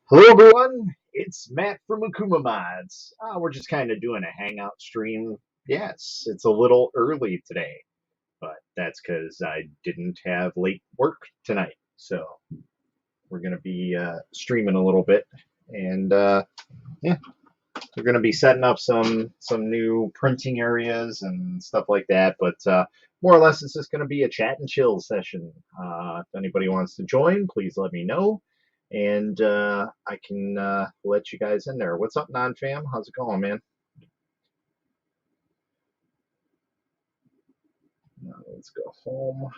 Hello, everyone. It's Matt from Akuma Mods. We're just kind of doing a Hangout stream. Yes, it's a little early today, but that's because I didn't have late work tonight. So we're going to be streaming a little bit, and yeah, we're going to be setting up some new printing areas and stuff like that. But more or less, it's just going to be a chat and chill session. If anybody wants to join, please let me know, and I can let you guys in there. What's up, non-fam? How's it going, man? Let's go home.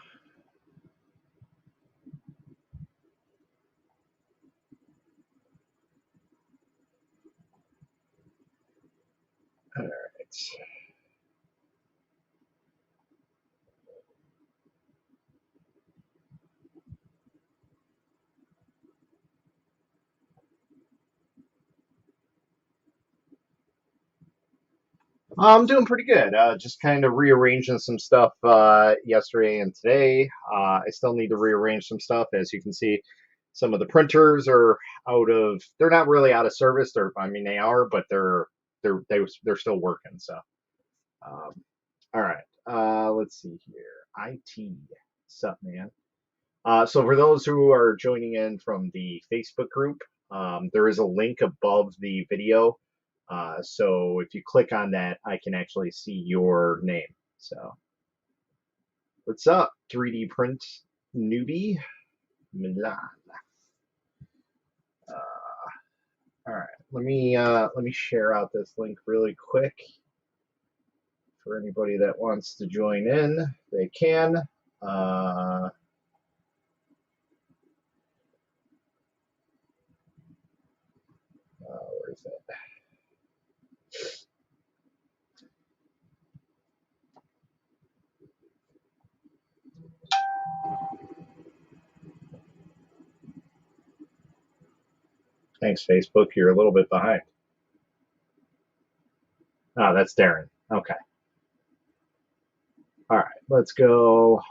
All right. I'm doing pretty good. Just kind of rearranging some stuff yesterday and today. I still need to rearrange some stuff. As you can see, some of the printers are they're not really out of service. I mean, they are, but they're still working. So, um, all right. Let's see here. IT, sup, man? So for those who are joining in from the Facebook group, there is a link above the video. So if you click on that, I can actually see your name. So what's up, 3D print newbie Milan? All right, let me share out this link really quick for anybody that wants to join in. They can. Where is it? Thanks, Facebook. You're a little bit behind. Oh, that's Darren. Okay. All right, let's go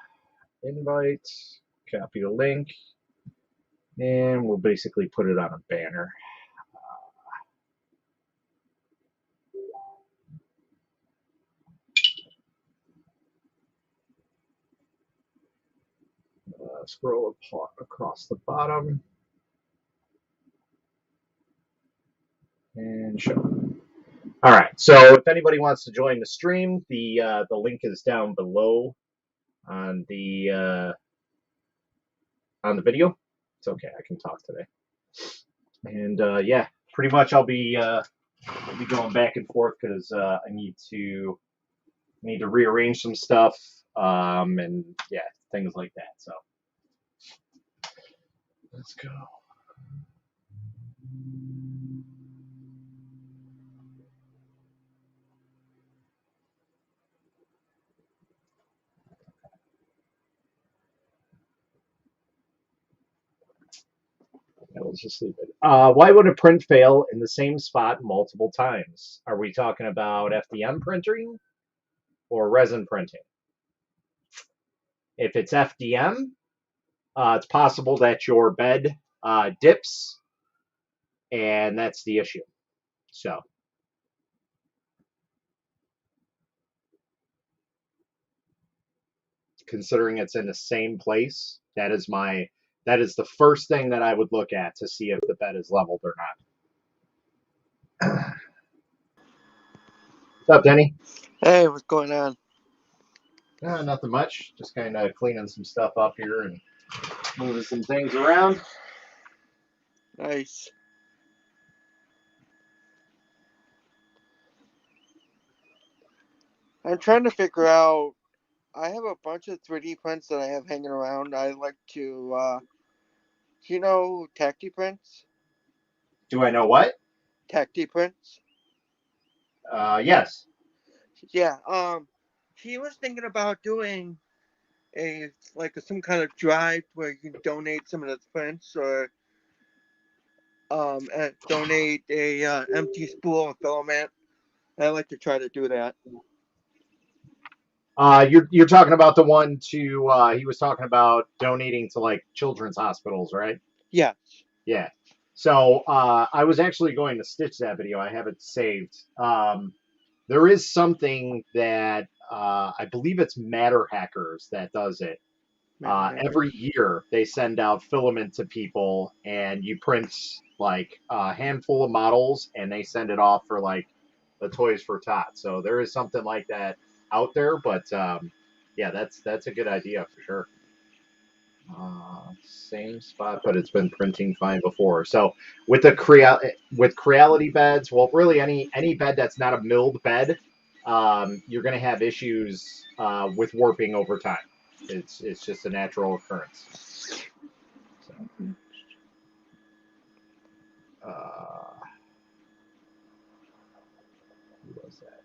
invite, copy the link, and we'll basically put it on a banner. Scroll across the bottom and show. All right, so if anybody wants to join the stream, the link is down below on the video. It's okay, I can talk today. And yeah, pretty much I'll be going back and forth because I need to rearrange some stuff and yeah, things like that. So let's go. Let's just leave it. Why would a print fail in the same spot multiple times? Are we talking about FDM printing or resin printing? If it's FDM, it's possible that your bed dips, and that's the issue. So, considering it's in the same place, that is the first thing that I would look at to see if the bed is leveled or not. What's up, Denny? Hey, what's going on? Nothing much. Just kind of cleaning some stuff up here and moving some things around. Nice. I'm trying to figure out. I have a bunch of 3D prints that I have hanging around. I like to, Tacti prints? Do I know what? Tacti prints? Yes. Yeah. He was thinking about doing some kind of drive where you can donate some of the prints or and donate a empty spool of filament. I like to try to do that. You're talking about the one he was talking about donating to like children's hospitals, right? Yeah. Yeah. So I was actually going to stitch that video. I have it saved. There is something that I believe it's Matter Hackers that does it. Matter Every hackers. year they send out Filament to people, and you print like a handful of models, and they send it off for like the Toys for Tots. So there is something like that out there, but yeah, that's a good idea for sure. Same spot, but it's been printing fine before. So with the with Creality beds, well, really any bed that's not a milled bed, you're going to have issues with warping over time. It's just a natural occurrence. So, uh, who was that?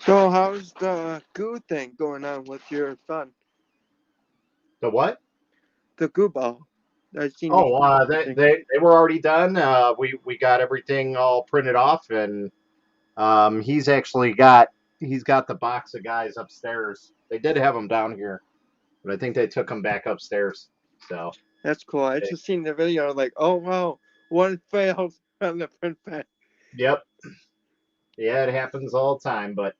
So how's the goo thing going on with your son? The what? The goo ball. I seen you. Oh, they were already done. We got everything all printed off, and he's got the box of guys upstairs. They did have them down here, but I think they took them back upstairs. So, That's cool. I they, just seen the video. Like, oh wow, one failed on the print pad. yep, yeah, it happens all the time. But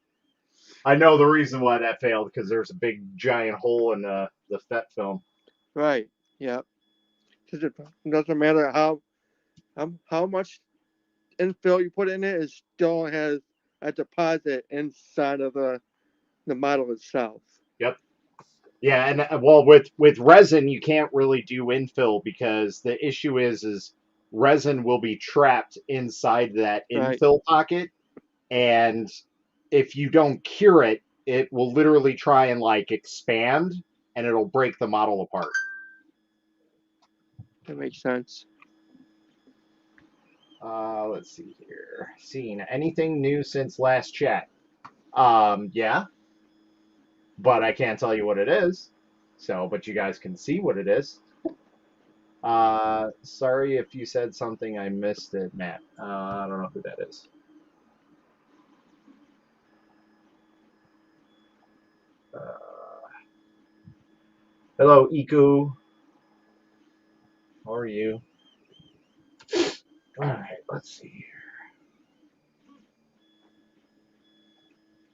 I know the reason why that failed because there's a big giant hole in the FET film. Right. Yep. It doesn't matter how much infill you put in it. It still has a deposit inside of the model itself. Yep. Yeah, and well, with resin, you can't really do infill because the issue is resin will be trapped inside that Right. infill pocket, and if you don't cure it, it will literally try and like expand, and it'll break the model apart. That makes sense. Let's see here. Seen anything new since last chat? Yeah, but I can't tell you what it is. So, but you guys can see what it is. Sorry if you said something I missed it, Matt. I don't know who that is. Uh, hello, Iku. How are you? All right, let's see.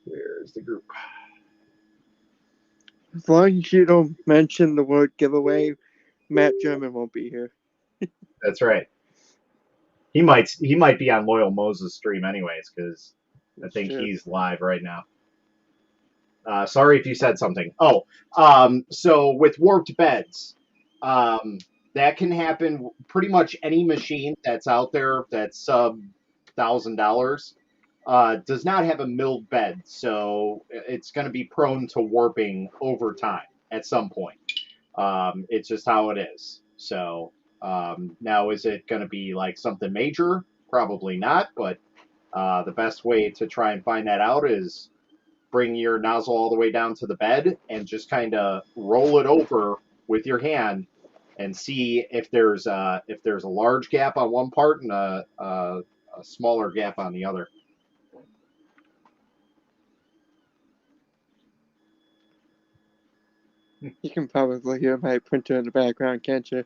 Where's the group? As long as you don't mention the word giveaway, Matt German won't be here. That's right. He might be on Loyal Moses stream anyways, because I That's think true. he's live right now. Sorry if you said something. Oh, so with warped beds, um, that can happen. Pretty much any machine that's out there that's sub $1,000 does not have a milled bed, so it's going to be prone to warping over time at some point. It's just how it is. So now, is it going to be like something major? Probably not, but the best way to try and find that out is bring your nozzle all the way down to the bed and just kind of roll it over with your hand and see if there's a large gap on one part and a smaller gap on the other. You can probably hear my printer in the background, can't you?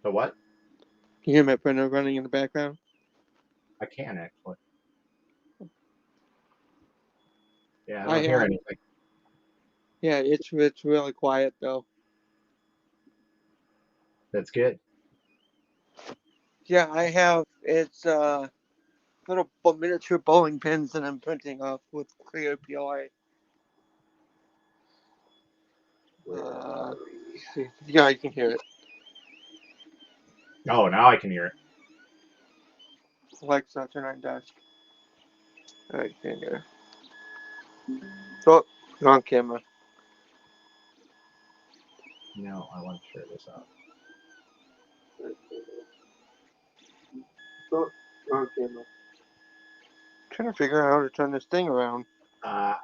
The what? Can you hear my printer running in the background? I can actually. Yeah, I I don't hear have. anything. Yeah, it's really quiet though. That's good. Yeah, I have. It's little miniature bowling pins that I'm printing off with clear PLA. Where Uh, are we? yeah, you can hear it. Oh, now I can hear it. Alexa, turn on desk. Alright, can hear. Oh, wrong camera. No, I want to share this out. Oh, wrong camera. trying to figure out how to turn this thing around.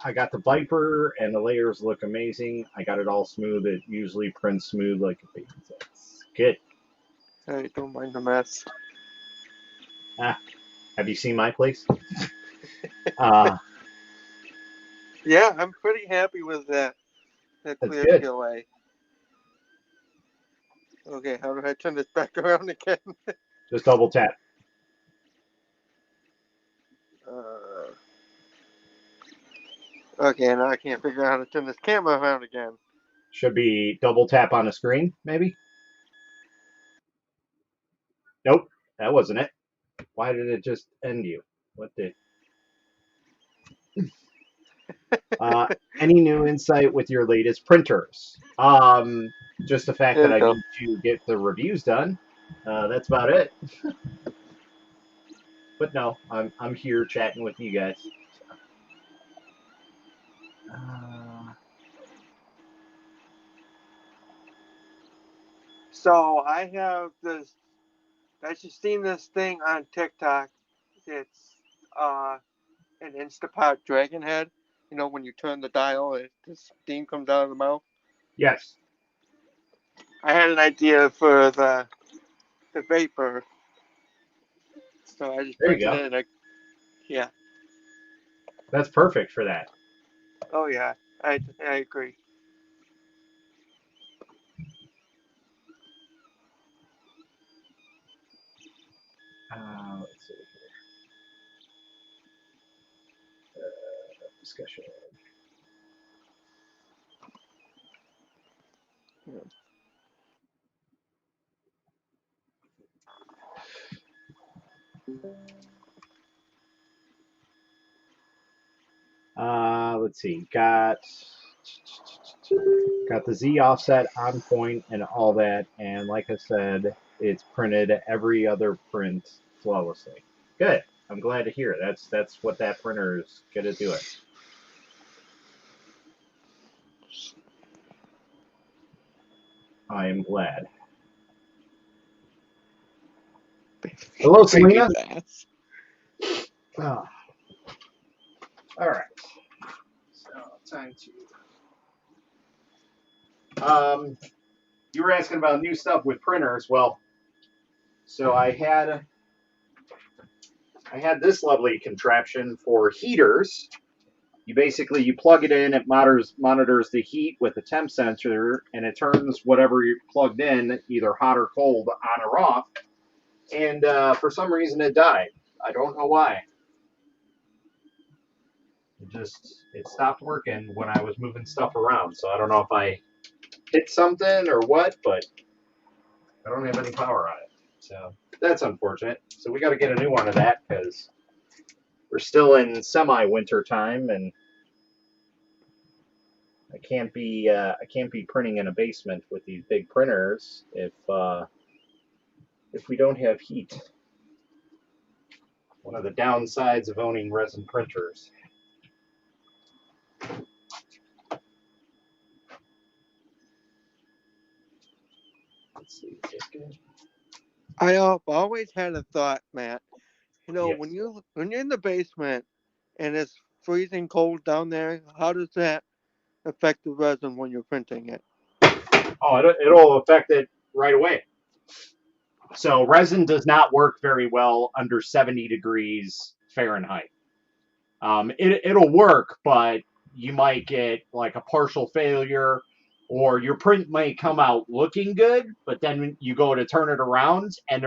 I got the Viper, and the layers look amazing. I got it all smooth. It usually prints smooth like a baby. It's good. Hey, don't mind the mess. Ah, have you seen my place? Uh, Yeah, I'm pretty happy with that that's clear good. PLA. Okay, how do I turn this back around again? Just double tap. uh, okay, now I can't figure out how to turn this camera around again. Should be double tap on the screen, maybe? Nope, that wasn't it. Why did it just end you? What the? Uh, any new insight with your latest printers? Just the fact There that we I go. need to get the reviews done. That's about it. But no, I'm here chatting with you guys. Uh, So I have this. I just seen this thing on TikTok. It's an Instapot dragon head. You know, when you turn the dial, the steam comes out of the mouth. yes, I had an idea for the vapor, so I just there you printed go. it. And yeah. That's perfect for that. Oh yeah. I agree. Let's see here. Discussion. Let's see. Got the Z offset on point and all that, and like I said, it's printed every other print flawlessly. Good. I'm glad to hear. That's what that printer is gonna do it. I am glad. Hello, Baby Selena. bass. Oh, all right. So time to. You were asking about new stuff with printers. Well, so I had this lovely contraption for heaters. You plug it in, it monitors the heat with a temp sensor, and it turns whatever you plugged in either hot or cold on or off. And for some reason, it died. I don't know why. It stopped working when I was moving stuff around. So I don't know if I hit something or what, but I don't have any power on it. So that's unfortunate. So we got to get a new one of that because we're still in semi-winter time, and I can't be printing in a basement with these big printers if we don't have heat. One of the downsides of owning resin printers. Let's see, is this good? I've always had a thought, Matt. You know, Yes. when you're in the basement and it's freezing cold down there, how does that affect the resin when you're printing it? Oh, it'll affect it right away. So resin does not work very well under 70 degrees Fahrenheit. It'll work, but you might get like a partial failure, or your print might come out looking good, but then you go to turn it around, and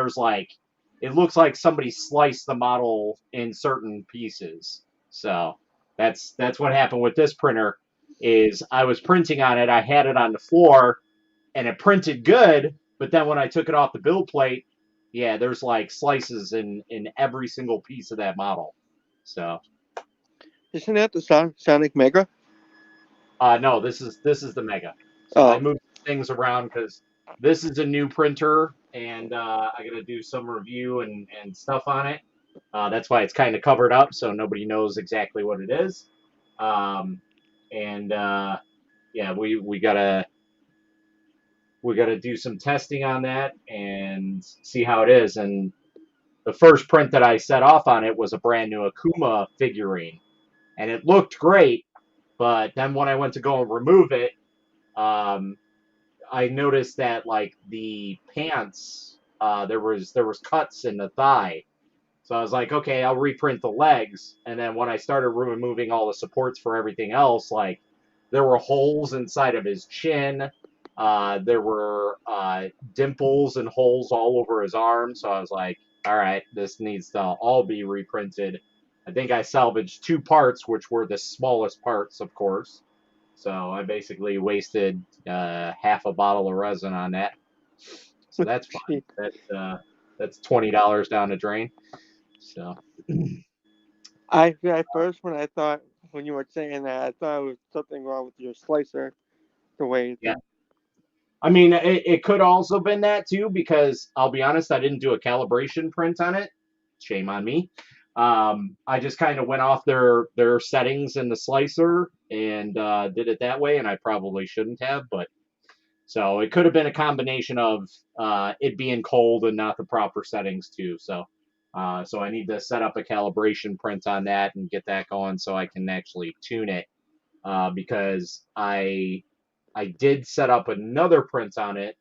it looks like somebody sliced the model in certain pieces. So that's what happened with this printer. Is I was printing on it, I had it on the floor, and it printed good, but then when I took it off the build plate, yeah, there's like slices in every single piece of that model. So Isn't that the Sonic Mega? no, this is the Mega. So I Oh, moved things around because this is a new printer, and I got to do some review and stuff on it. That's why it's kind of covered up, so nobody knows exactly what it is. Um, and yeah, we gotta do some testing on that and see how it is. And the first print that I set off on it was a brand new Akuma figurine, and it looked great. But then when I went to go and remove it, um, I noticed that like the pants, there was cuts in the thigh. So I was like, okay, I'll reprint the legs. And then when I started removing all the supports for everything else, like there were holes inside of his chin. There were dimples and holes all over his arm. So I was like, all right, this needs to all be reprinted. I think I salvaged two parts, which were the smallest parts, of course. So I basically wasted half a bottle of resin on that. So that's fine. That's $20 down the drain. So I first when you were saying that, I thought it was something wrong with your slicer, the way yeah, the I mean it could also been that too because I'll be honest, I didn't do a calibration print on it. Shame on me. I just kind of went off their settings in the slicer and did it that way, and I probably shouldn't have, but so it could have been a combination of it being cold and not the proper settings too. So I need to set up a calibration print on that and get that going so I can actually tune it because I did set up another print on it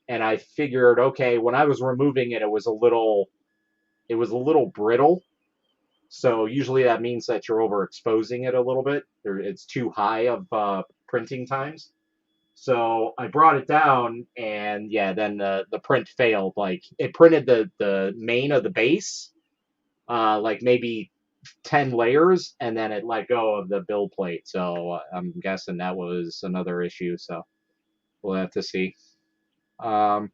and I figured okay when I was removing it it was a little brittle. So usually that means that you're overexposing it a little bit. It's too high of printing times. So I brought it down, and yeah, then the print failed. Like it printed the main of the base, like maybe 10 layers, and then it let go of the build plate. So I'm guessing that was another issue. So we'll have to see. Um,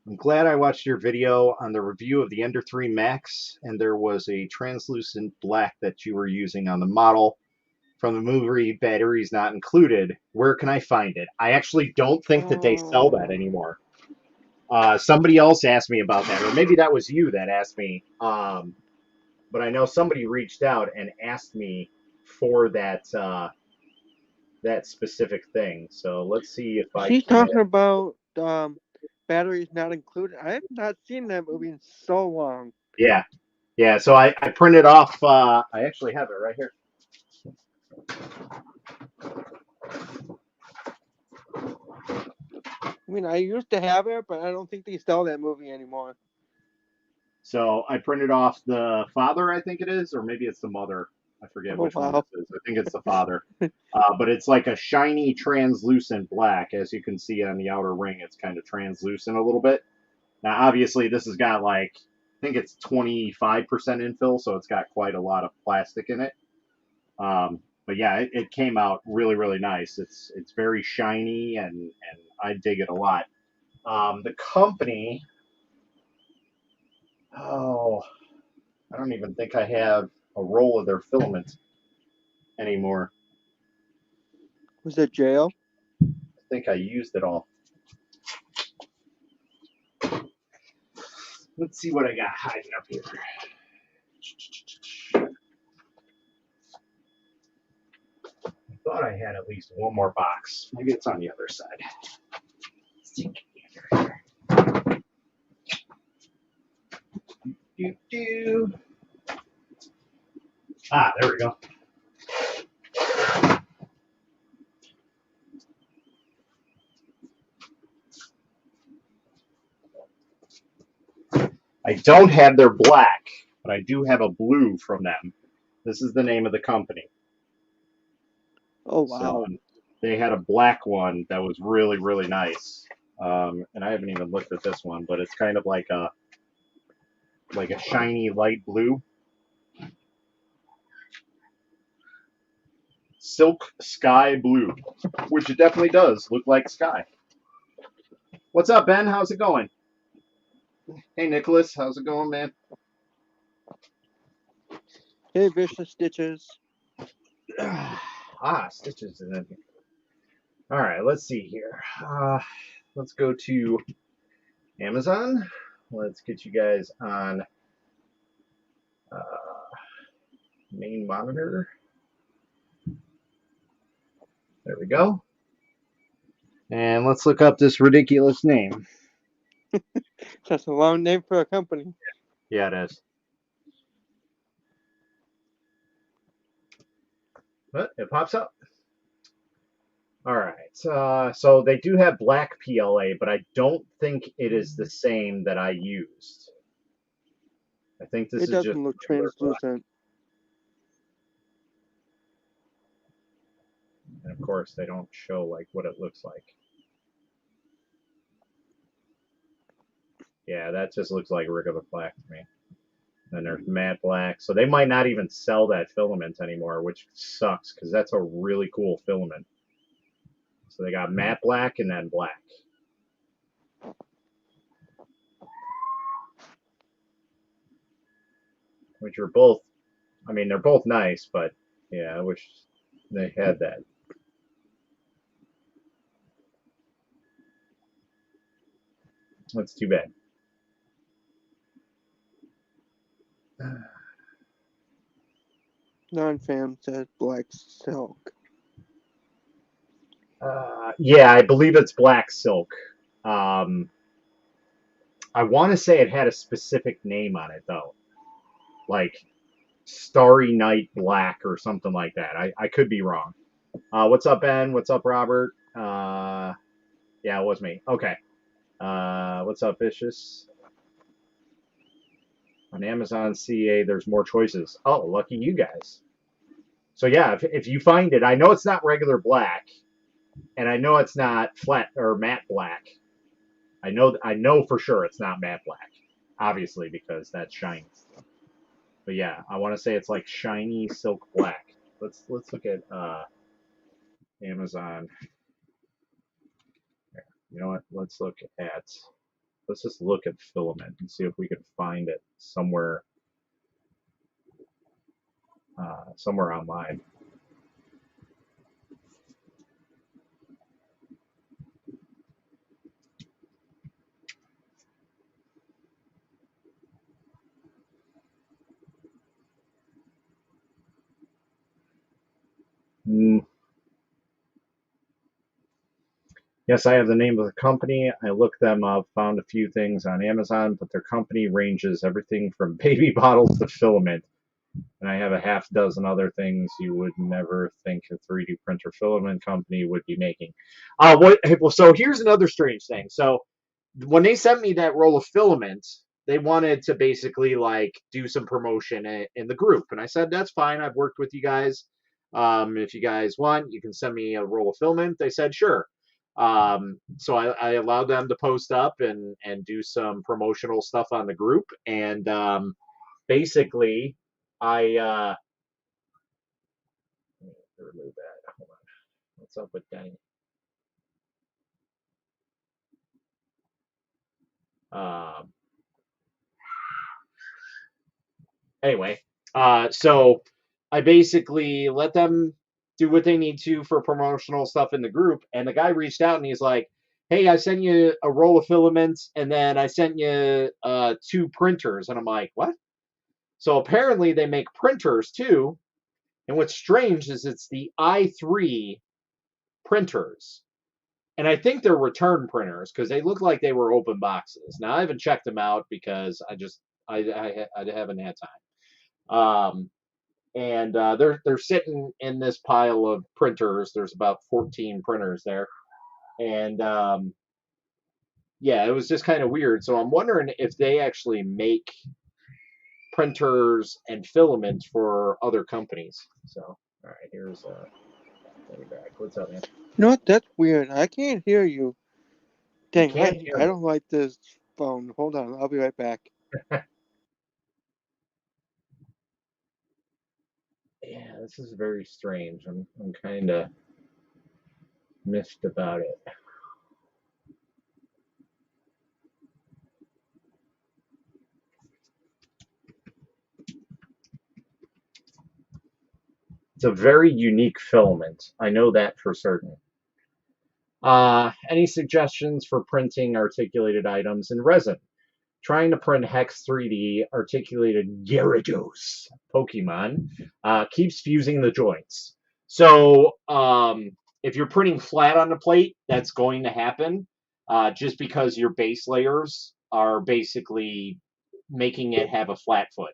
I'm glad I watched your video on the review of the Ender 3 Max, and there was a translucent black that you were using on the model from the movie Batteries Not Included. Where can I find it? I actually don't think that they sell that anymore. Somebody else asked me about that, or maybe that was you that asked me. But I know somebody reached out and asked me for that specific thing. So let's see if Is I he can. talking about batteries not included? I have not seen that movie in so long. Yeah, yeah. So I printed off. I actually have it right here. I mean, I used to have it, but I don't think they sell that movie anymore. So I printed off the father, I think it is, or maybe it's the mother. I forget Oh which one wow. this is. I think it's the father. But it's like a shiny, translucent black. As you can see on the outer ring, it's kind of translucent a little bit. Now, obviously, this has got like, I think it's 25% infill, so it's got quite a lot of plastic in it. But yeah, it came out really, really nice. It's very shiny, and I dig it a lot. The company, oh, I don't even think I have a roll of their filament anymore. Was it jail? I think I used it all. Let's see what I got hiding up here. I thought I had at least one more box. Maybe it's on the other side. Do. Ah, there we go. I don't have their black, but I do have a blue from them. This is the name of the company. Oh So wow. they had a black one that was really, really nice. And I haven't even looked at this one, but it's kind of like a shiny light blue. Silk sky blue, which it definitely does look like sky. What's up, Ben? How's it going? Hey, Nicholas. How's it going, man? Hey, vicious stitches. Stitches in it. All right, let's see here. Let's go to Amazon. Let's get you guys on main monitor. There we go. And let's look up this ridiculous name. That's a long name for a company. Yeah, it is. But it pops up. All right. So they do have black PLA, but I don't think it is the same that I used. I think this It is just doesn't look regular black. translucent. And of course, they don't show like what it looks like. Yeah, that just looks like regular black to me. And there's matte black. So they might not even sell that filament anymore, which sucks because that's a really cool filament. So they got matte black and then black. Which are both, I mean, they're both nice, but yeah, I wish they had that. That's too bad. Non-fam says black silk. Yeah, I believe it's black silk. Um, I want to say it had a specific name on it though, like Starry Night Black or something like that. I could be wrong. What's up, Ben? What's up, Robert? Yeah, it was me. Okay. What's up, Vicious? On Amazon CA, there's more choices. Oh, lucky you guys. So yeah, if you find it, I know it's not regular black, and I know it's not flat or matte black. I know for sure it's not matte black, obviously because that's shiny. But yeah, I want to say it's like shiny silk black. Let's look at Amazon. You know what? Let's just look at filament and see if we can find it somewhere somewhere online. Mm. Yes, I have the name of the company. I looked them up, found a few things on Amazon, but their company ranges everything from baby bottles to filament. And I have a half dozen other things you would never think a 3D printer filament company would be making. So here's another strange thing. So when they sent me that roll of filament, they wanted to basically like do some promotion in the group, and I said that's fine. I've worked with you guys. If you guys want, you can send me a roll of filament. They said sure. So I allowed them to post up and do some promotional stuff on the group, and basically I let me remove that. Hold on. What's up with Danny? Um, anyway, so I basically let them do what they need to for promotional stuff in the group. And the guy reached out and he's like, "Hey, I sent you a roll of filaments, and then I sent you two printers." And I'm like, "What?" So apparently they make printers too. And what's strange is it's the i3 printers. And I think they're return printers because they look like they were open boxes. Now I haven't checked them out because I haven't had time. And they're sitting in this pile of printers. There's about 14 printers there, and yeah, it was just kind of weird. So I'm wondering if they actually make printers and filaments for other companies. So all right, here's back. What's up, man? You know what? That's weird. I can't hear you. You Dang, can't hear I me. don't like this phone. Hold on, I'll be right back. Yeah, this is very strange. I'm kind of miffed about it. It's a very unique filament. I know that for certain. Any suggestions for printing articulated items in resin? Trying to print Hex 3D articulated Gyarados Pokemon keeps fusing the joints. So if you're printing flat on the plate, that's going to happen just because your base layers are basically making it have a flat foot.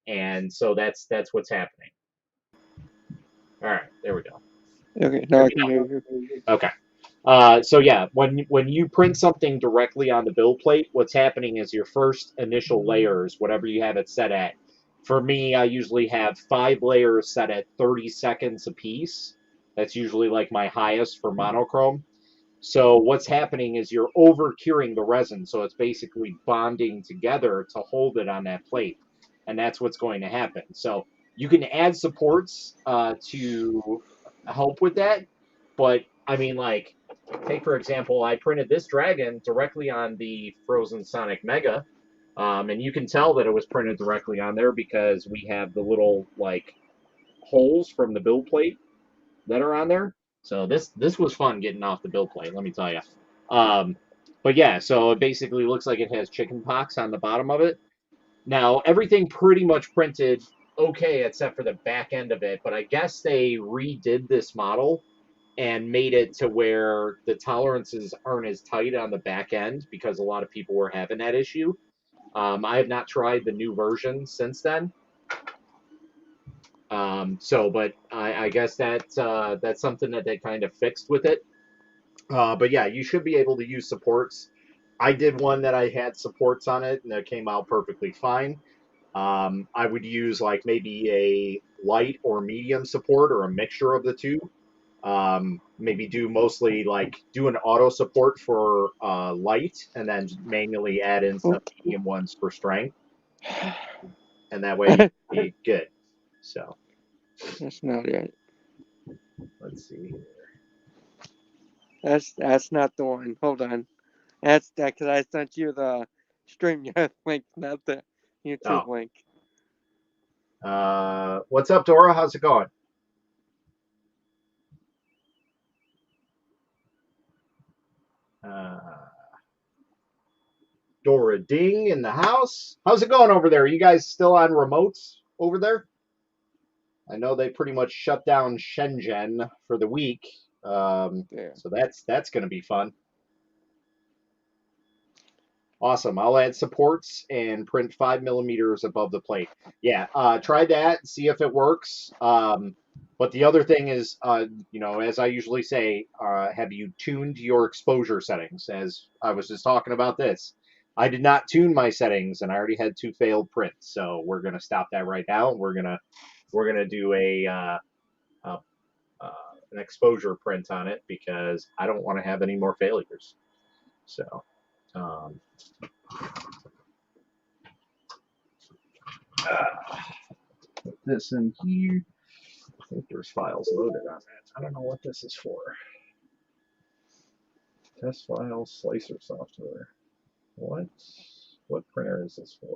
And so that's what's happening. All right, there we go. Okay, now I can hear you. Okay. So yeah, when you print something directly on the build plate, what's happening is your first initial layers, whatever you have it set at. For me, I usually have 5 layers set at 30 seconds a piece. That's usually like my highest for monochrome. So what's happening is you're over curing the resin, so it's basically bonding together to hold it on that plate, and that's what's going to happen. So you can add supports to help with that, but I mean, like, take for example, I printed this dragon directly on the Frozen Sonic Mega, and you can tell that it was printed directly on there because we have the little like holes from the build plate that are on there. So this was fun getting off the build plate, let me tell you. Um, but yeah, so it basically looks like it has chicken pox on the bottom of it. Now everything pretty much printed okay except for the back end of it, but I guess they redid this model and made it to where the tolerances aren't as tight on the back end because a lot of people were having that issue. I have not tried the new version since then. But I guess that's something that they kind of fixed with it. But yeah, you should be able to use supports. I did one that I had supports on it, and it came out perfectly fine. I would use like maybe a light or medium support or a mixture of the two. Maybe do an auto support for light, and then manually add in some Oh, medium ones for strength, and that way you'd be good. So that's not it. let's see. That's not the one. Hold on. That's that because I sent you the StreamYard link, not the YouTube Oh, link. what's up, Dora? How's it going? Uh, Dora Ding in the house. How's it going over there? You guys still on remotes over there? I know they pretty much shut down Shenzhen for the week, Yeah. so that's going to be fun. Awesome. I'll add supports and print 5 millimeters above the plate. Yeah, try that. See if it works. But the other thing is, as I usually say, have you tuned your exposure settings? As I was just talking about this, I did not tune my settings, and I already had 2 failed prints. So we're gonna stop that right now. We're gonna do uh, an exposure print on it because I don't want to have any more failures. So. Um, Put this in here. I think there's files loaded on that. I don't know what this is for. Test files, slicer software. What printer is this for?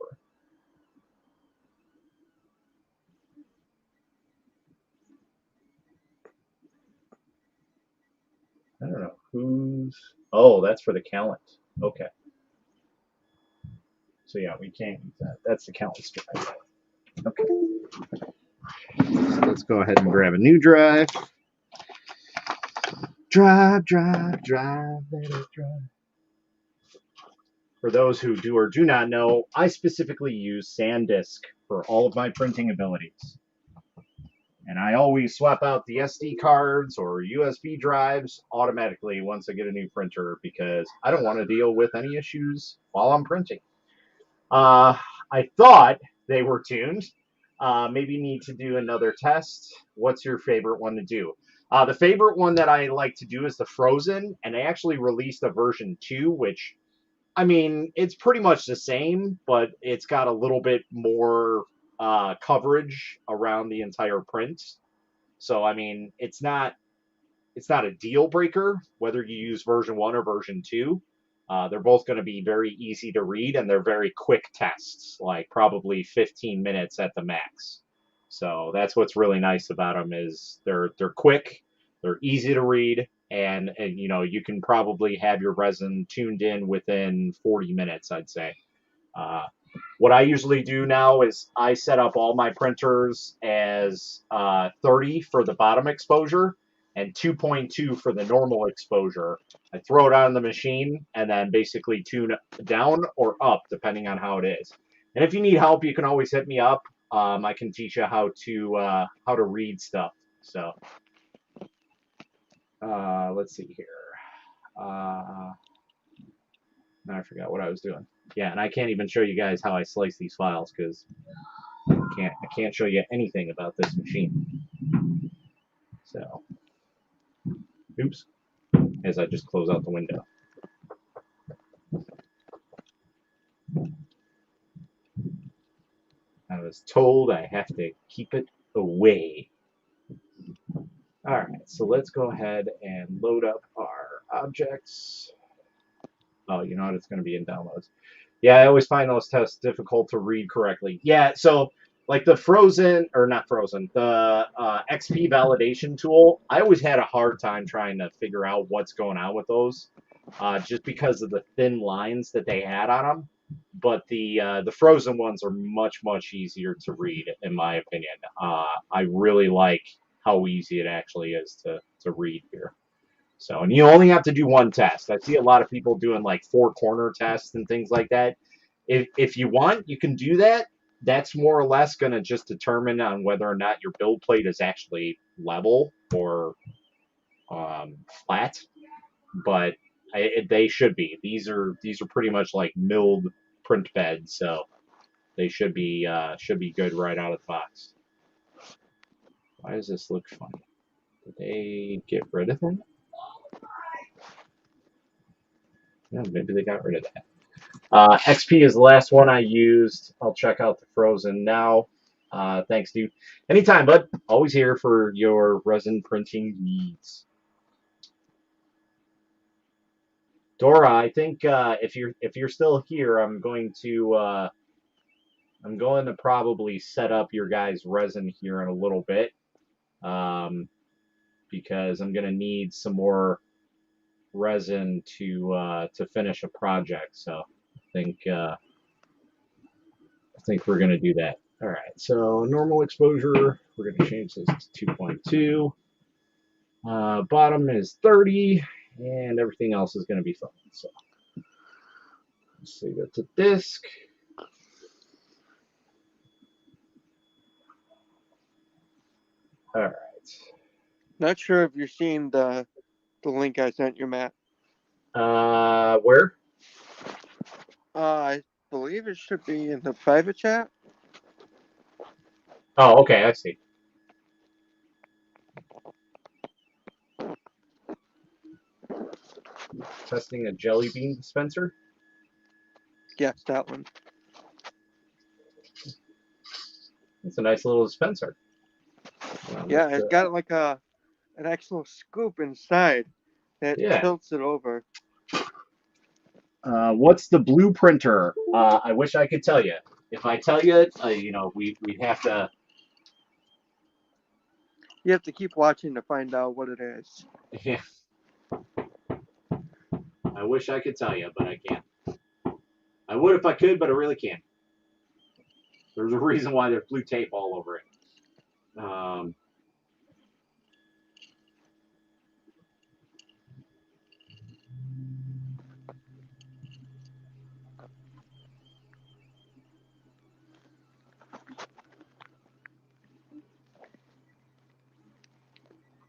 I don't know who's. Oh, that's for the calendar. Okay. So yeah, we can't use that. That's the calendar drive. Okay. So let's go ahead and grab a new drive. Drive, let it drive. For those who do or do not know, I specifically use SanDisk for all of my printing abilities. And I always swap out the SD cards or USB drives automatically once I get a new printer because I don't want to deal with any issues while I'm printing. I thought they were tuned. Maybe need to do another test. What's your favorite one to do? The favorite one that I like to do is the Frozen, and they actually released a version 2, which, I mean, it's pretty much the same, but it's got a little bit more coverage around the entire print. So I mean, it's not a deal breaker whether you use version 1 or version 2. They're both going to be very easy to read, and they're very quick tests, like probably 15 minutes at the max. So that's what's really nice about them is they're quick, they're easy to read, and you can probably have your resin tuned in within 40 minutes, I'd say. Uh, what I usually do now is I set up all my printers as 30 for the bottom exposure, and 2.2 for the normal exposure. I throw it on the machine and then basically tune down or up depending on how it is. And if you need help, you can always hit me up. I can teach you how to read stuff. So let's see here. Now I forgot what I was doing. Yeah, and I can't even show you guys how I slice these files because I can't show you anything about this machine. So, oops, as I just close out the window. I was told I have to keep it away. All right, so let's go ahead and load up our objects. Oh, you know what? It's going to be in downloads. Yeah, I always find those tests difficult to read correctly. Yeah, so like the frozen, or not frozen, the XP validation tool, I always had a hard time trying to figure out what's going on with those, just because of the thin lines that they had on them. But the frozen ones are much easier to read, in my opinion. I really like how easy it actually is to read here. So, and you only have to do one test. I see a lot of people doing like 4-corner tests and things like that. If you want, you can do that. That's more or less going to just determine on whether or not your build plate is actually level or flat. But they should be. These are pretty much like milled print beds, so they should be good right out of the box. Why does this look funny? Did they get rid of it? No, maybe they got rid of that. XP is the last one I used. I'll check out the Frozen now. Thanks, dude. Anytime, bud. Always here for your resin printing needs. Dora, I think if you're still here, I'm going to probably set up your guys' resin here in a little bit, because I'm gonna need some more resin to finish a project. So I think we're gonna do that. All right. So normal exposure, we're gonna change this to 2.2. Bottom is 30, and everything else is gonna be fine. So let's save it to disk. All right. Not sure if you're seeing the link I sent you, Matt. Where? I believe it should be in the private chat. Oh, okay. I see. Testing a jelly bean dispenser. Yes, that one. It's a nice little dispenser. Yeah, it's got like an actual scoop inside that Yeah. tilts it over. What's the blueprinter? I wish I could tell you. If I tell you, we'd have to. You have to keep watching to find out what it is. Yeah. I wish I could tell you, but I can't. I would if I could, but I really can't. There's a reason why there's blue tape all over it.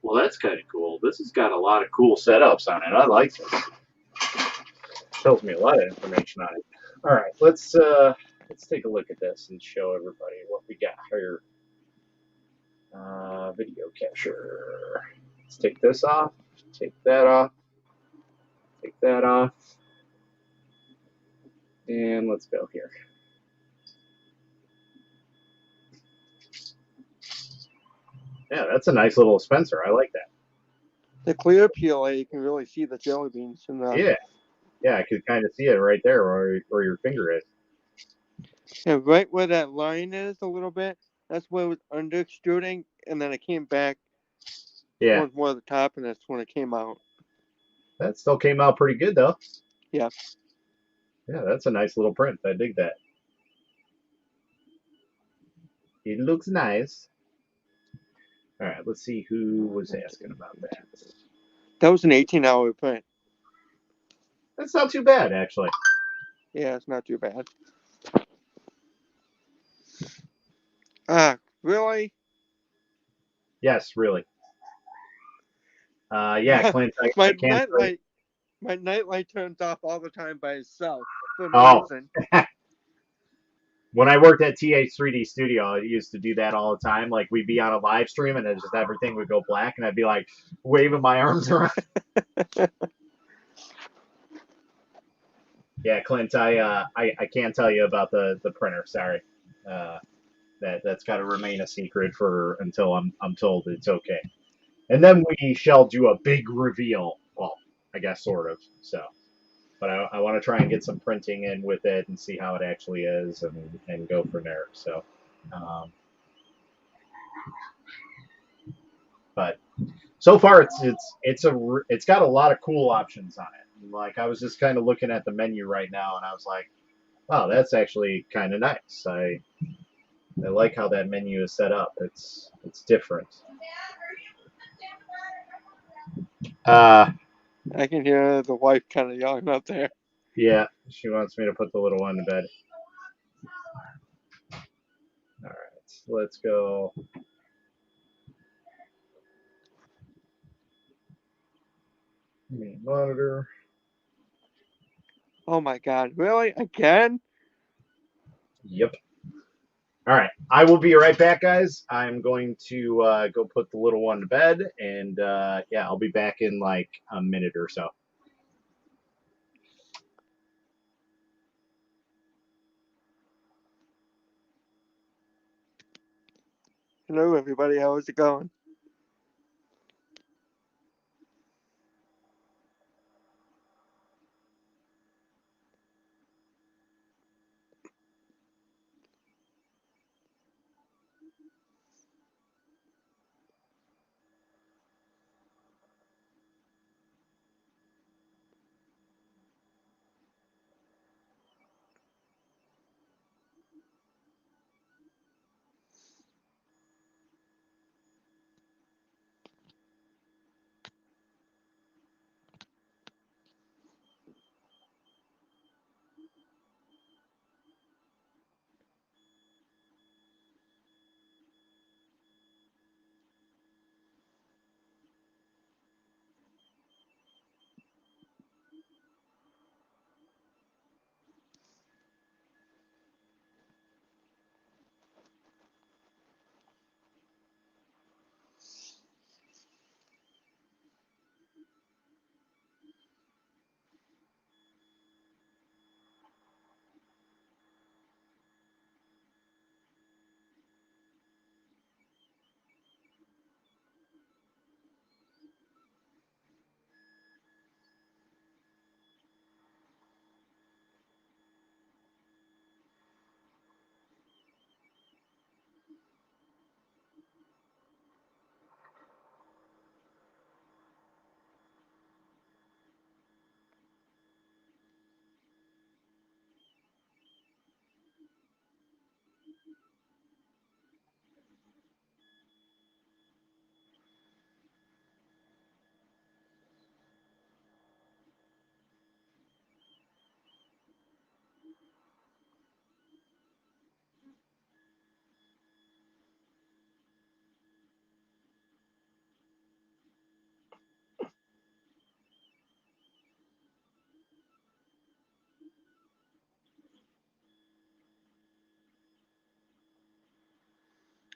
Well, that's kind of cool. This has got a lot of cool setups on it. I like this. Tells me a lot of information on it. All right, let's take a look at this and show everybody what we got here. Video capture. Let's take this off. Take that off. Take that off. And let's go here. Yeah, that's a nice little dispenser. I like that. The clear PLA, you can really see the jelly beans in the. Yeah, I could kind of see it right there where your finger is. And right where that line is a little bit, that's where it was under extruding, and then it came back towards more of the top, and that's when it came out. That still came out pretty good, though. Yeah. Yeah, that's a nice little print. I dig that. It looks nice. All right, let's see who was asking about that. That was an 18-hour print. That's not too bad, actually. Yeah, it's not too bad. Ah, really? Yes, really. Yeah, Clint, I my can't tell you. nightlight turns off all the time by itself for no Oh, reason. when I worked at TH3D Studio, I used to do that all the time. Like we'd be on a live stream and just everything would go black, and I'd be like waving my arms around. Yeah, Clint, I can't tell you about the printer. Sorry, that's got to remain a secret for until I'm told it's okay. And then we shall do a big reveal. Well, I guess sort of. So, but I want to try and get some printing in with it and see how it actually is, and go from there. So, um, but so far it's got a lot of cool options on it. Like I was just kind of looking at the menu right now, and I was like, wow, that's actually kind of nice. I like how that menu is set up. It's different. Uh, I can hear the wife kind of yelling out there. yeah, she wants me to put the little one to bed. All right, let's go. Main monitor. Oh my god, really? Again? Yep. All right, I will be right back, guys. I'm going to go put the little one to bed, and yeah, I'll be back in like a minute or so. Hello, everybody. How's it going?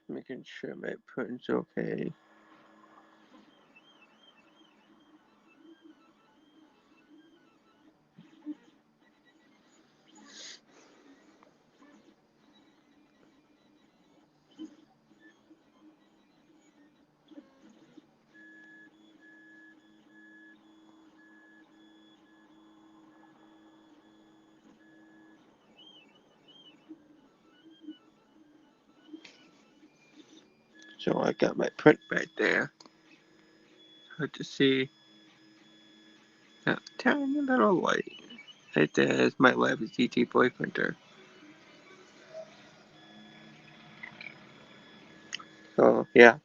Making sure my print's okay. So I got my print right there. Hard to see. That tiny little light. Right there is my Lab ZT Boy printer. So, yeah.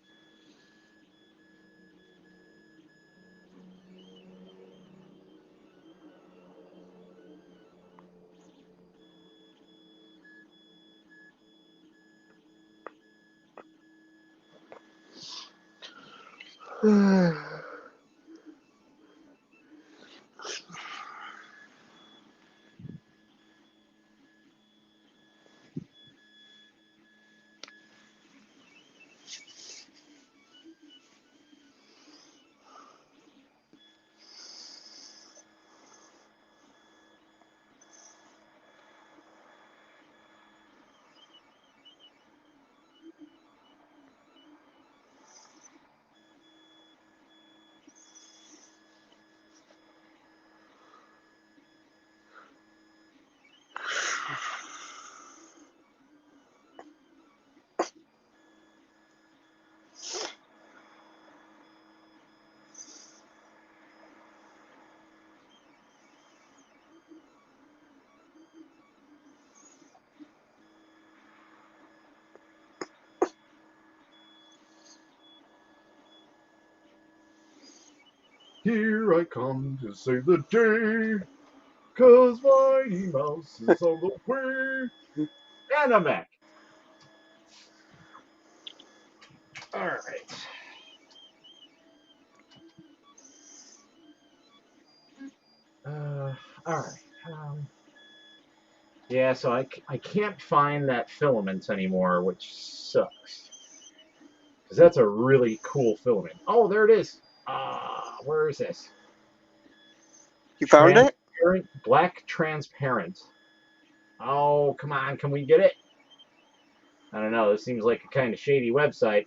Here I come to save the day, 'cause Mighty Mouse is on the way. And I'm back. All right. All right. Yeah, so I can't find that filament anymore, which sucks. Because that's a really cool filament. Oh, there it is. Where is this? You found it? Transparent, black transparent. Oh, come on, can we get it? I don't know, this seems like a kind of shady website.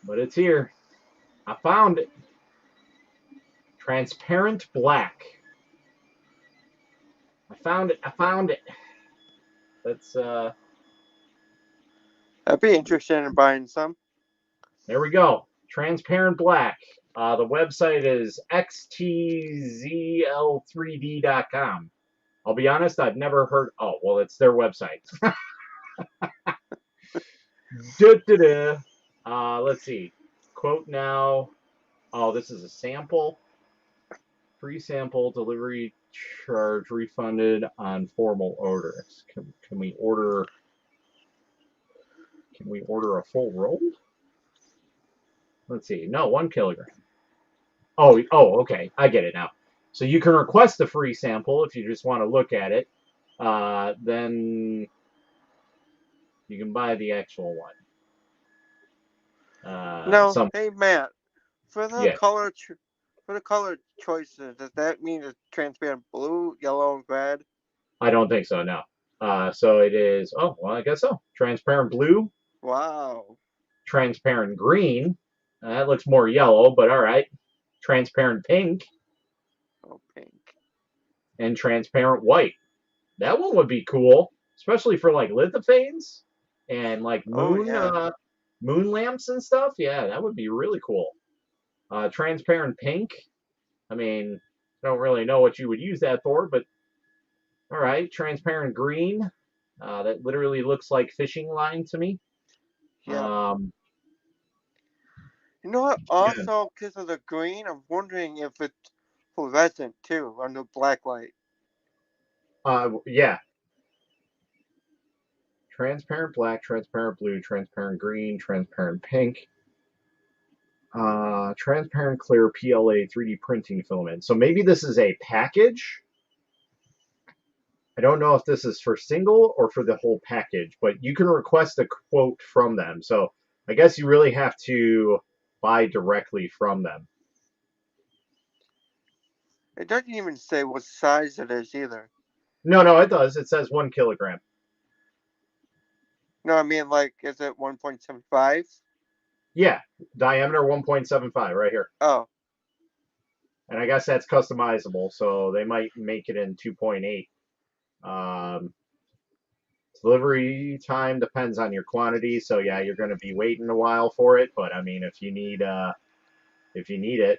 But it's here. I found it. Transparent black. I found it. That's, I'd be interested in buying some. there we go. Transparent black. The website is xtzl3d.com. I'll be honest, I've never heard. Oh, well, it's their website. Let's see. Quote now. Oh, this is a sample. Free sample, delivery charge refunded on formal orders. Can we order? Can we order a full roll? Let's see. No, 1 kilogram. Oh, okay. I get it now. So you can request a free sample if you just want to look at it. Then you can buy the actual one. No, hey Matt, for the Yeah, color choices, does that mean it's transparent blue, yellow, red? I don't think so. No. So it is. Oh, well, I guess so. Transparent blue, Wow. transparent green. That looks more yellow, but all right. Transparent pink Oh, pink. and transparent white. That one would be cool, especially for like lithophanes and like Oh yeah. moon lamps and stuff. Yeah, that would be really cool. Transparent pink. I mean, I don't really know what you would use that for, but all right. Transparent green. That literally looks like fishing line to me. Yeah. Um, You know what? yeah. Also, because of the green, I'm wondering if it's fluorescent too on the black light. Yeah. Transparent black, transparent blue, transparent green, transparent pink. Transparent clear PLA 3D printing filament. So maybe this is a package. I don't know if this is for single or for the whole package, but you can request a quote from them. So I guess you really have to buy directly from them. It doesn't even say what size it is either. No, it does. It says 1 kilogram. No, I mean like, is it 1.75? Yeah, diameter 1.75 right here. Oh, And I guess that's customizable, so they might make it in 2.8. Um, Delivery time depends on your quantity, so yeah, you're going to be waiting a while for it. But I mean, if you need it,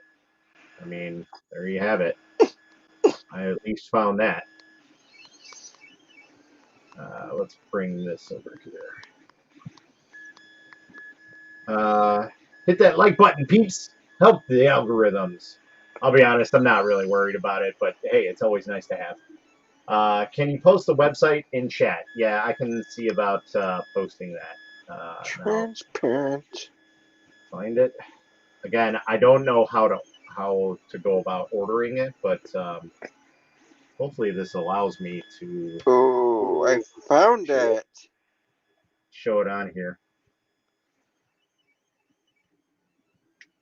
I mean, there you have it. I at least found that. Let's bring this over here. Hit that like button, peeps. Help the algorithms. I'll be honest, I'm not really worried about it, but hey, it's always nice to have. Can you post the website in chat? Yeah, I can see about posting that. Now, transparent. find it. Again, I don't know how to go about ordering it, but hopefully this allows me to Oh, I found show it. show it on here.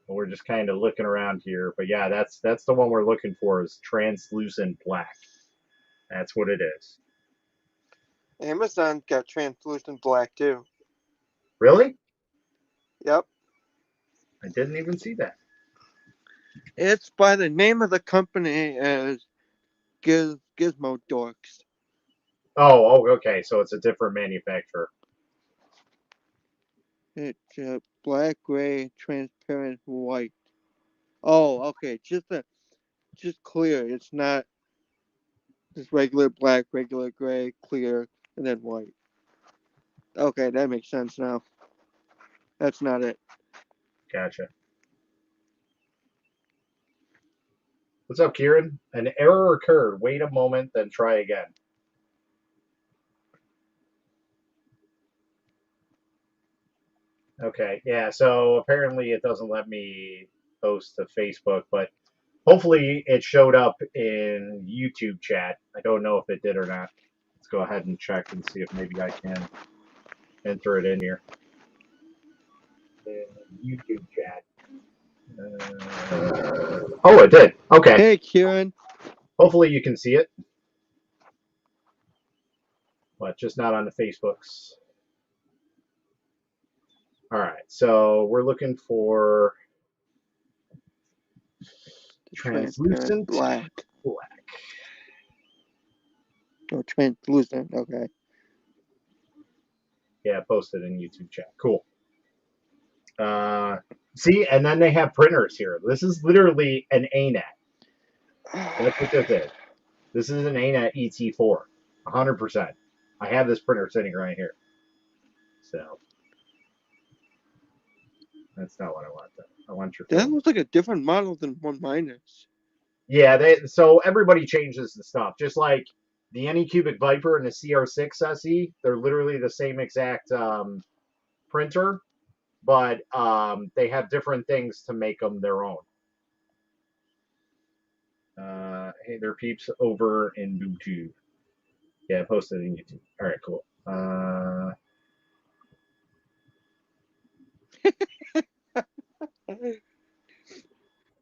We're just kind of looking around here, but yeah, that's the one we're looking for is translucent black. That's what it is. Amazon's got translucent black too. Really? Yep. I didn't even see that. It's by the name of the company as Gizmo Dorks. Oh, okay. So it's a different manufacturer. It's black, gray, transparent, white. Oh, okay. Just clear. It's not just regular black, regular gray, clear, and then white. Okay, that makes sense now. That's not it. Gotcha. What's up, Kieran? An error occurred. Wait a moment, then try again. Okay, yeah, so apparently it doesn't let me post to Facebook, but hopefully it showed up in YouTube chat. I don't know if it did or not. Let's go ahead and check and see if maybe I can enter it in here. YouTube chat. Oh, it did. Okay. Hey, Kieran. Hopefully you can see it, but just not on the Facebooks. All right, so we're looking for The transparent translucent black. black. Oh, translucent. Okay. Yeah, posted in YouTube chat. Cool. See, and then they have printers here. This is literally an ANET. That's what this is. This is an ANET ET4, 100%. I have this printer sitting right here. So that's not what I want. Though. I want your That film. looks like a different model than one mine is. Yeah, so everybody changes the stuff. Just like the Anycubic Viper and the CR6 SE, they're literally the same exact printer, but they have different things to make them their own. Hey, there, peeps over in YouTube. Yeah, posted in YouTube. All right, cool.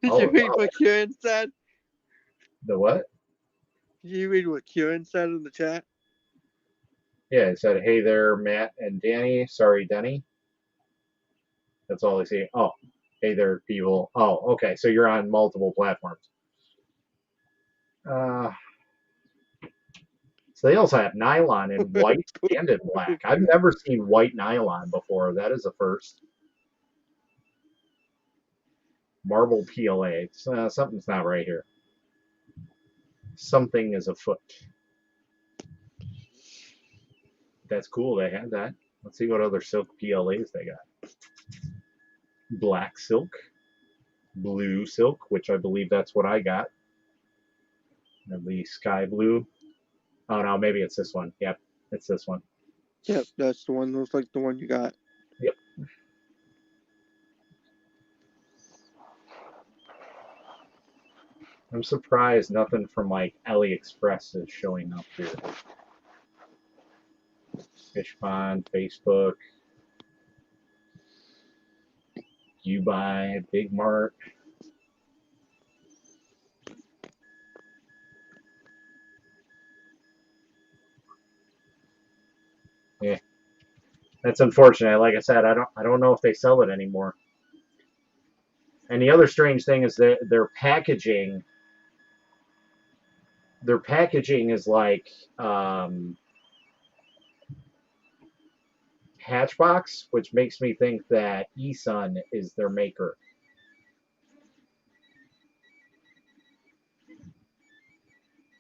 Did you Oh, read what Kieran said? the what? Did you read what Kieran said in the chat? Yeah, it said, hey there, Matt and Danny. Sorry, Denny. That's all I see. Oh, hey there, people. Oh, okay. So you're on multiple platforms. Uh, so they also have nylon in white and in black. I've never seen white nylon before. That is a first. Marble PLA. Something's not right here. Something is afoot. That's cool. They have that. Let's see what other silk PLAs they got. Black silk, blue silk, which I believe that's what I got. And the sky blue. Oh no, maybe it's this one. Yep, it's this one. Yep, that's the one. Looks like the one you got. Yep. I'm surprised nothing from like AliExpress is showing up here. Fishpond, Facebook, You Buy, Big Mart. Yeah, that's unfortunate. Like I said, I don't know if they sell it anymore. And the other strange thing is that their packaging is like Hatchbox, which makes me think that eSun is their maker.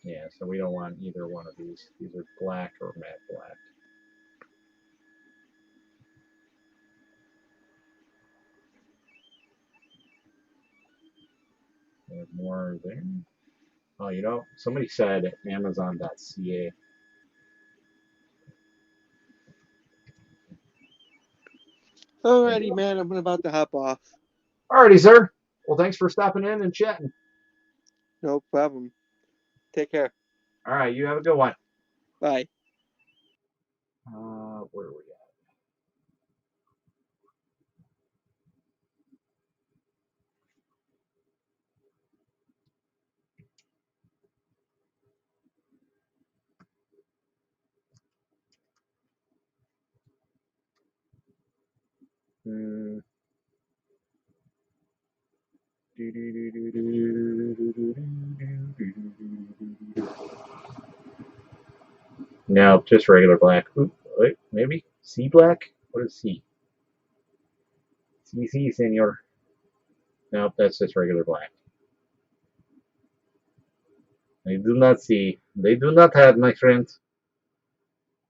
Yeah, so we don't want either one of these. These are black or matte black. There's more there. Oh, somebody said Amazon.ca. Alrighty, man. I'm about to hop off. Alrighty, sir. Well, thanks for stopping in and chatting. No problem. Take care. All right, you have a good one. Bye. Where are we at? No, just regular black. Ooh, wait, maybe C black. What is C? CC, senor. Nope, that's just regular black. I do not see. They do not have, my friend.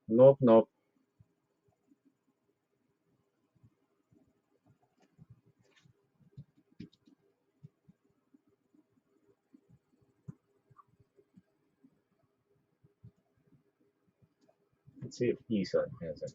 Nope, nope. Let's see if ESUN has any.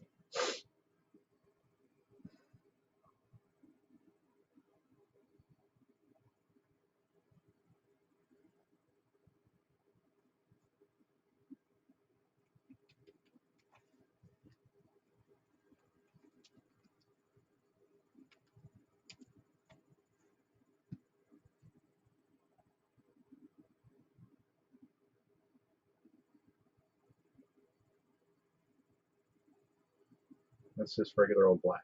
That's just regular old black.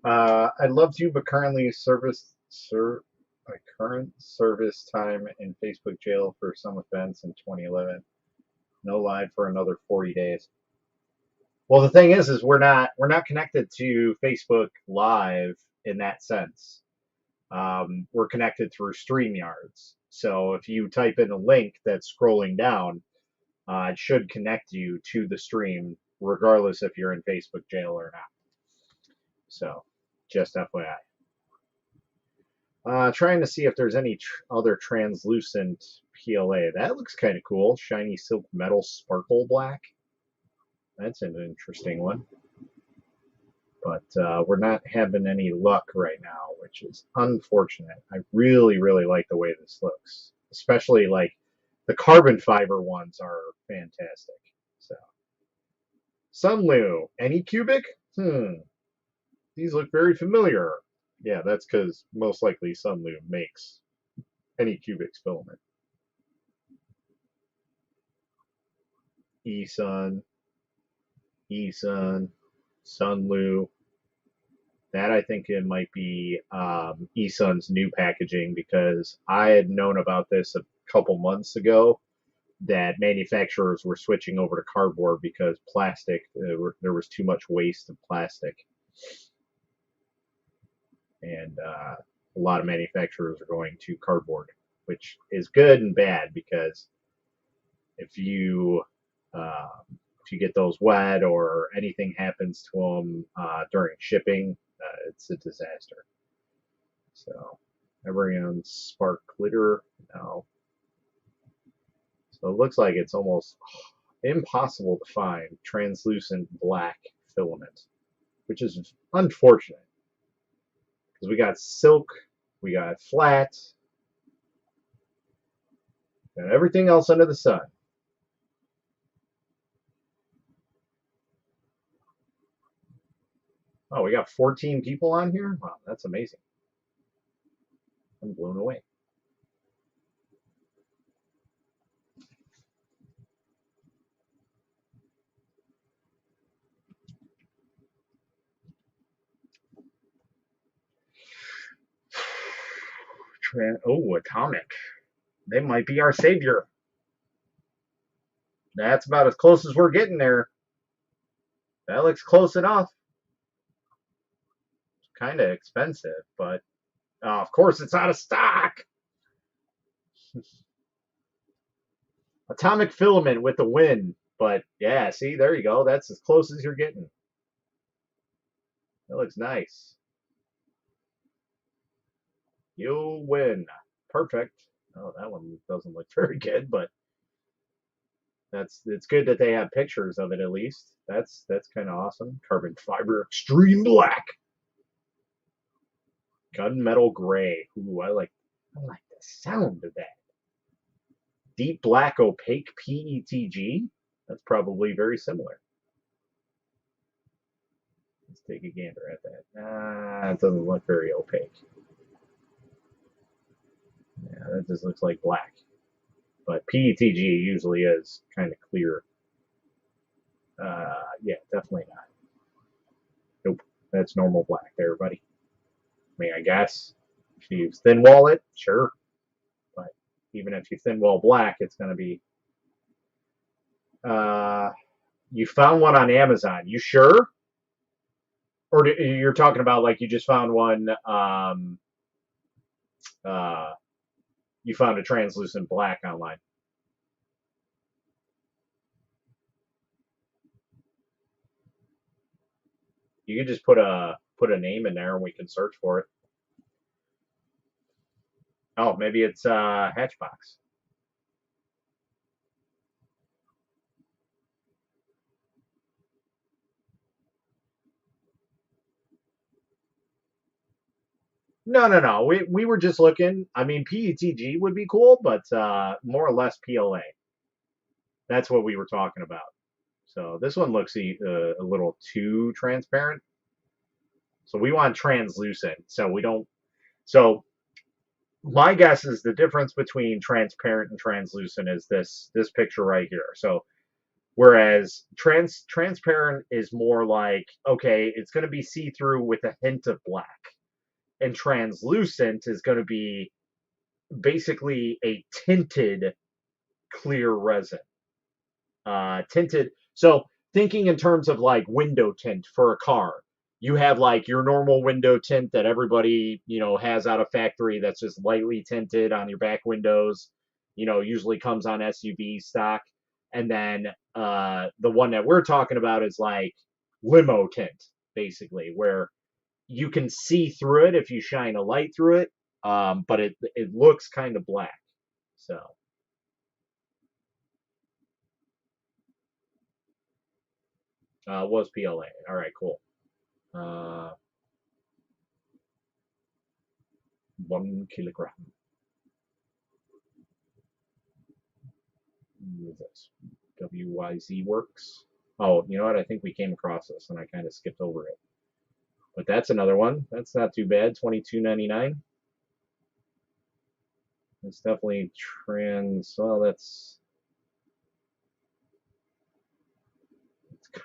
I loved you, but current service time in Facebook jail for some offense in 2011. No live for another 40 days. Well, the thing is we're not connected to Facebook Live in that sense. We're connected through StreamYards. So if you type in a link that's scrolling down, it should connect you to the stream, regardless if you're in Facebook jail or not. So, just FYI. Trying to see if there's any other translucent PLA. That looks kind of cool. Shiny silk metal sparkle black. That's an interesting one. But we're not having any luck right now, which is unfortunate. I really, really like the way this looks. Especially like the carbon fiber ones are fantastic. So, Sunlu, any cubic? These look very familiar. Yeah, that's because most likely Sunlu makes any cubics filament. eSun, eSun, Sunlu. That I think it might be eSun's new packaging because I had known about this a couple months ago that manufacturers were switching over to cardboard because plastic there was too much waste of plastic, and a lot of manufacturers are going to cardboard, which is good and bad because if you uh, if you get those wet or anything happens to them during shipping, it's a disaster. So, everyone spark glitter. No. So it looks like it's almost impossible to find translucent black filament, which is unfortunate because we got silk, we got flat, and everything else under the sun. Oh, we got 14 people on here? Wow, that's amazing. I'm blown away. Oh, Atomic. They might be our savior. That's about as close as we're getting there. That looks close enough. Kind of expensive, but of course it's out of stock. Atomic filament with the win. But yeah, see, there you go. That's as close as you're getting. That looks nice. You win. Perfect. Oh, that one doesn't look very good, but it's good that they have pictures of it at least. That's kind of awesome. Carbon fiber extreme black. Gunmetal gray. Ooh, I like the sound of that. Deep black opaque PETG. That's probably very similar. Let's take a gander at that. It doesn't look very opaque. Yeah, that just looks like black. But PETG usually is kind of clear. Yeah, definitely not. Nope, that's normal black there, buddy. I mean, I guess if you thin wall it, sure, but even if you thin wall black, it's going to be. Uh, you found one on Amazon. You sure? Or you're talking about like you just found one? Uh, you found a translucent black online. You can just put a name in there and we can search for it. Oh, maybe it's Hatchbox. No, no, no. We were just looking. I mean, PETG would be cool, but more or less PLA. That's what we were talking about. So this one looks a little too transparent. So we want translucent. So we don't. So my guess is the difference between transparent and translucent is this picture right here. So whereas transparent is more like, okay, it's going to be see through with a hint of black, and translucent is going to be basically a tinted clear resin. Tinted. So thinking in terms of like window tint for a car, you have like your normal window tint that everybody has out of factory that's just lightly tinted on your back windows. Usually comes on SUV stock, and then the one that we're talking about is like limo tint, basically, where you can see through it if you shine a light through it, but it looks kind of black. So was PLA. All right, cool. Uh, 1 kilogram. What is this? WYZ Works. Oh, you know what? I think we came across this and I kind of skipped over it. But that's another one. That's not too bad. 22.99. It's definitely trans. Well, it's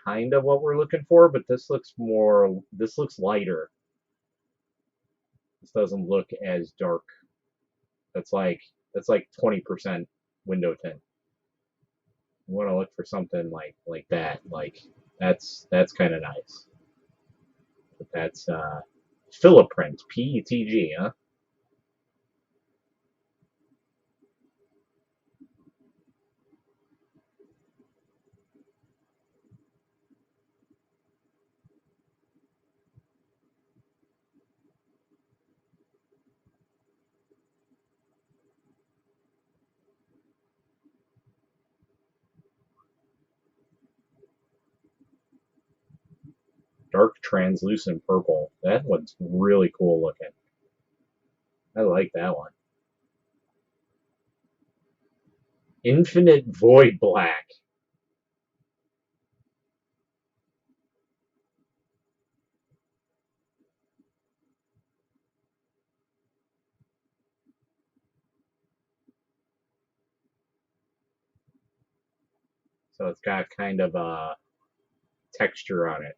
kind of what we're looking for, but this looks more. This looks lighter. This doesn't look as dark. That's like 20% window tint. You want to look for something like that. Like that's kind of nice. But that's Filament PETG, huh? Dark translucent purple. That one's really cool looking. I like that one. Infinite void black. So it's got kind of a texture on it.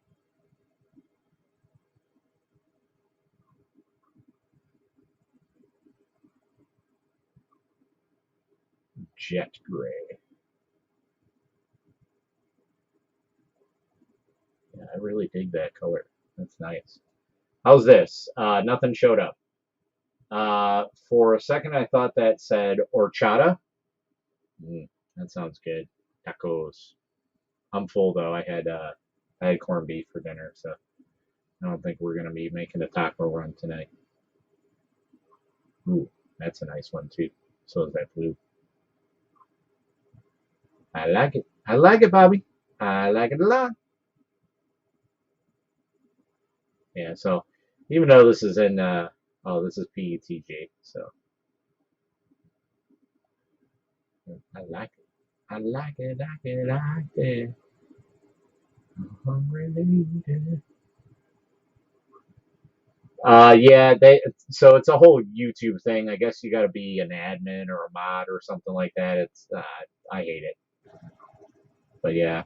Jet gray. Yeah, I really dig that color. That's nice. How's this? Nothing showed up. For a second, I thought that said horchata. That sounds good. Tacos. I'm full though. I had corned beef for dinner, so I don't think we're going to be making a taco run tonight. Ooh, that's a nice one too. So is that blue. I like it. I like it, Bobby. I like it a lot. Yeah, so even though this is in, oh, this is PETG, so I like it. I like it, like it, like it. I'm hungry lady. Yeah, so it's a whole YouTube thing. I guess you got to be an admin or a mod or something like that. It's I hate it, but yeah,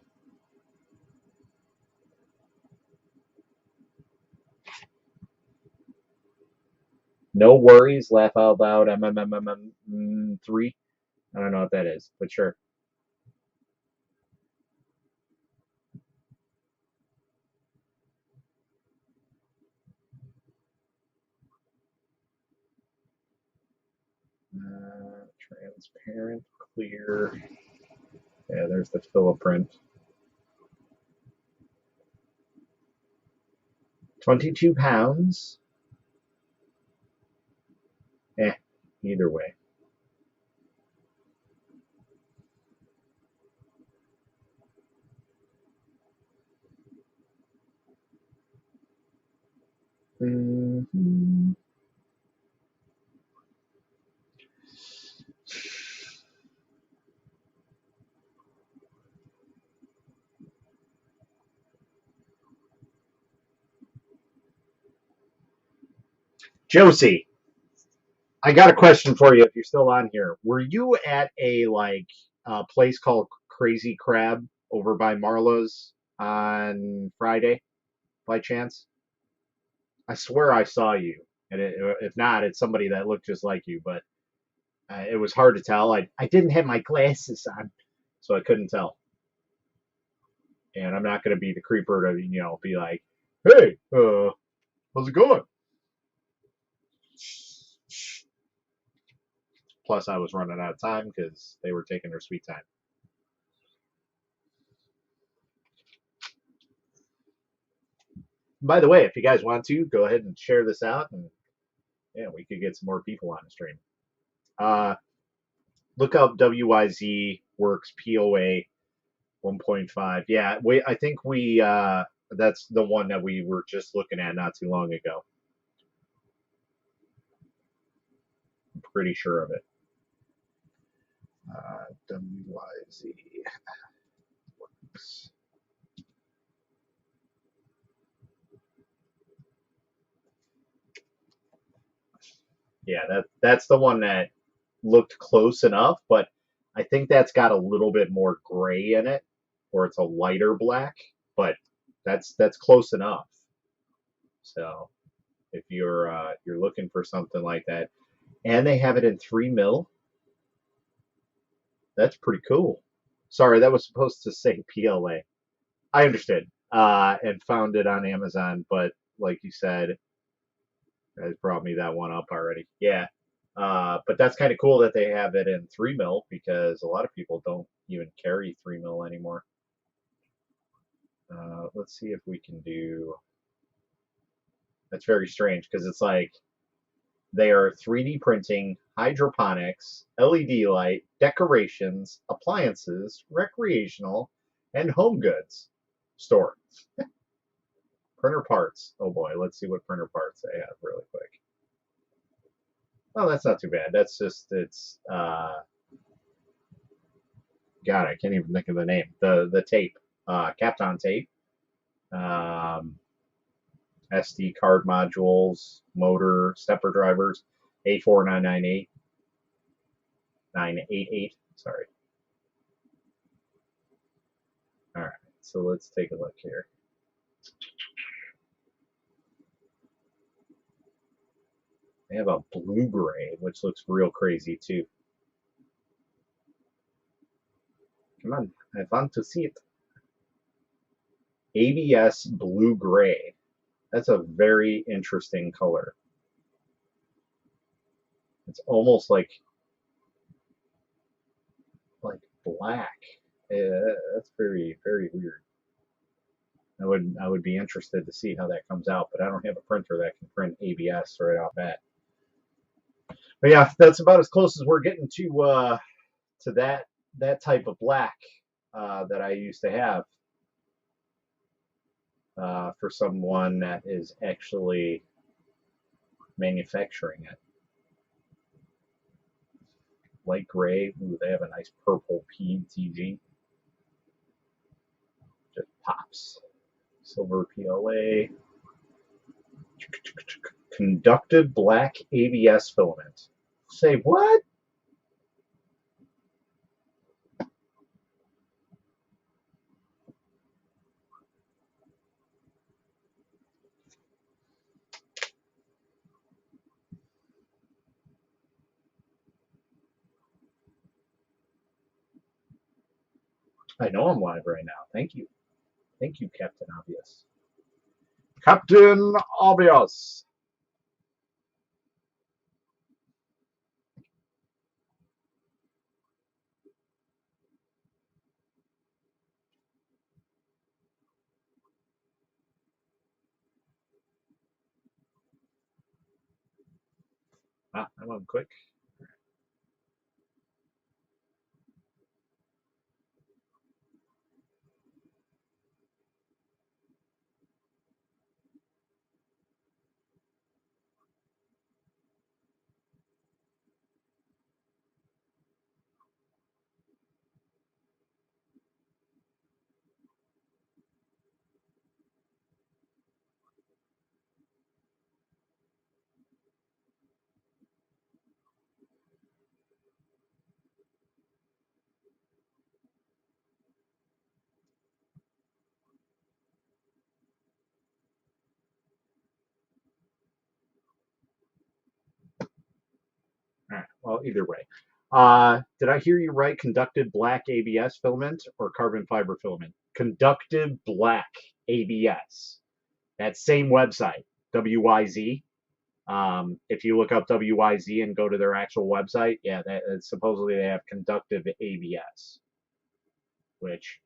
no worries. Laugh out loud. Three. I don't know what that is, but sure. Transparent, clear. Yeah, there's the Filament. 22 pounds. Eh, either way. Mm-hmm. Josie, I got a question for you if you're still on here. Were you at a place called Crazy Crab over by Marlowe's on Friday by chance? I swear I saw you. And if not, it's somebody that looked just like you, but it was hard to tell. I didn't have my glasses on, so I couldn't tell. And I'm not going to be the creeper to, be like, hey, how's it going? Plus, I was running out of time because they were taking their sweet time. By the way, if you guys want to, go ahead and share this out, and yeah, we could get some more people on the stream. Uh, look up WYZ Works POA 1.5. Yeah, I think that's the one that we were just looking at not too long ago. I'm pretty sure of it. WYZ Works. Yeah, that's the one that looked close enough, but I think that's got a little bit more gray in it, or it's a lighter black, but that's close enough. So if you're looking for something like that, and they have it in 3 mil, that's pretty cool. Sorry, that was supposed to say PLA. I understood. And found it on Amazon, but like you said, guys brought me that one up already. Yeah. But that's kind of cool that they have it in 3 mil because a lot of people don't even carry 3 mil anymore. Let's see if we can do. That's very strange because it's like they are 3D printing, hydroponics, LED light, decorations, appliances, recreational, and home goods store. Printer parts. Oh boy, let's see what printer parts they have really quick. Oh, that's not too bad. That's just God, I can't even think of the name. The tape, Kapton tape, um, SD card modules, motor, stepper drivers, A4998, 988. Sorry. All right, so let's take a look here. They have a blue gray, which looks real crazy too. Come on, I want to see it. ABS blue gray. That's a very interesting color. It's almost like black. Yeah, that's very, very weird. I would be interested to see how that comes out, but I don't have a printer that can print ABS right off bat. But yeah, that's about as close as we're getting to that type of black that I used to have for someone that is actually manufacturing it. Light gray. Ooh, they have a nice purple PTG. Just pops. Silver PLA. Conductive black ABS filament. Say what? I know I'm live right now. Thank you. Thank you, Captain Obvious. Captain Obvious. Ah, I'm on quick. All right. Well, either way. Did I hear you right? Conductive black ABS filament or carbon fiber filament? Conductive black ABS. That same website, WYZ. If you look up WYZ and go to their actual website, yeah, supposedly they have conductive ABS, which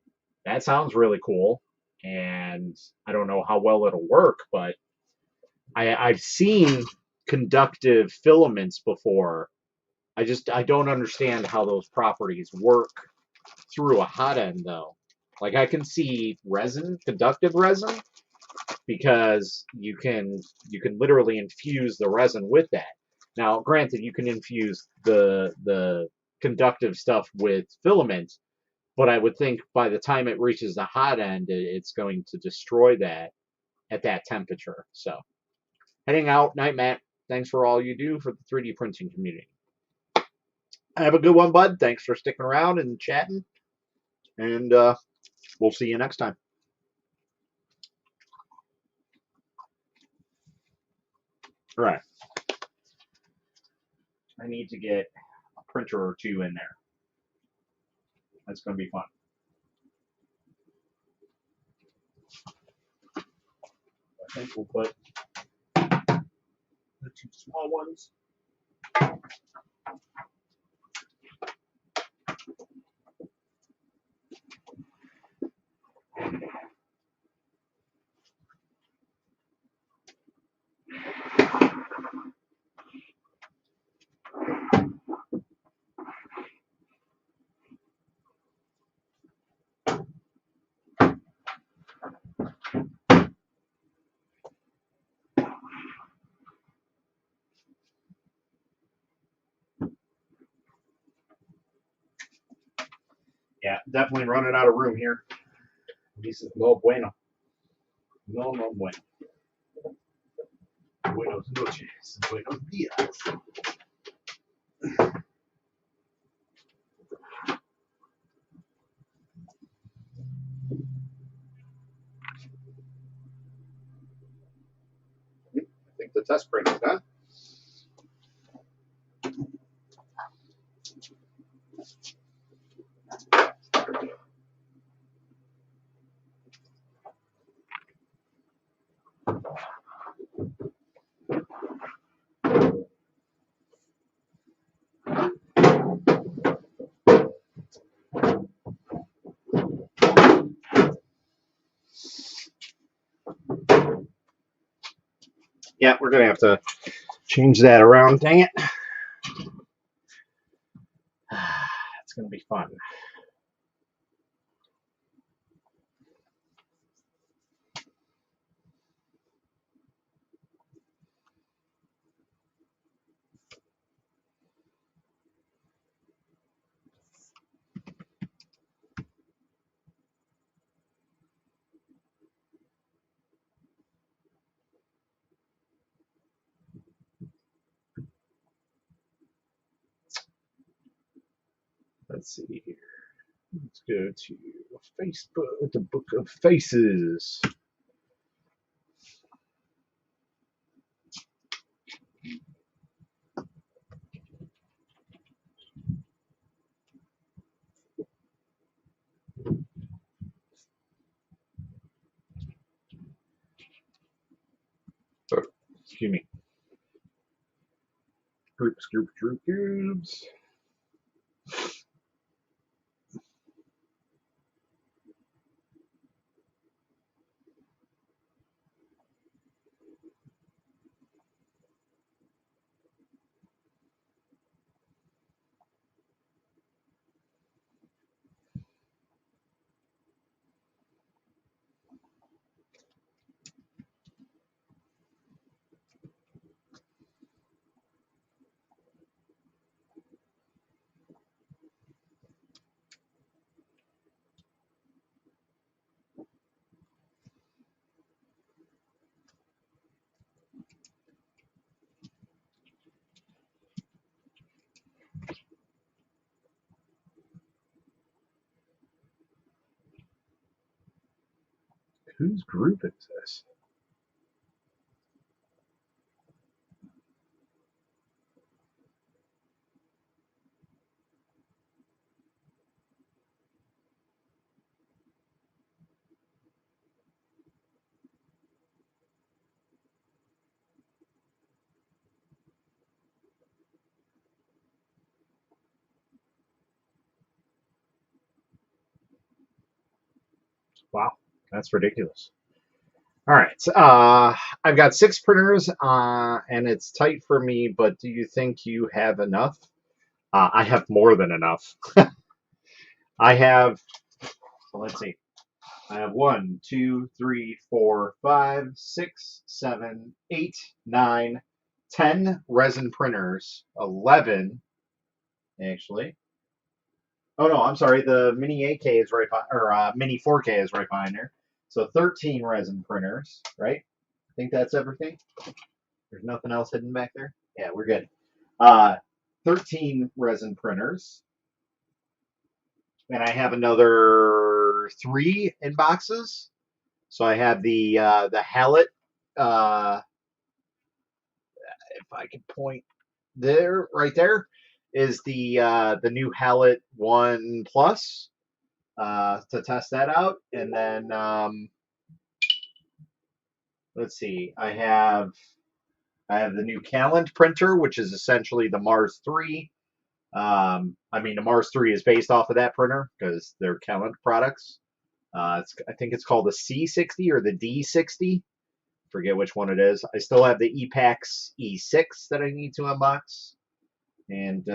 that sounds really cool. And I don't know how well it'll work, but I've seen conductive filaments before. I don't understand how those properties work through a hot end though. Like I can see resin, conductive resin, because you can literally infuse the resin with that. Now, granted, you can infuse the conductive stuff with filament, but I would think by the time it reaches the hot end, it's going to destroy that at that temperature. So, heading out, night, Matt. Thanks for all you do for the 3D printing community. Have a good one, bud. Thanks for sticking around and chatting, and we'll see you next time. All right. I need to get a printer or two in there. That's going to be fun. I think we'll put the two small ones. Yeah, definitely running out of room here. This is no bueno. No, no bueno. Buenos noches. Buenos días. I think the test print is done. Yeah, we're gonna have to change that around. Dang it! It's gonna be fun. Let's see here. Let's go to Facebook, the Book of Faces. Oh, excuse me. Groups. Whose group is this? Wow, that's ridiculous. All right, I've got 6 printers, and it's tight for me. But do you think you have enough? I have more than enough. I have. So let's see. I have 1, 2, 3, 4, 5, 6, 7, 8, 9, 10 resin printers. 11 actually. Oh no, I'm sorry. The mini 8K is right by, or mini 4K is right behind there. So 13 resin printers, right? I think that's everything. There's nothing else hidden back there. Yeah, we're good. Uh, 13 resin printers, and I have another 3 in boxes. So I have the Hallet. If I can point there, right there, is the new Hallet One Plus to test that out, and then let's see, I have the new Calend printer, which is essentially the Mars 3. I mean, the Mars 3 is based off of that printer because they're Calend products. I think it's called the C60 or the D60. Forget which one it is. I still have the Epax E6 that I need to unbox. And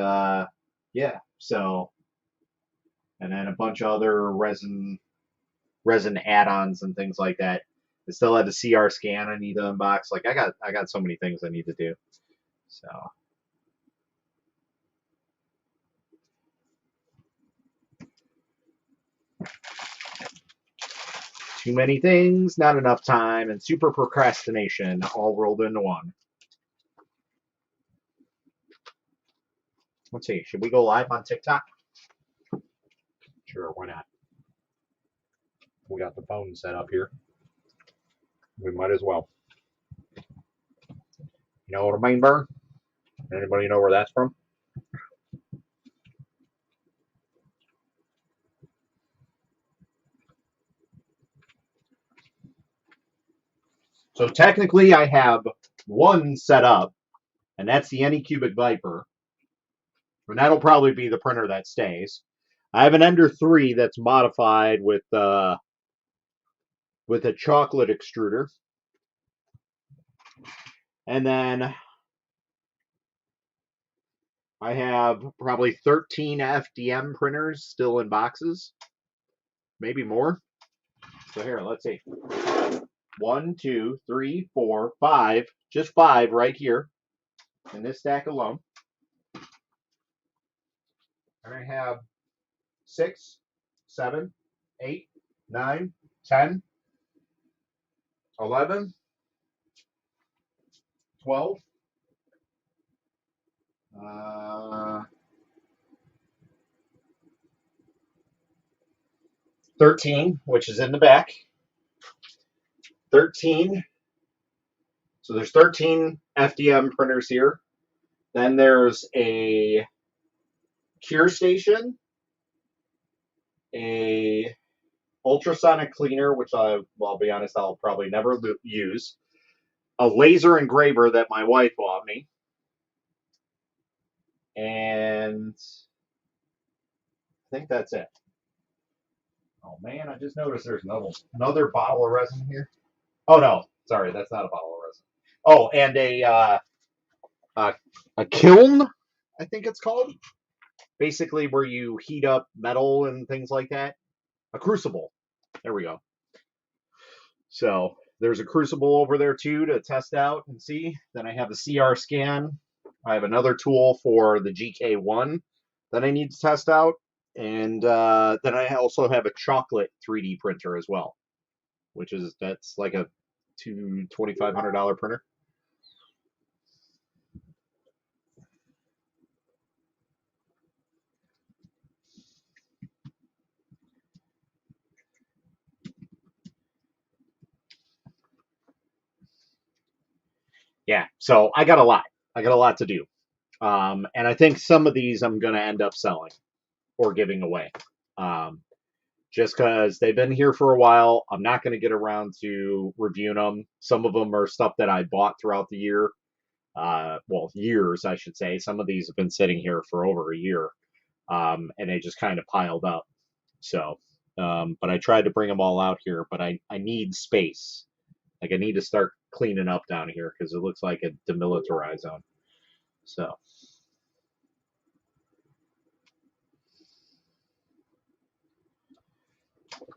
yeah, so, and then a bunch of other resin add-ons and things like that. I still have the CR scan I need to unbox. Like I got so many things I need to do. So too many things, not enough time, and super procrastination all rolled into one. Let's see, should we go live on TikTok? Sure, why not? We got the phone set up here. We might as well. You know what I mean, Burn? Anybody know where that's from? So technically I have one set up, and that's the Anycubic Viper. And that'll probably be the printer that stays. I have an Ender 3 that's modified with a chocolate extruder. And then I have probably 13 FDM printers still in boxes, maybe more. So here, let's see. 1, 2, 3, 4, 5, just 5 right here in this stack alone. And I have 6, 7, 8, 9, 10, 11, 12, 13, which is in the back. 13. So there's 13 FDM printers here. Then there's a cure station, a ultrasonic cleaner, which I'll be honest, I'll probably never use, a laser engraver that my wife bought me, and I think that's it. Oh man, I just noticed there's another bottle of resin here. Oh no, sorry, that's not a bottle of resin. Oh, and a kiln, I think it's called. Basically, where you heat up metal and things like that. A crucible. There we go. So there's a crucible over there too to test out and see. Then I have the CR scan. I have another tool for the GK1 that I need to test out. And then I also have a chocolate 3D printer as well, that's like a $2,500 printer. Yeah, so I got a lot. I got a lot to do. And I think some of these I'm going to end up selling or giving away. Just because they've been here for a while. I'm not going to get around to reviewing them. Some of them are stuff that I bought throughout the year. Well, years, I should say. Some of these have been sitting here for over a year, and they just kind of piled up. So, but I tried to bring them all out here, but I need space. Like, I need to start cleaning up down here because it looks like a demilitarized zone. So.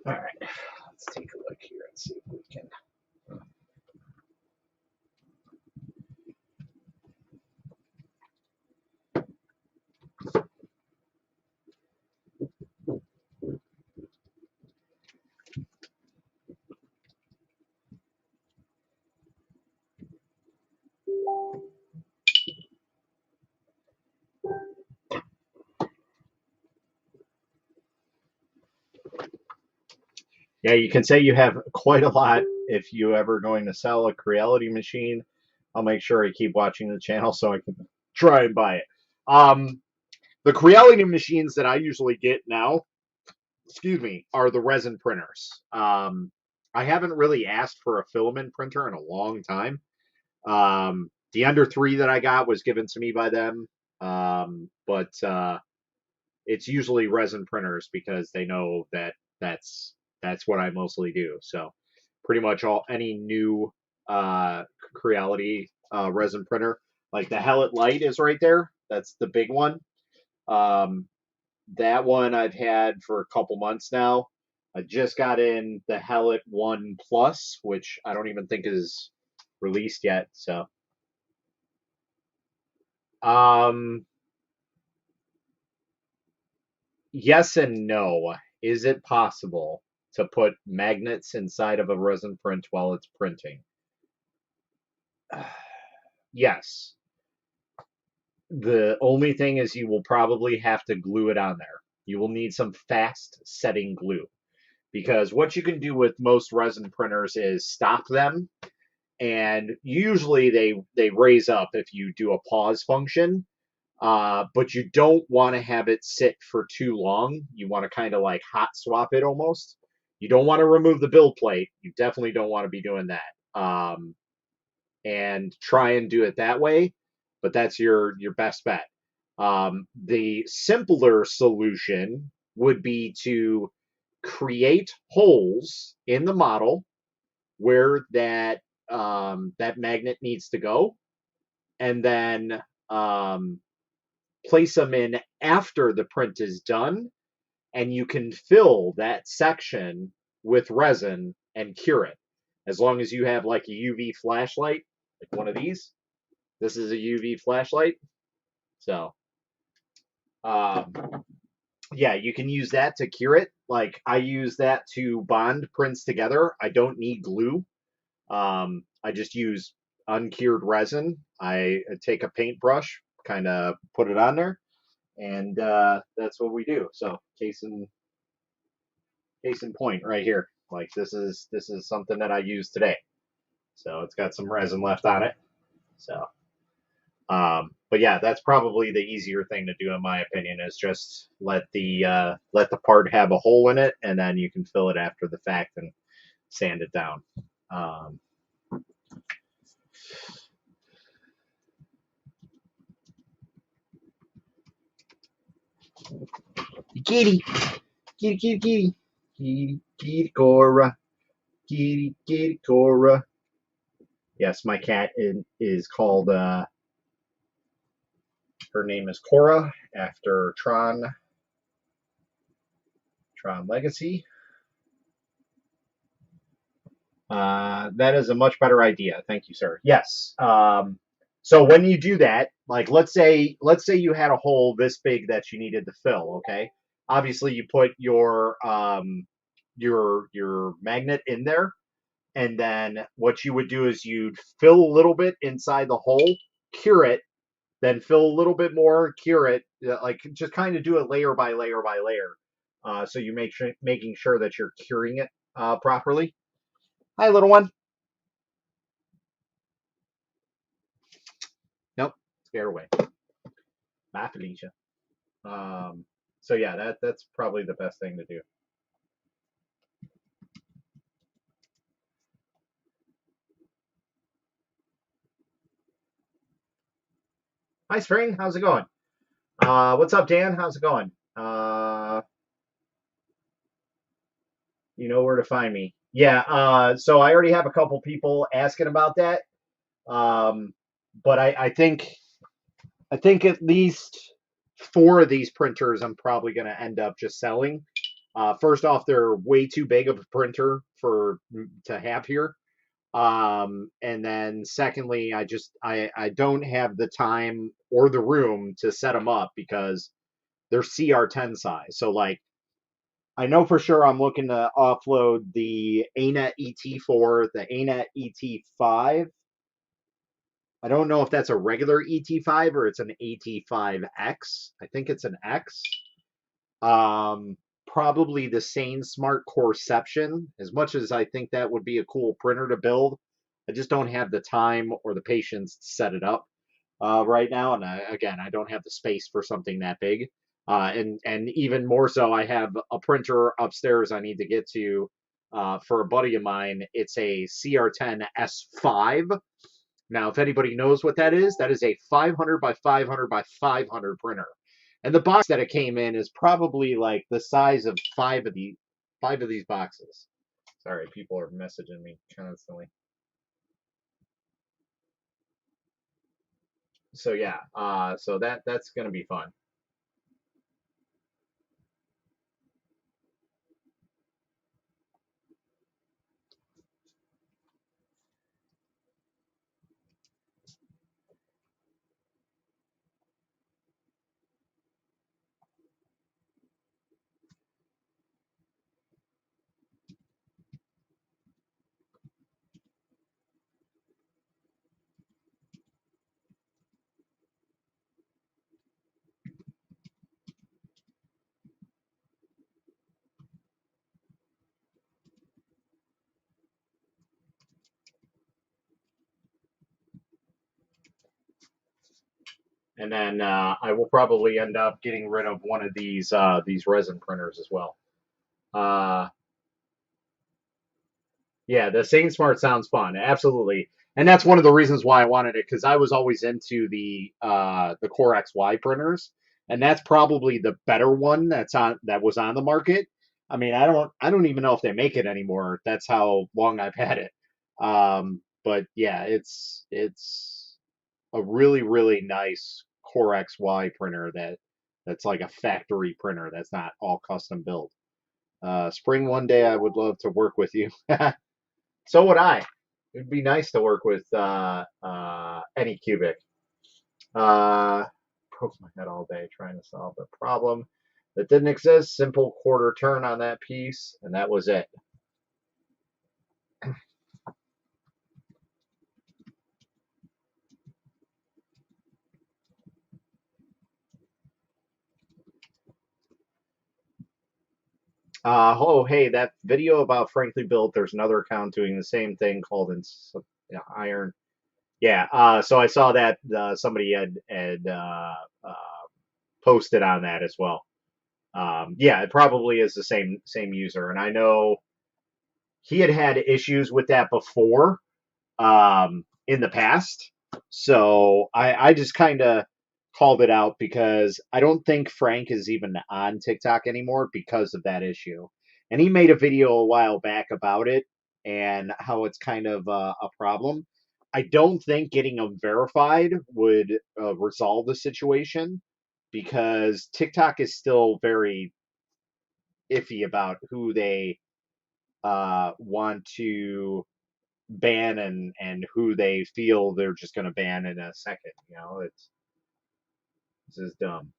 All right, let's take a look here and see if we can. Yeah, you can say you have quite a lot if you ever going to sell a Creality machine. I'll make sure I keep watching the channel so I can try and buy it. The Creality machines that I usually get now, excuse me, are the resin printers. I haven't really asked for a filament printer in a long time. The Under 3 that I got was given to me by them, but it's usually resin printers because they know that that's what I mostly do. So pretty much any new Creality resin printer, like the Hellet Light is right there. That's the big one. Um, that one I've had for a couple months now. I just got in the Hellet 1 Plus, which I don't even think is released yet. So, um, yes and no. Is it possible to put magnets inside of a resin print while it's printing? Yes. The only thing is you will probably have to glue it on there. You will need some fast setting glue because what you can do with most resin printers is stop them, and usually they raise up if you do a pause function. But you don't want to have it sit for too long. You want to kind of like hot swap it almost. You don't want to remove the build plate. You definitely don't want to be doing that. And try and do it that way. But that's your best bet. The simpler solution would be to create holes in the model where that that magnet needs to go, and then um, place them in after the print is done, and you can fill that section with resin and cure it. As long as you have like a UV flashlight, like one of these. This is a UV flashlight. So, um, yeah, you can use that to cure it. Like I use that to bond prints together. I don't need glue. I just use uncured resin. I take a paintbrush, kind of put it on there, and that's what we do. So, case in point, right here. Like this is something that I use today. So it's got some resin left on it. So, but yeah, that's probably the easier thing to do in my opinion. Is just let the part have a hole in it, and then you can fill it after the fact and sand it down. Um, kitty, kitty, kitty, kitty, kitty, kitty, Cora, kitty, kitty, Cora. Yes, my cat is called. Her name is Cora after Tron Legacy. That is a much better idea. Thank you, sir. Yes. So when you do that, like let's say you had a hole this big that you needed to fill. Okay. Obviously, you put your magnet in there, and then what you would do is you'd fill a little bit inside the hole, cure it, then fill a little bit more, cure it, like just kind of do it layer by layer by layer. So you making sure that you're curing it properly. Hi, little one. Nope, scare away. Bye, Felicia. Um, so yeah, that's probably the best thing to do. Hi, Spring. How's it going? What's up, Dan? How's it going? You know where to find me. Yeah. So I already have a couple people asking about that. Um, but I think at least four of these printers I'm probably going to end up just selling. First off, they're way too big of a printer to have here. And then secondly, I don't have the time or the room to set them up because they're CR10 size. So like I know for sure I'm looking to offload the ANET ET4, the ANET ET5. I don't know if that's a regular ET5 or it's an AT5X. I think it's an X. Um, Probably the same Smart Coreception. As much as I think that would be a cool printer to build, I just don't have the time or the patience to set it up right now. And again, I don't have the space for something that big. And even more so, I have a printer upstairs I need to get to for a buddy of mine. It's a CR10 S5. Now, if anybody knows what that is a 500 by 500 by 500 printer. And the box that it came in is probably like the size of five of these boxes. Sorry, people are messaging me constantly. So yeah, so that's gonna be fun. And then I will probably end up getting rid of one of these resin printers as well. Uh, Yeah, the Sane Smart sounds fun. Absolutely. And that's one of the reasons why I wanted it because I was always into the Core XY printers, and that's probably the better one that was on the market. I mean, I don't even know if they make it anymore. That's how long I've had it. But yeah, it's a really really nice Core XY printer that's like a factory printer that's not all custom built. Spring, one day I would love to work with you. So would I. It'd be nice to work with any cubic. Broke my head all day trying to solve a problem that didn't exist. Simple quarter turn on that piece, and that was it. Oh, hey, that video about Frankly Built, there's another account doing the same thing called Iron. Yeah, so I saw that somebody had posted on that as well. Yeah, it probably is the same user, and I know he had had issues with that before in the past. So I just kind of called it out because I don't think Frank is even on TikTok anymore because of that issue. And he made a video a while back about it and how it's kind of a problem. I don't think getting them verified would resolve the situation because TikTok is still very iffy about who they want to ban and who they feel they're just going to ban in a second. You know, it's this is dumb.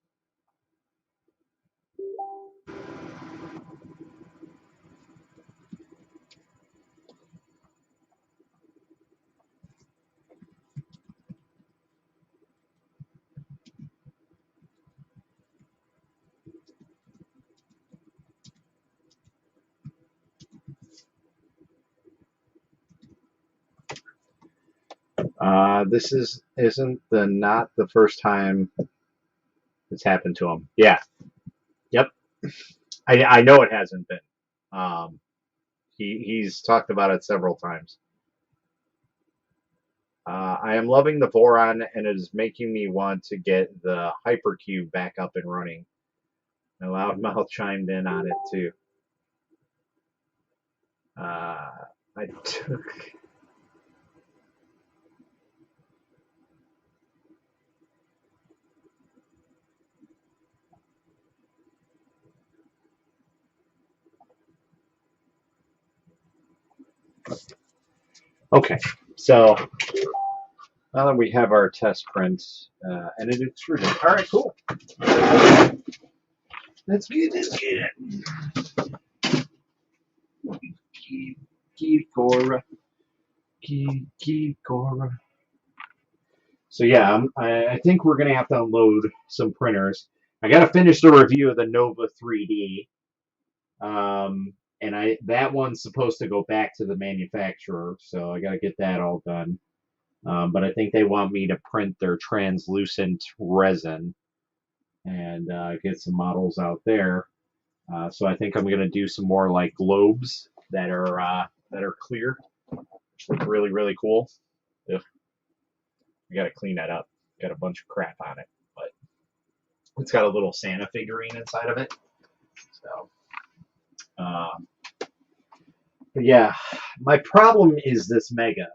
This isn't the not the first time it's happened to him. Yeah, yep. I know it hasn't been. Um, he's talked about it several times. I am loving the Voron, and it is making me want to get the Hypercube back up and running. And Loudmouth chimed in on it too. I took. Okay, so now that we have our test print and it extruded. All right, cool. That's good. That's good. Keep Cora. Keep Cora. So yeah, I think we're gonna have to unload some printers. I gotta finish the review of the Nova 3D, and I that one's supposed to go back to the manufacturer, so I gotta get that all done. But I think they want me to print their translucent resin and get some models out there. So I think I'm gonna do some more like globes that are clear, which look really really cool. Ugh, I gotta clean that up. Got a bunch of crap on it, but it's got a little Santa figurine inside of it. So, um, but yeah, my problem is this Mega.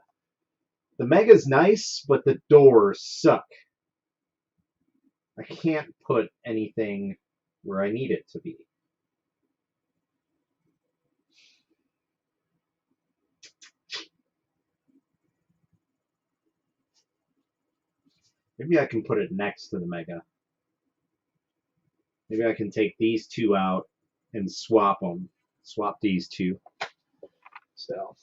The Mega's nice, but the doors suck. I can't put anything where I need it to be. Maybe I can put it next to the Mega. Maybe I can take these two out and swap them. Swap these two. So,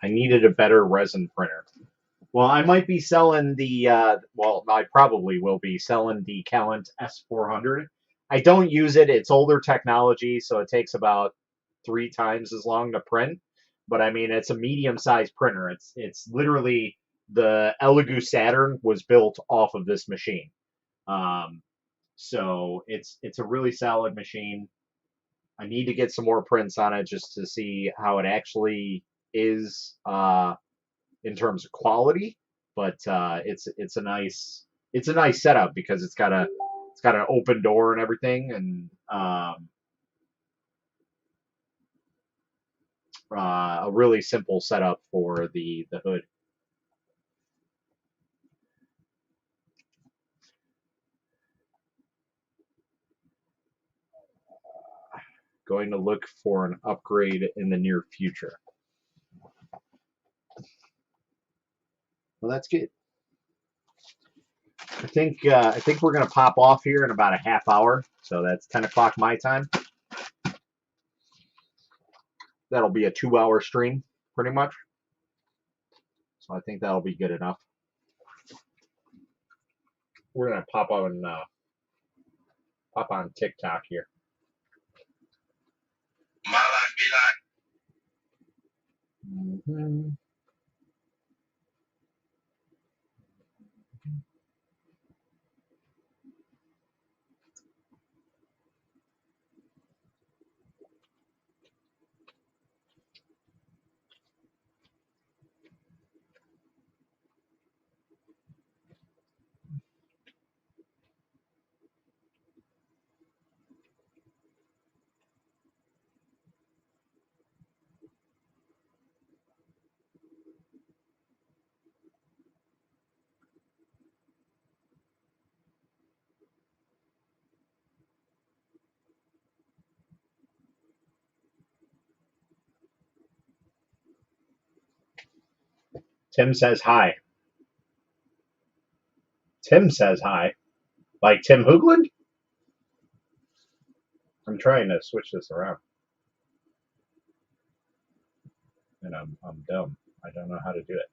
I needed a better resin printer. Well, I might be selling the, well, I probably will be selling the Calent S400. I don't use it. It's older technology, so it takes about 3 times as long to print. But I mean, it's a medium-sized printer. It's literally the Elegoo Saturn was built off of this machine. Um, so it's a really solid machine. I need to get some more prints on it just to see how it actually is in terms of quality. But it's a nice setup because it's got an open door and everything, and a really simple setup for the hood. Going to look for an upgrade in the near future. Well, that's good. I think we're gonna pop off here in about a half hour, so that's 10 o'clock my time. That'll be a 2-hour stream, pretty much. So I think that'll be good enough. We're gonna pop on TikTok here. My life be like. Tim says hi. Tim says hi. Like Tim Hoogland? I'm trying to switch this around. And I'm dumb. I don't know how to do it.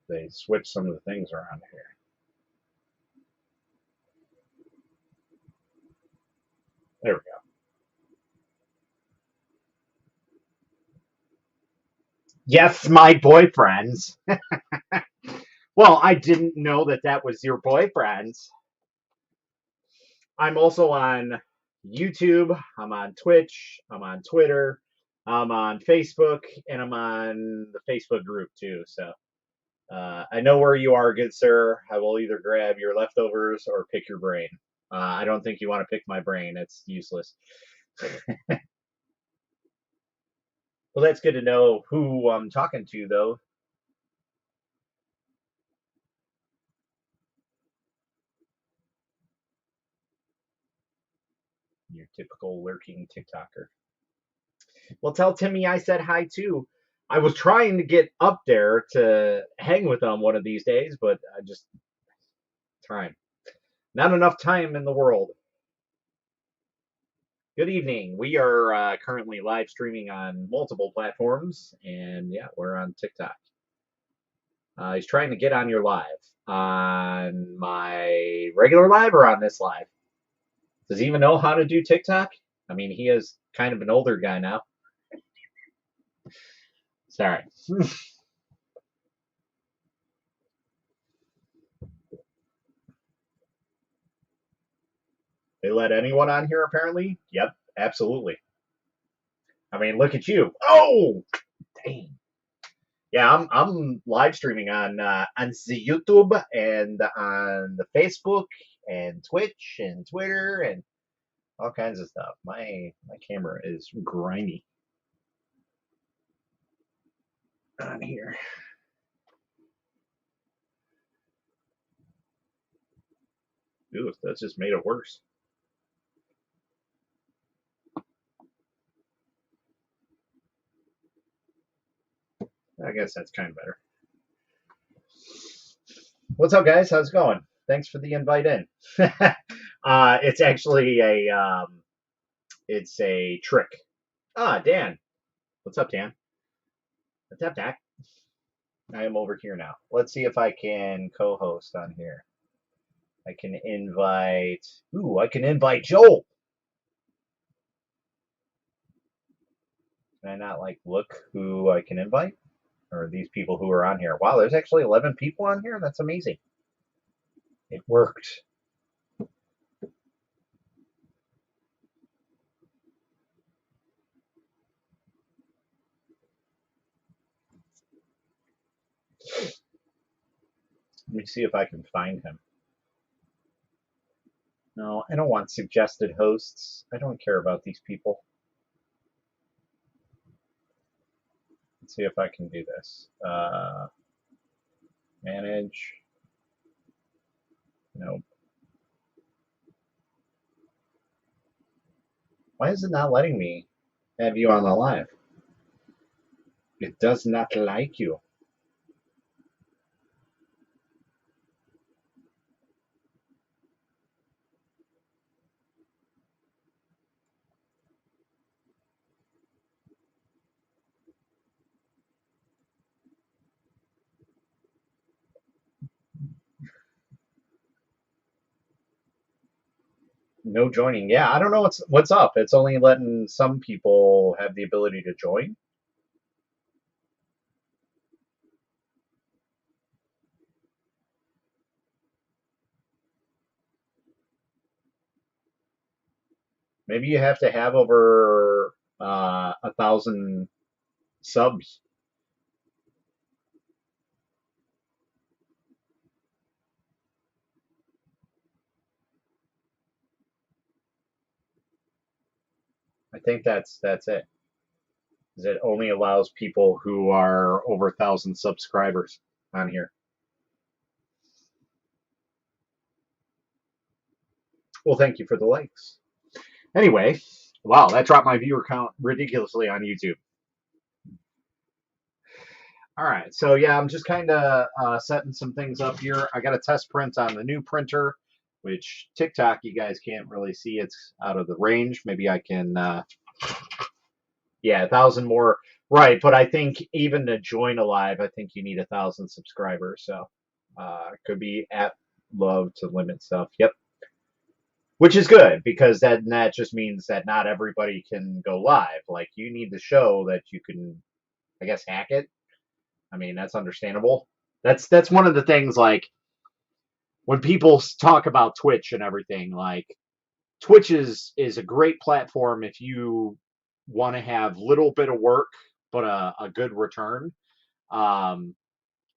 They switch some of the things around here. There we go. Yes, my boyfriend's. Well, I didn't know that was your boyfriend's. I'm also on YouTube, I'm on Twitch, I'm on Twitter, I'm on Facebook, and I'm on the Facebook group too. So I know where you are, good sir. I will either grab your leftovers or pick your brain. I don't think you want to pick my brain. It's useless. Well, that's good to know who I'm talking to, though. Your typical lurking TikToker. Well, tell Timmy I said hi too. I was trying to get up there to hang with him one of these days, but I just trying. Not enough time in the world. Good evening. We are currently live streaming on multiple platforms, and yeah, we're on TikTok. He's trying to get on your live. On my regular live or on this live? Does he even know how to do TikTok? I mean, he is kind of an older guy now. Sorry. They let anyone on here, apparently? Yep, absolutely. I mean, look at you. Oh, dang. Yeah, I'm live streaming on the YouTube and on the Facebook and Twitch and Twitter and all kinds of stuff. My camera is grimy on here. Ooh, that's just made it worse. I guess that's kind of better. What's up, guys? How's it going? Thanks for the invite in. It's actually it's a trick. Ah, Dan. What's up, Dan? What's up, Dak? I am over here now. Let's see if I can co-host on here. I can invite. Ooh, I can invite Joel. Can I not look who I can invite? Or these people who are on here? Wow, there's actually 11 people on here. That's amazing. It worked. Let me see if I can find him. No, I don't want suggested hosts. I don't care about these people. Let's see if I can do this. Manage. Nope. Why is it not letting me have you on the live? It does not like you. No joining. Yeah, I don't know what's up. It's only letting some people have the ability to join. Maybe you have to have over 1,000 subs. I think that's it. It only allows people who are over 1,000 subscribers on here. Well, thank you for the likes. Anyway, wow, that dropped my viewer count ridiculously on YouTube. All right, so yeah, I'm just kind of setting some things up here. I got a test print on the new printer, which TikTok you guys can't really see. It's out of the range. Maybe I can, yeah, 1,000 more. Right, but I think even to join a live, I think you need 1,000 subscribers. So it could be at love to limit stuff. Yep. Which is good because that just means that not everybody can go live. Like you need to show that you can, I guess, hack it. I mean, that's understandable. That's one of the things like when people talk about Twitch and everything, like Twitch is a great platform if you want to have little bit of work but a good return. Um,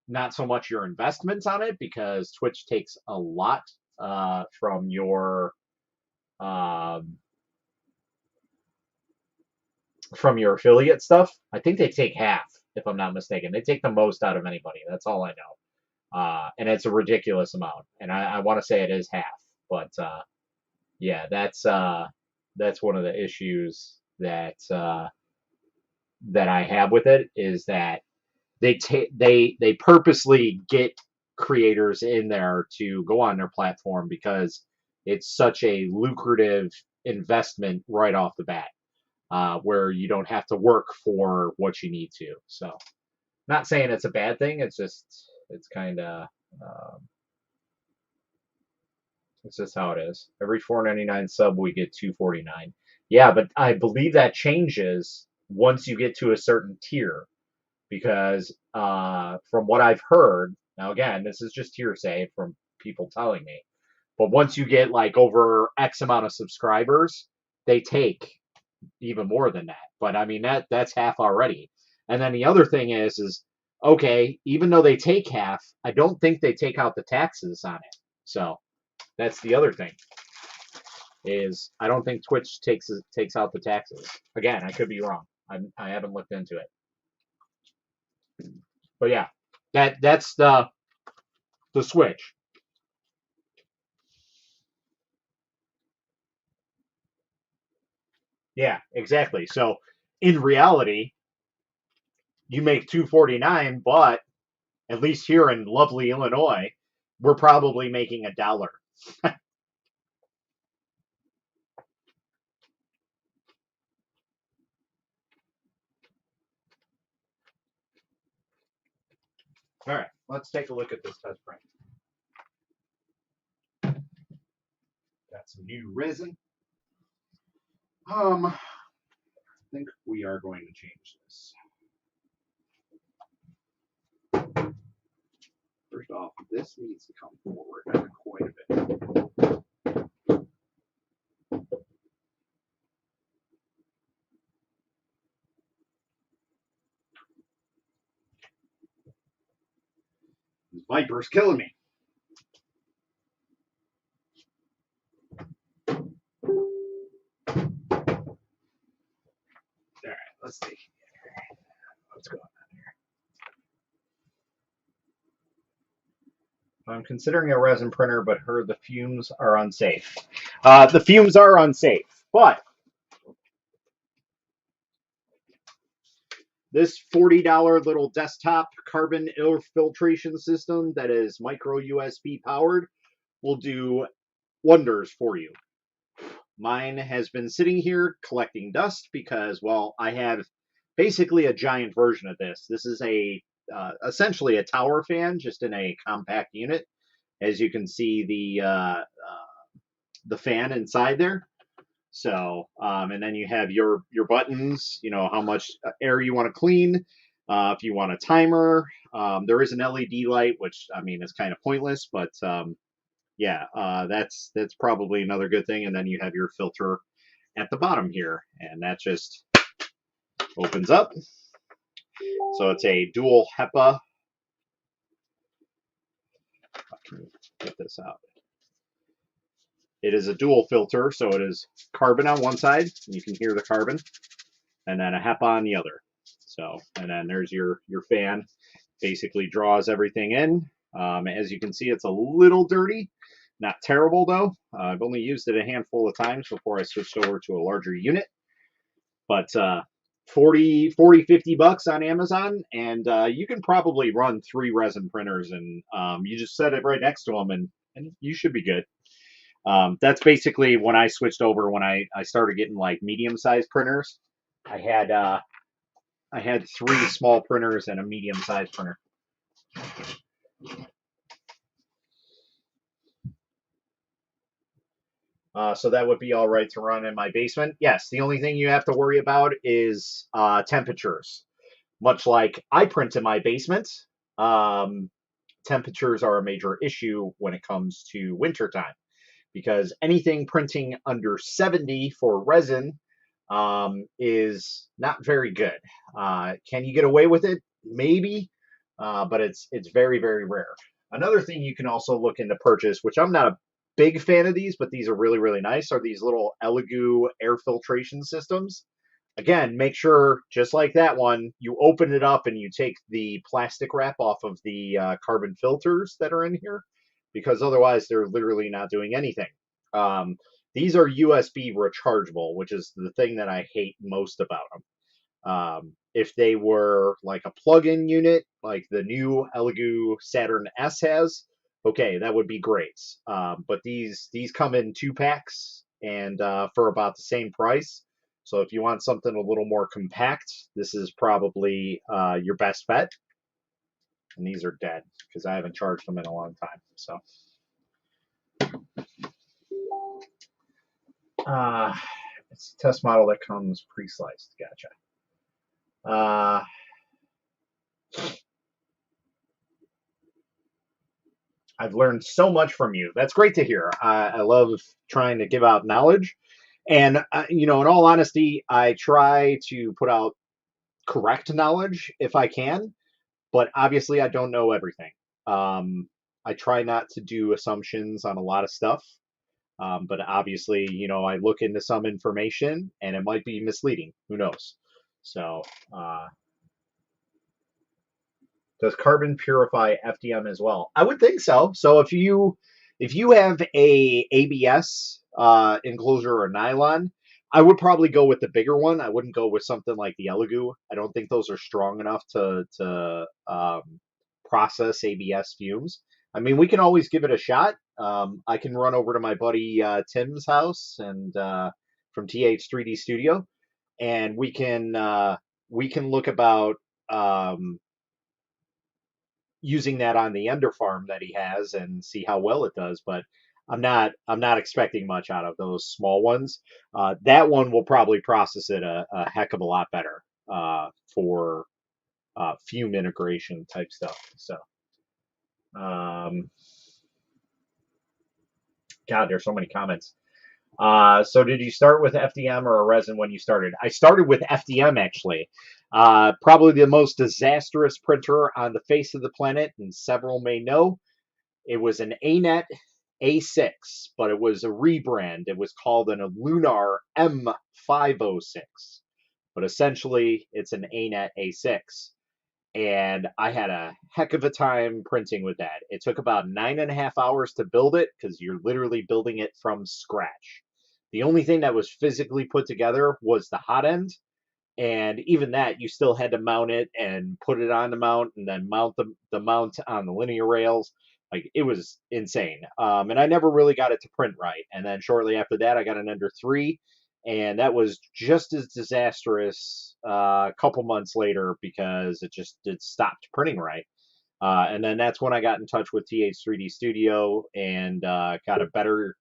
Not so much your investments on it because Twitch takes a lot from um, your affiliate stuff. I think they take half, if I'm not mistaken. They take the most out of anybody. That's all I know. And it's a ridiculous amount. And I want to say it is half, but yeah, that's one of the issues that I have with it is that they purposely get creators in there to go on their platform because it's such a lucrative investment right off the bat, where you don't have to work for what you need to. So, not saying it's a bad thing. It's kind of it's just how it is. Every 4.99 sub, we get 2.49. Yeah, but I believe that changes once you get to a certain tier because from what I've heard, now again, this is just hearsay from people telling me, but once you get like over X amount of subscribers, they take even more than that. But I mean that's half already. And then the other thing is okay, even though they take half, I don't think they take out the taxes on it. So that's the other thing is I don't think Twitch takes out the taxes. Again, I could be wrong. I haven't looked into it. But yeah, that's the switch. Yeah, exactly. So in reality, you make 2.49, but at least here in lovely Illinois, we're probably making $1. All right, let's take a look at this test print. Got some new resin. I think we are going to change this. First off, this needs to come forward quite a bit. Camper's killing me. All right, let's see. What's going on here? I'm considering a resin printer, but heard the fumes are unsafe. The fumes are unsafe, but this $40 little desktop carbon air filtration system that is micro USB powered will do wonders for you. Mine has been sitting here collecting dust because, well, I have basically a giant version of this. This is a essentially a tower fan, just in a compact unit. As you can see, the fan inside there. So, and then you have your buttons. You know how much air you want to clean. If you want a timer, there is an LED light, which I mean is kind of pointless, but yeah, that's probably another good thing. And then you have your filter at the bottom here, and that just opens up. So it's a dual HEPA. I can get this out. It is a dual filter, so it is carbon on one side, you can hear the carbon, and then a HEPA on the other. So, and then there's your fan, basically draws everything in. As you can see, it's a little dirty, not terrible though. I've only used it a handful of times before I switched over to a larger unit. But 40, 50 bucks on Amazon, and you can probably run 3 resin printers, and you just set it right next to them, and you should be good. That's basically when I switched over, when I started getting like medium-sized printers. I had 3 small printers and a medium-sized printer. So that would be all right to run in my basement. Yes, the only thing you have to worry about is temperatures. Much like I print in my basement, temperatures are a major issue when it comes to wintertime, because anything printing under 70 for resin is not very good. Can you get away with it? Maybe, but it's very, very rare. Another thing you can also look into purchase, which I'm not a big fan of these, but these are really, really nice, are these little Elegoo air filtration systems. Again, make sure, just like that one, you open it up and you take the plastic wrap off of the carbon filters that are in here, because otherwise they're literally not doing anything. These are USB rechargeable, which is the thing that I hate most about them. If they were like a plug-in unit, like the new Elegoo Saturn S has, okay, that would be great. But these come in 2 packs, and for about the same price. So if you want something a little more compact, this is probably your best bet. And these are dead because I haven't charged them in a long time. So it's a test model that comes pre-sliced. Gotcha. I've learned so much from you. That's great to hear. I love trying to give out knowledge. And, in all honesty, I try to put out correct knowledge if I can, but obviously I don't know everything. I try not to do assumptions on a lot of stuff, but obviously, I look into some information and it might be misleading. Who knows? So, does carbon purify FDM as well? I would think so. So if you have a ABS enclosure or nylon, I would probably go with the bigger one. I wouldn't go with something like the Elegoo. I don't think those are strong enough to process ABS fumes. I mean, we can always give it a shot. I can run over to my buddy Tim's house and from TH3D Studio, and we can look about using that on the ender farm that he has and see how well it does. But I'm not expecting much out of those small ones. That one will probably process it a heck of a lot better for fume integration type stuff. So, God, there's so many comments. So did you start with FDM or a resin when you started? I started with FDM actually. Probably the most disastrous printer on the face of the planet, and several may know. It was an ANET A6, but it was a rebrand. It was called an Lunar M506, but essentially it's an ANET A6. And I had a heck of a time printing with that. It took about 9.5 hours to build it because you're literally building it from scratch. The only thing that was physically put together was the hot end, and even that you still had to mount it and put it on the mount and then mount the mount on the linear rails. Like, it was insane. And I never really got it to print right, and then shortly after that I got an under 3, and that was just as disastrous a couple months later because it stopped printing right. And then that's when I got in touch with TH3D Studio and got a better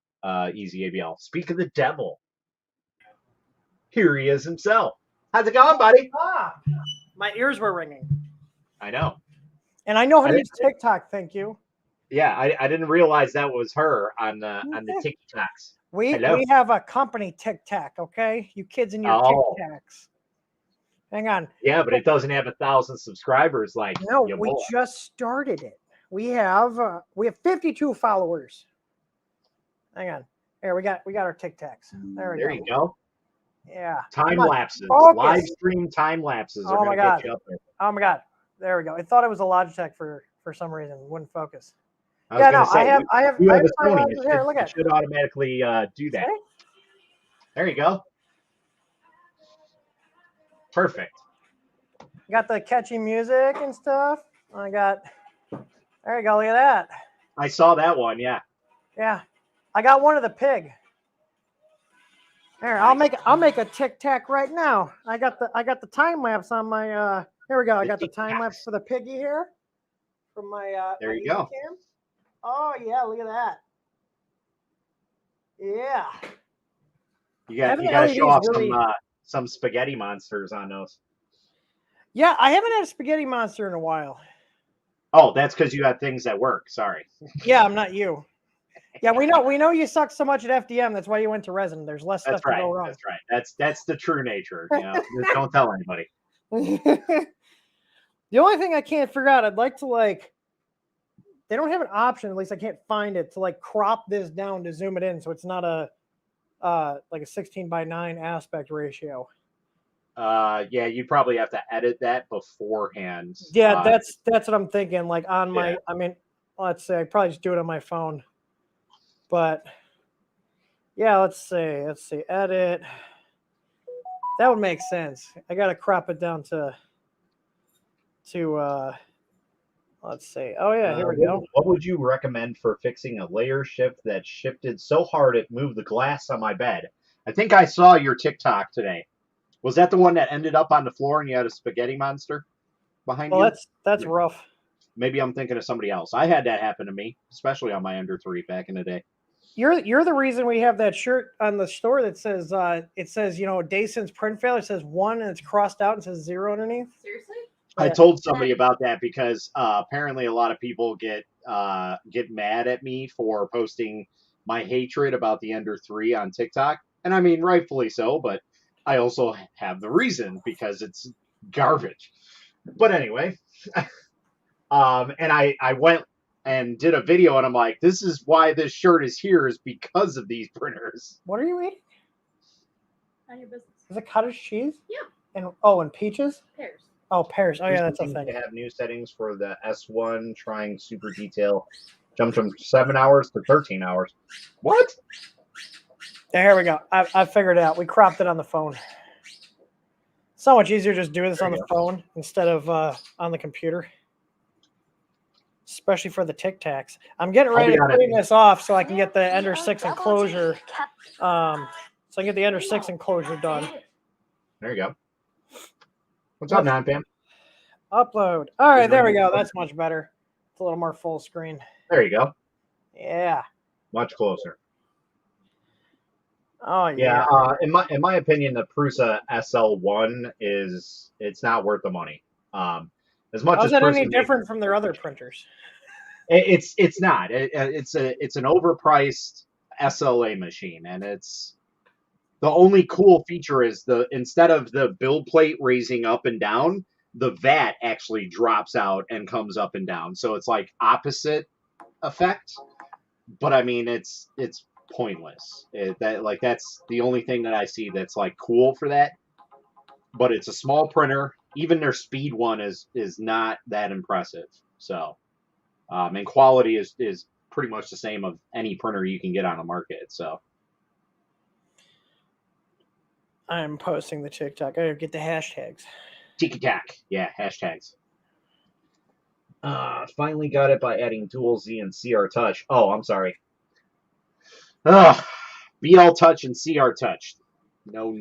easy ABL. Speak of the devil, here he is himself. How's it going, buddy? My ears were ringing. I know. And I know how to use TikTok, thank you. Yeah, I didn't realize that was her on the TikToks. We Hello. have a company TikTok, okay? You kids and your TikToks. Hang on. Yeah, but it doesn't have 1,000 subscribers like no. We just started it. We have 52 followers. Hang on. Here we got our TikToks. There you go. Yeah. Time lapses. Live stream time lapses are going to get you up there. Oh my god. There we go. I thought it was a Logitech for some reason. Wouldn't focus. I have a Sony. Here, look at it. Should automatically do that. Okay. There you go. Perfect. Got the catchy music and stuff. There you go. Look at that. I saw that one. Yeah. Yeah. I got one of the pig. Here, I'll make a tic-tac right now. I got the time lapse on my here we go. I got the time lapse for the piggy here from my there you go. Cam. Oh yeah, look at that. Yeah. You got to show off some spaghetti monsters on those. Yeah, I haven't had a spaghetti monster in a while. Oh, that's because you had things that work. Sorry. Yeah, I'm not you. Yeah, we know you suck so much at FDM. That's why you went to Resin. There's less stuff to go wrong. That's right. That's the true nature. You know, just don't tell anybody. The only thing I can't figure out, I'd like to they don't have an option. At least I can't find it to crop this down to zoom it in, so it's not a a 16:9 aspect ratio. Yeah, you'd probably have to edit that beforehand. Yeah, that's what I'm thinking. On my, I mean, let's say I probably just do it on my phone. But yeah, let's see, edit. That would make sense. I got to crop it down to let's see. Oh yeah, here we go. What would you recommend for fixing a layer shift that shifted so hard it moved the glass on my bed? I think I saw your TikTok today. Was that the one that ended up on the floor and you had a spaghetti monster behind you? Well, that's rough. Maybe I'm thinking of somebody else. I had that happen to me, especially on my under 3 back in the day. You're the reason we have that shirt on the store that says day since print failure. It says 1 and it's crossed out and says 0 underneath. Seriously? I told somebody about that because apparently a lot of people get mad at me for posting my hatred about the under 3 on TikTok, and I mean rightfully so, but I also have the reason because it's garbage. But anyway, and I went and did a video, and I'm like, this is why this shirt is here, is because of these printers. What are you eating? None of your business. Is it cottage cheese? Yeah. And peaches? Pears. Oh, pears. Oh, yeah, that's a thing. They have new settings for the S1, trying super detail. Jumped from 7 hours to 13 hours. What? There we go. I figured it out. We cropped it on the phone. So much easier just do this on the phone instead of on the computer. Especially for the Tic Tacs. I'm getting ready to clean this off so I can get the Ender 6 enclosure. So I can get the Ender 6 enclosure done. There you go. What's up, non-fam? Upload. All right, there we go. That's much better. It's a little more full screen. There you go. Yeah. Much closer. Oh yeah. Yeah. In my opinion, the Prusa SL1 it's not worth the money. As much How's as that any different from their other printers? It's not. It's an overpriced SLA machine, and the The only cool feature is instead of the build plate raising up and down, the vat actually drops out and comes up and down. So it's like opposite effect. But I mean, it's pointless. That's the only thing that I see that's like cool for that. But it's a small printer. Even their speed one is not that impressive. So, and quality is pretty much the same of any printer you can get on the market. So. I'm posting the TikTok. I gotta get the hashtags. Tiki-tac. Yeah, hashtags. Finally got it by adding Dual Z and CR Touch. Oh, I'm sorry. BL Touch and CR Touch. No.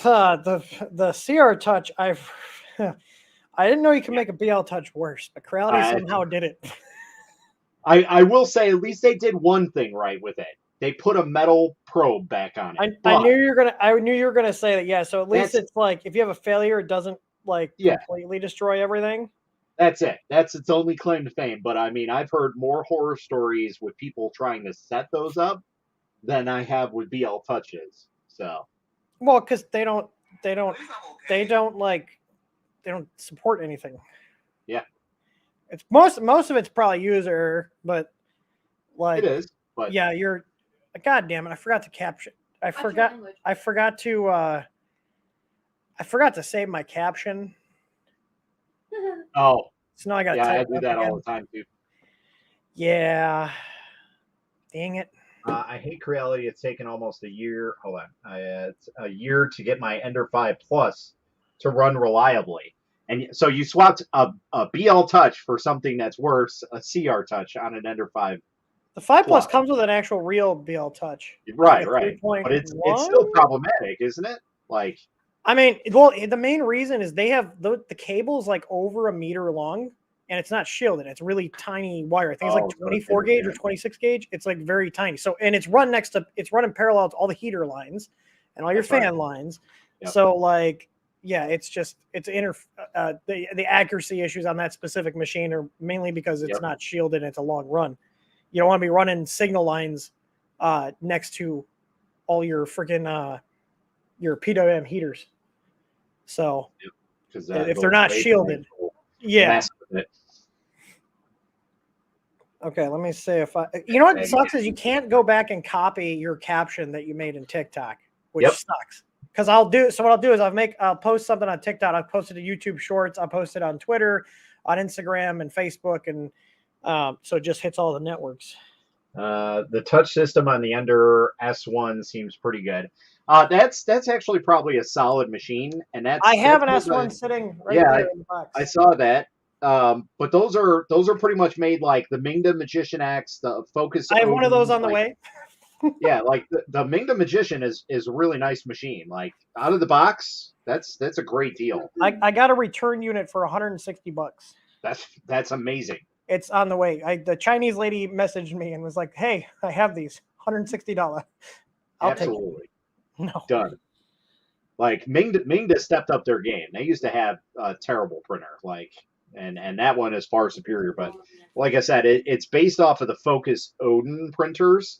The CR Touch, I didn't know you can make a BL Touch worse, but Creality somehow did it. I will say at least they did one thing right with it. They put a metal probe back on it. I knew you were gonna say that. Yeah, so at least it's like if you have a failure, it doesn't completely destroy everything. That's it. That's its only claim to fame. But I mean, I've heard more horror stories with people trying to set those up than I have with BL Touches. So. Well, because they don't support anything. Yeah. It's most of it's probably user, but like it is. But yeah, God damn it! I forgot to caption. I forgot to save my caption. Oh. So now I got. Yeah, I do that all the time too. Yeah. Dang it. I hate Creality. It's taken almost a year. Hold on. It's a year to get my Ender 5 Plus to run reliably. And so you swapped a BL Touch for something that's worse, a CR Touch on an Ender 5. The 5 Plus comes with an actual real BL Touch. Right. But it's still problematic, isn't it? Like, I mean, well, the main reason is they have the cable's like over a meter long, and it's not shielded. It's really tiny wire. I think it's like 24 gauge or 26 gauge. It's like very tiny. So, and it's running parallel to all the heater lines and all your fan lines. Yep. So like, yeah, it's the accuracy issues on that specific machine are mainly because it's not shielded and it's a long run. You don't want to be running signal lines next to all your freaking your PWM heaters. So if they're not shielded, Okay, let me see if you know what sucks is you can't go back and copy your caption that you made in TikTok, which sucks. Because what I'll do is I'll post something on TikTok. I'll post it to YouTube Shorts. I'll post it on Twitter, on Instagram and Facebook, and so it just hits all the networks. The touch system on the Ender S1 seems pretty good. That's actually probably a solid machine, and I have an S1 sitting right there in the box. I saw that. But those are pretty much made like the Mingda Magician X, the Focus. I have one of those on the way. Yeah, like the Mingda Magician is a really nice machine. Like out of the box, that's a great deal. I got a return unit for $160. That's amazing. It's on the way. The Chinese lady messaged me and was like, "Hey, I have these $160. I'll Absolutely. take it." No. Done. Like Mingda stepped up their game. They used to have a terrible printer, like, and that one is far superior. But like I said, it's based off of the Focus Odin printers.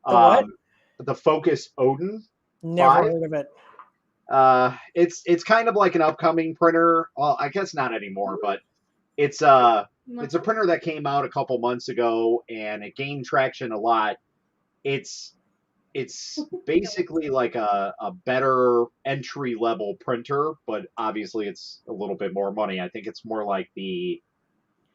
The what? The Focus Odin. Never heard of it. It's kind of like an upcoming printer. Well, I guess not anymore, but it's a printer that came out a couple months ago and it gained traction a lot. It's basically like a better entry level printer, but obviously it's a little bit more money. I think it's more like the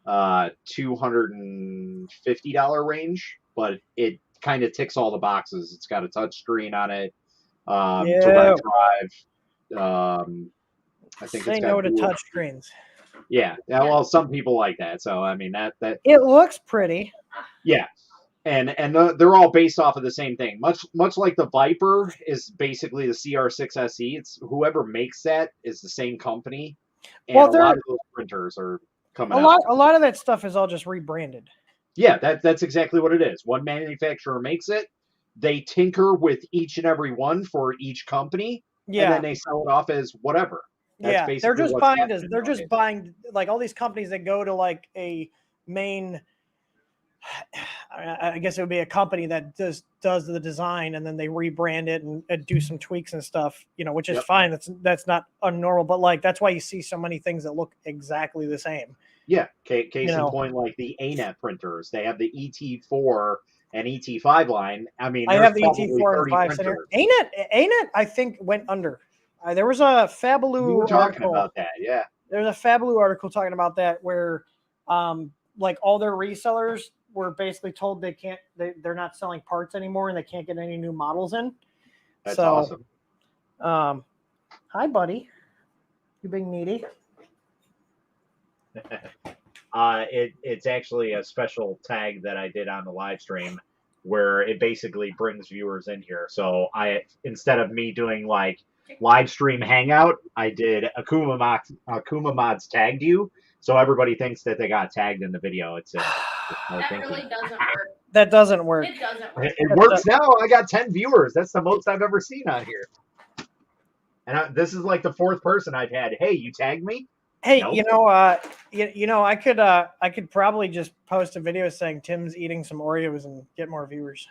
$250 range, but it kind of ticks all the boxes. It's got a touch screen on it, direct drive. I think Say no to touch screens. Yeah, well, some people like that. So I mean that it looks pretty. Yeah. And they're all based off of the same thing. Much like the Viper is basically the CR6 SE. It's whoever makes that is the same company. And a lot of those printers are coming out. A lot of that stuff is all just rebranded. Yeah, that's exactly what it is. One manufacturer makes it. They tinker with each and every one for each company. Yeah. And then they sell it off as whatever. That's they're just buying like all these companies that go to like a main I guess it would be a company that does the design and then they rebrand it and do some tweaks and stuff, which is fine. That's not unnormal, but like that's why you see so many things that look exactly the same. Yeah, case in point, like the ANET printers, they have the ET4 and ET5 line. I mean, I there's have the probably ET4 and 30 5 printers. ANET, I think went under. There was a Fabaloo We were talking article about that, yeah. There's a Fabaloo article talking about that where, like all their resellers were basically told they're not selling parts anymore and they can't get any new models in. That's awesome. Hi, buddy. You being needy? It's actually a special tag that I did on the live stream where it basically brings viewers in here. So instead of me doing like live stream Hangout, I did Akuma Mods tagged you, so everybody thinks that they got tagged in the video. It's that really doesn't work. That doesn't work. It doesn't work. It works now. I got 10 viewers. That's the most I've ever seen on here. And this is like the 4th person I've had. Hey, you tagged me? Hey, nope. I could probably just post a video saying Tim's eating some Oreos and get more viewers.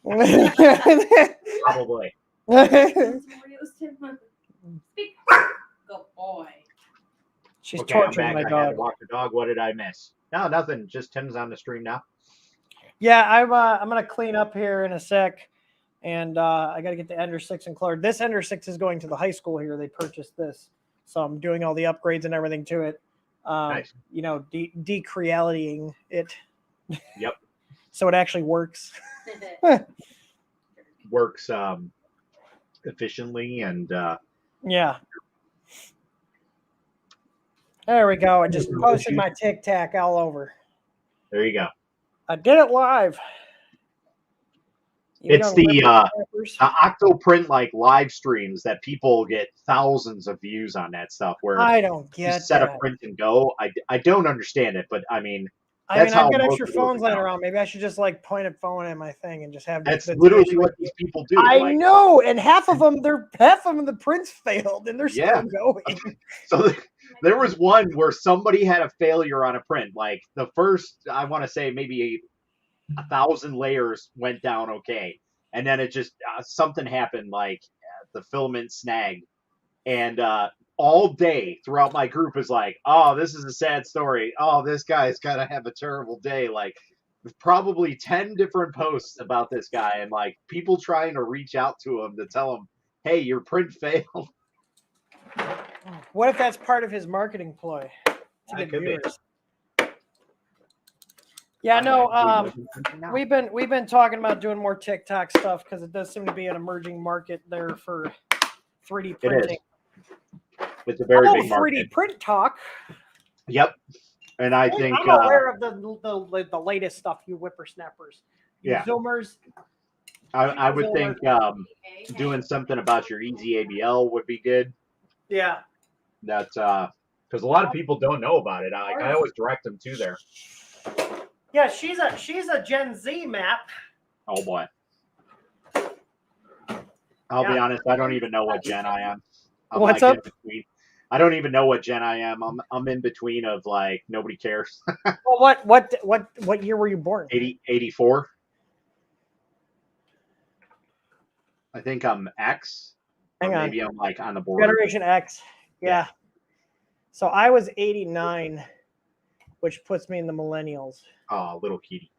Probably. Good boy. She's okay, torturing my I had dog. to walk the dog. What did I miss? No, nothing. Just Tim's on the stream now. Yeah, I'm gonna clean up here in a sec, and I got to get the Ender 6 included. This Ender 6 is going to the high school here. They purchased this, so I'm doing all the upgrades and everything to it. Nice. Decrealitying it. Yep. So it actually works. Works efficiently and yeah. There we go. I just posted my Tic Tac all over. There you go. I did it live. It's the Octoprint like live streams that people get thousands of views on that stuff. Where I don't get you set a print and go. I don't understand it, but I mean, I've got extra phones laying around. Maybe I should just like point a phone at my thing and just have. That's literally what these people do. I know, and half of them, the prints failed, and they're still going. So there was one where somebody had a failure on a print. Like the first, I want to say maybe 1,000 layers went down okay, and then it just something happened. Like the filament snagged, and all day throughout my group is like, oh, this is a sad story. Oh, this guy's gotta have a terrible day. Like probably 10 different posts about this guy and like people trying to reach out to him to tell him, hey, your print failed. What if that's part of his marketing ploy to get viewers? Yeah, no, we've been talking about doing more TikTok stuff because it does seem to be an emerging market there for 3D printing. It's a very big market. 3D print talk. Yep, and I think I'm aware of the latest stuff. You whippersnappers, you zoomers. I would think doing something about your Easy ABL would be good. Yeah, that's because a lot of people don't know about it. I always direct them to there. Yeah, she's a Gen Z map. Oh boy, I'll be honest. I don't even know what gen I am. What's up? I don't even know what gen I am. I'm in between of like nobody cares. Well, what year were you born? 84. I think I'm X. Hang on. Maybe I'm like on the border. Generation X. Yeah. So I was 89, which puts me in the millennials. Oh, little kitty.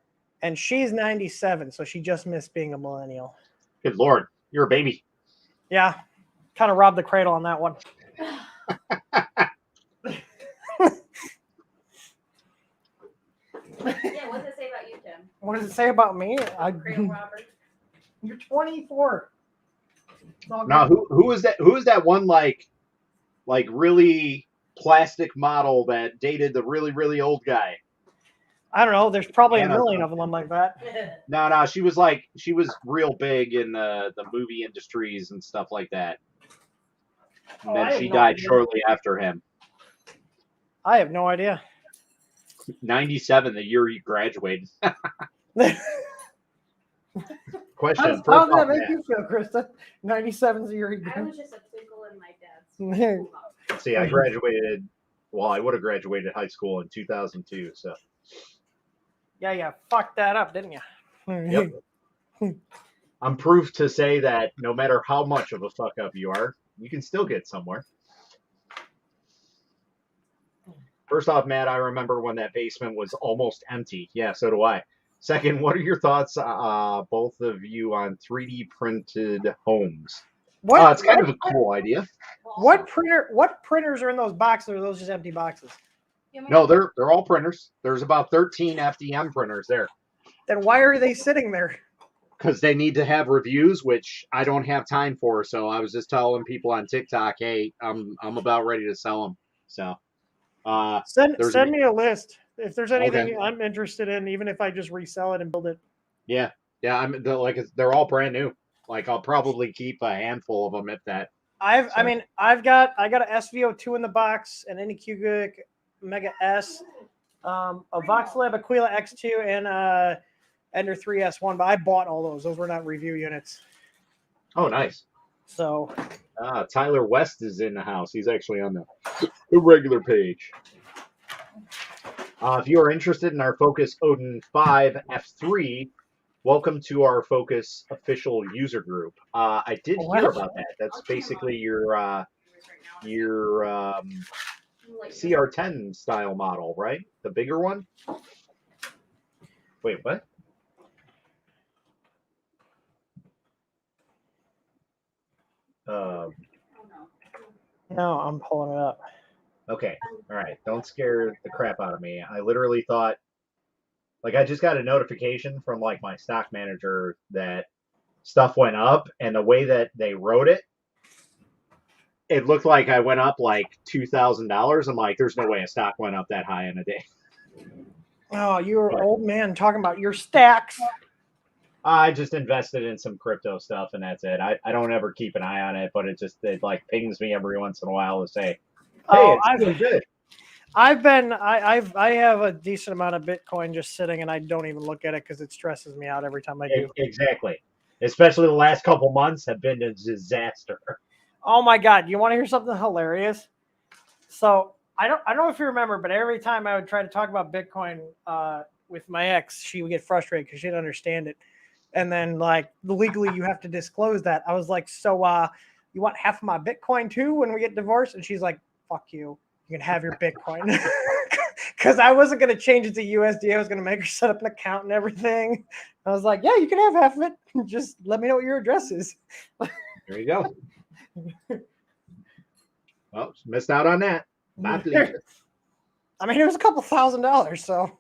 And she's 97, so she just missed being a millennial. Good Lord, you're a baby. Yeah. Kind of robbed the cradle on that one. Yeah, what does it say about you, Tim? What does it say about me? Cradle robber. You're 24. Now, who is that? Who is that one like really plastic model that dated the really really old guy? I don't know. There's probably a million of them like that. No, she was real big in the movie industries and stuff like that. And then she died shortly after him. I have no idea. 97, the year he graduated. Question. How does that make you feel, Krista? 97's the year he I was just a twinkle in my dad's. See, I graduated. Well, I would have graduated high school in 2002. So. Yeah, you fucked that up, didn't you? Yep. I'm proof to say that no matter how much of a fuck up you are, you can still get somewhere. First off, Matt, I remember when that basement was almost empty. Yeah, so do I. Second, what are your thoughts, both of you, on 3D printed homes? It's kind of a cool idea. What printers are in those boxes, or are those just empty boxes? No, they're all printers. There's about 13 FDM printers there. Then why are they sitting there? Because they need to have reviews, which I don't have time for. So I was just telling people on TikTok, hey, I'm about ready to sell them. So send me a list if there's anything Okay. I'm interested in, even if I just resell it and build it. Yeah. They're all brand new. Like I'll probably keep a handful of them if that. I got a SVO2 in the box, an Anycubic Mega S, a Voxlab Aquila X2, and Ender 3S1, but I bought all those. Those were not review units. Oh, nice. So Tyler West is in the house. He's actually on the regular page. If you are interested in our Focus Odin 5 F3, welcome to our Focus official user group. I did hear about that. That's basically your CR10 style model, right? The bigger one? Wait, what? No, I'm pulling it up. Okay. All right. Don't scare the crap out of me. I literally thought, like, I just got a notification from, like, my stock manager that stuff went up, and the way that they wrote it, it looked like I went up, like, $2,000. I'm like, there's no way a stock went up that high in a day. Oh, you're an old man talking about your stacks. I just invested in some crypto stuff, and that's it. I don't ever keep an eye on it, but it like pings me every once in a while to say, hey, it's doing good. I have a decent amount of Bitcoin just sitting, and I don't even look at it because it stresses me out every time I do. Exactly. Especially the last couple months have been a disaster. Oh my God. You want to hear something hilarious? So I don't know if you remember, but every time I would try to talk about Bitcoin with my ex, she would get frustrated because she didn't understand it. And then, like, legally you have to disclose that. I was like, so you want half of my Bitcoin too when we get divorced? And she's like, fuck you. You can have your Bitcoin. Because I wasn't going to change it to USD. I was going to make her set up an account and everything. I was like, yeah, you can have half of it. Just let me know what your address is. There you go. Well, missed out on that. I mean, it was a couple $1,000, so.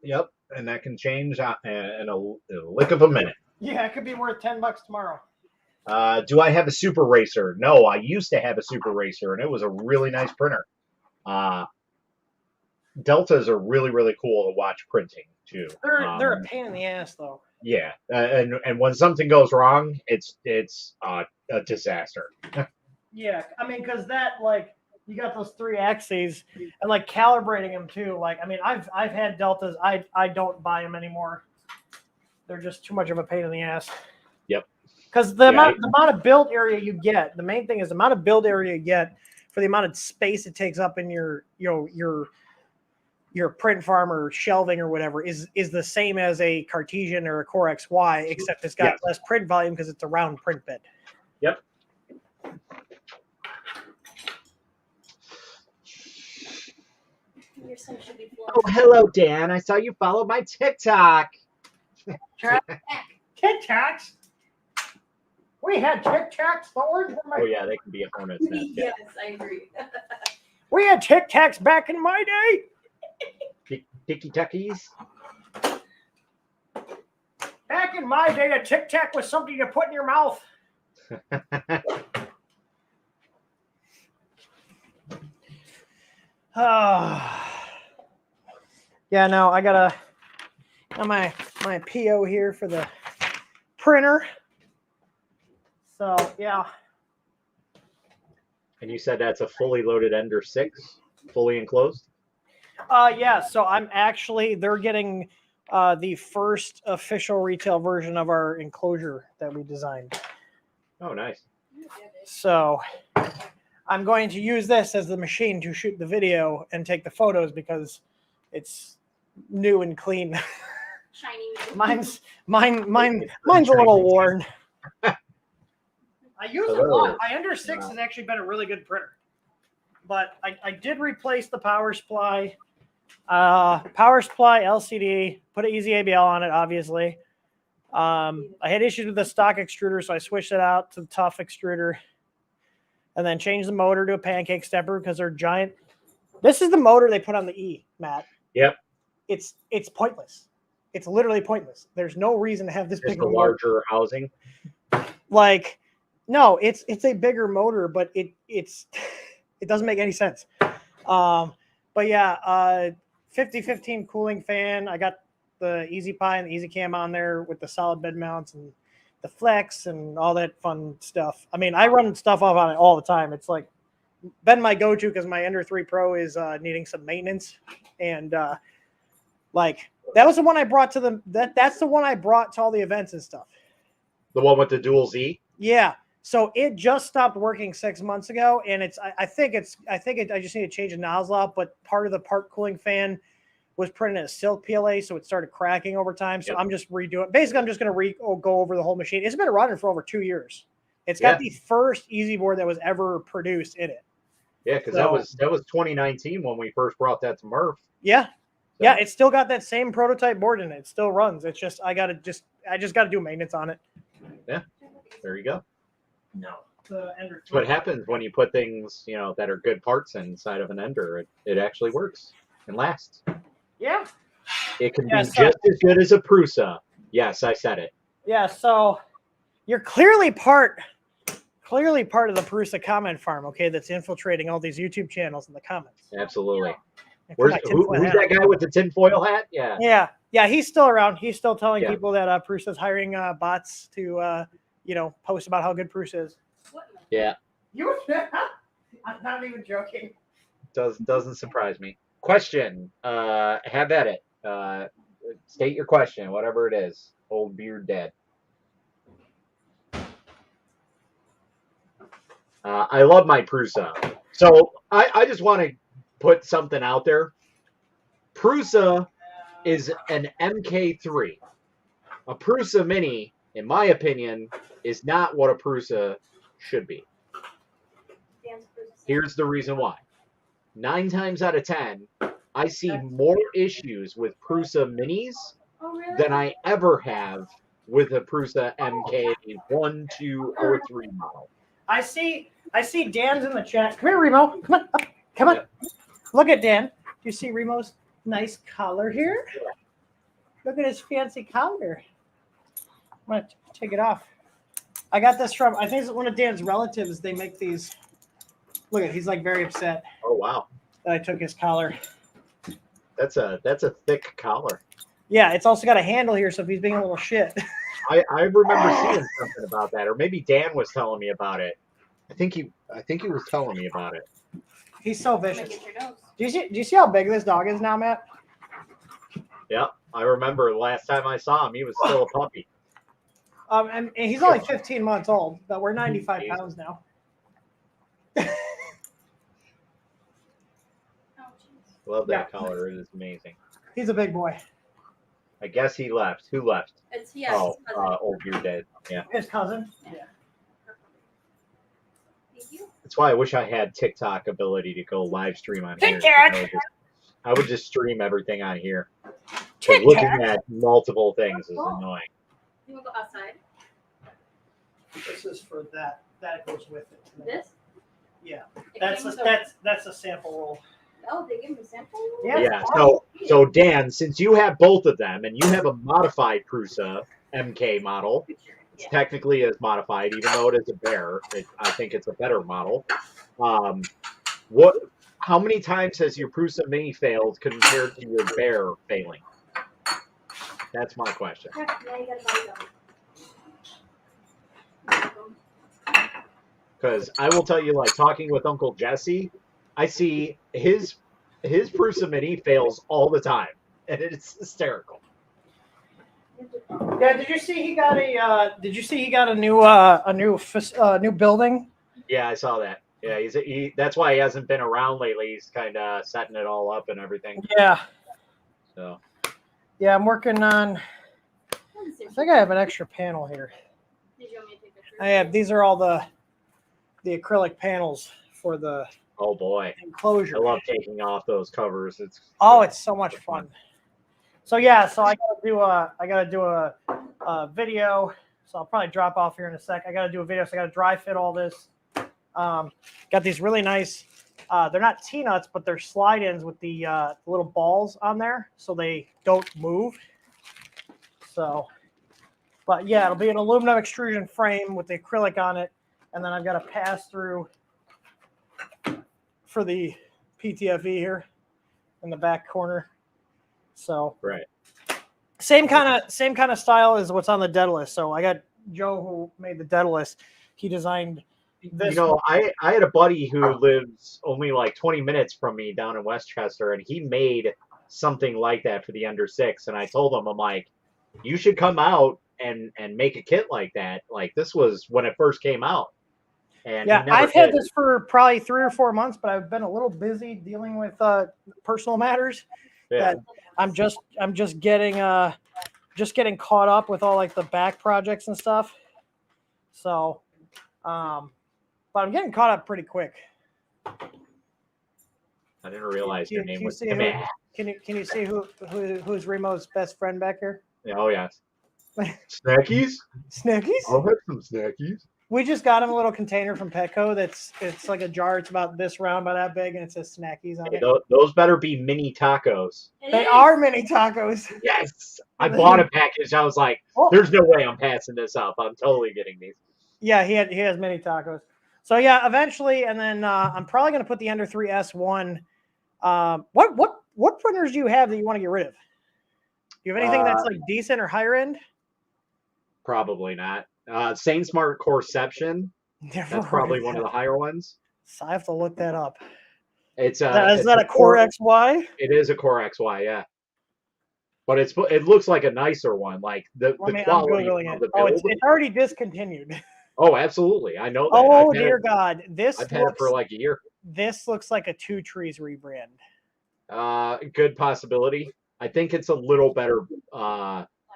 Yep, and that can change in a lick of a minute. Yeah, it could be worth $10 tomorrow. Do I have a Super Racer? No, I used to have a Super Racer, and it was a really nice printer. Deltas are really, really cool to watch printing too. They're a pain in the ass, though. Yeah, and when something goes wrong, it's a disaster. Yeah, I mean, because that, like, you got those 3 axes, and like calibrating them too. Like, I mean, I've had Deltas. I don't buy them anymore. They're just too much of a pain in the ass. Yep. Because the amount of build area you get, the main thing is the amount of build area you get for the amount of space it takes up in your print farm or shelving or whatever is the same as a Cartesian or a Core XY, except it's got less print volume because it's a round print bed. Yep. Your son should be Oh, hello, Dan. I saw you followed my TikTok. TikToks? We had TikToks. The orange one. Oh, yeah, they can be a hornet's nest. Yes, I agree. We had TikToks back in my day. Dicky Tuckies. Back in my day, a Tic Tac was something you put in your mouth. Yeah, no, I got my PO here for the printer. So, yeah. And you said that's a fully loaded Ender 6, fully enclosed? Yeah, so they're getting the first official retail version of our enclosure that we designed. Oh, nice. So I'm going to use this as the machine to shoot the video and take the photos because It's new and clean. Shiny. Mine's a little worn. I use it a lot. My Ender 6 has actually been a really good printer. But I did replace the power supply. LCD, put an easy ABL on it, obviously. I had issues with the stock extruder, so I switched it out to the tough extruder. And then changed the motor to a pancake stepper because they're giant. This is the motor they put on the E, Matt. Yep. It's pointless. It's literally pointless. There's no reason to have this Just big a larger housing. Like, no, it's a bigger motor, but it doesn't make any sense. But yeah, 50-15 cooling fan. I got the Easy Pi and the Easy Cam on there with the solid bed mounts and the flex and all that fun stuff. I mean, I run stuff off on it all the time. It's like been my go-to because my Ender 3 Pro is needing some maintenance, and like that was the one I brought to that's the one I brought to all the events and stuff. The one with the dual Z? Yeah. So it just stopped working 6 months ago, and I think I just need to change the nozzle out, but part of the part cooling fan was printed as silk PLA, so it started cracking over time. So I'm just redoing. Basically, I'm just going to go over the whole machine. It's been running for over 2 years. It's got the first Easy board that was ever produced in it. Yeah, because that was 2019 when we first brought that to Murph. Yeah, yeah. It's still got that same prototype board in it. It still runs. It's just I just got to do maintenance on it. Yeah, there you go. No, the Ender. That's what happens when you put things, that are good parts inside of an Ender. It actually works and lasts. Yeah. It can be just as good as a Prusa. Yes, I said it. Yeah, so you're clearly part of the Prusa comment farm, okay, that's infiltrating all these YouTube channels in the comments. Absolutely. Yeah. Who's that guy with the tinfoil hat? Yeah. Yeah, he's still around. He's still telling people that Prusa's hiring bots to, post about how good Prusa is. Yeah. I'm not even joking. Doesn't surprise me. Question. Have at it. State your question, whatever it is. Old beard dead. I love my Prusa. So I just want to put something out there. Prusa is an MK3. A Prusa Mini, in my opinion, is not what a Prusa should be. Here's the reason why. 9 times out of 10, I see more issues with Prusa Minis than I ever have with a Prusa MK 1, 2, or 3 model. I see Dan's in the chat. Come here, Remo. Come on. Up. Come on. Look at Dan. Do you see Remo's nice collar here? Look at his fancy collar. I'm going to take it off. I got this from, I think it's one of Dan's relatives. They make these. Look at, he's like very upset. Oh, wow. That I took his collar. That's a thick collar. Yeah, it's also got a handle here, so if he's being a little shit. I remember seeing something about that, or maybe Dan was telling me about it. I think he was telling me about it. He's so vicious. Do you see how big this dog is now, Matt? Yeah, I remember the last time I saw him, he was still a puppy. And he's only 15 months old, but we're 95 pounds now. Love that collar. It is amazing. He's a big boy. I guess he left. Who left? It's Old beard dead. Yeah. His cousin. Yeah. Thank you. That's why I wish I had TikTok ability to go live stream on here. TikTok. I would just stream everything on here. So looking at multiple things is annoying. You want to go outside? This is for that. That goes with it. This? Yeah. That's a sample roll. Oh, they give me a sample? Yeah. So Dan, since you have both of them and you have a modified Prusa MK model, it's technically as modified, even though it is a bear. I think it's a better model. How many times has your Prusa Mini failed compared to your bear failing? That's my question. Yeah, you gotta buy them. Because I will tell you, like talking with Uncle Jesse, I see his Prusa Mini fails all the time, and it's hysterical. Yeah, did you see he got a new building? Yeah, I saw that. Yeah, that's why he hasn't been around lately. He's kind of setting it all up and everything. Yeah. So Yeah, I'm working on. I think I have an extra panel here. Did you want me to take pictures? I have. These are all the acrylic panels for the oh boy, enclosure. I love taking off those covers. It's so much fun. So yeah, so I gotta do a video. So I'll probably drop off here in a sec. I gotta do a video. So I gotta dry fit all this. Got these really nice. They're not T-nuts, but they're slide-ins with the little balls on there, so they don't move. So, but yeah, it'll be an aluminum extrusion frame with the acrylic on it, and then I've got a pass through for the PTFE here in the back corner. So right. same kind of style as what's on the Daedalus. So I got Joe who made the Daedalus. He designed this. You know, I had a buddy who lives only like 20 minutes from me down in Westchester, and he made something like that for the under 6. And I told him, I'm like, you should come out and make a kit like that. Like, this was when it first came out. And Yeah, he never I've had did. this for probably 3 or 4 months, but I've been a little busy dealing with personal matters. Yeah. That I'm just getting caught up with all like the back projects and stuff. So, but I'm getting caught up pretty quick. I didn't realize Can your you name was see Timmy. Can you see who's Remo's best friend back here? Oh, yes. Snackies? Snackies. I'll have some snackies. We just got him a little container from Petco. It's like a jar. It's about this round, about that big, and it says Snackies on Hey, it. those better be mini tacos. They are mini tacos. Yes. I bought a package. I was like, there's no way I'm passing this up. I'm totally getting these. Yeah, he has mini tacos. So yeah, eventually, and then I'm probably going to put the Ender 3 S1. What printers do you have that you want to get rid of? Do you have anything that's like decent or higher end? Probably not. SainSmart Coreception. That's probably one of the higher ones. So I have to look that up. Is that a Core XY? It is a Core XY, yeah. But it looks like a nicer one. Like the quality I'm of the build. build. It's already discontinued. Oh, absolutely. I know that. Oh dear God, I've had it for like a year. This looks like a Two Trees rebrand. Good possibility. I think it's a little better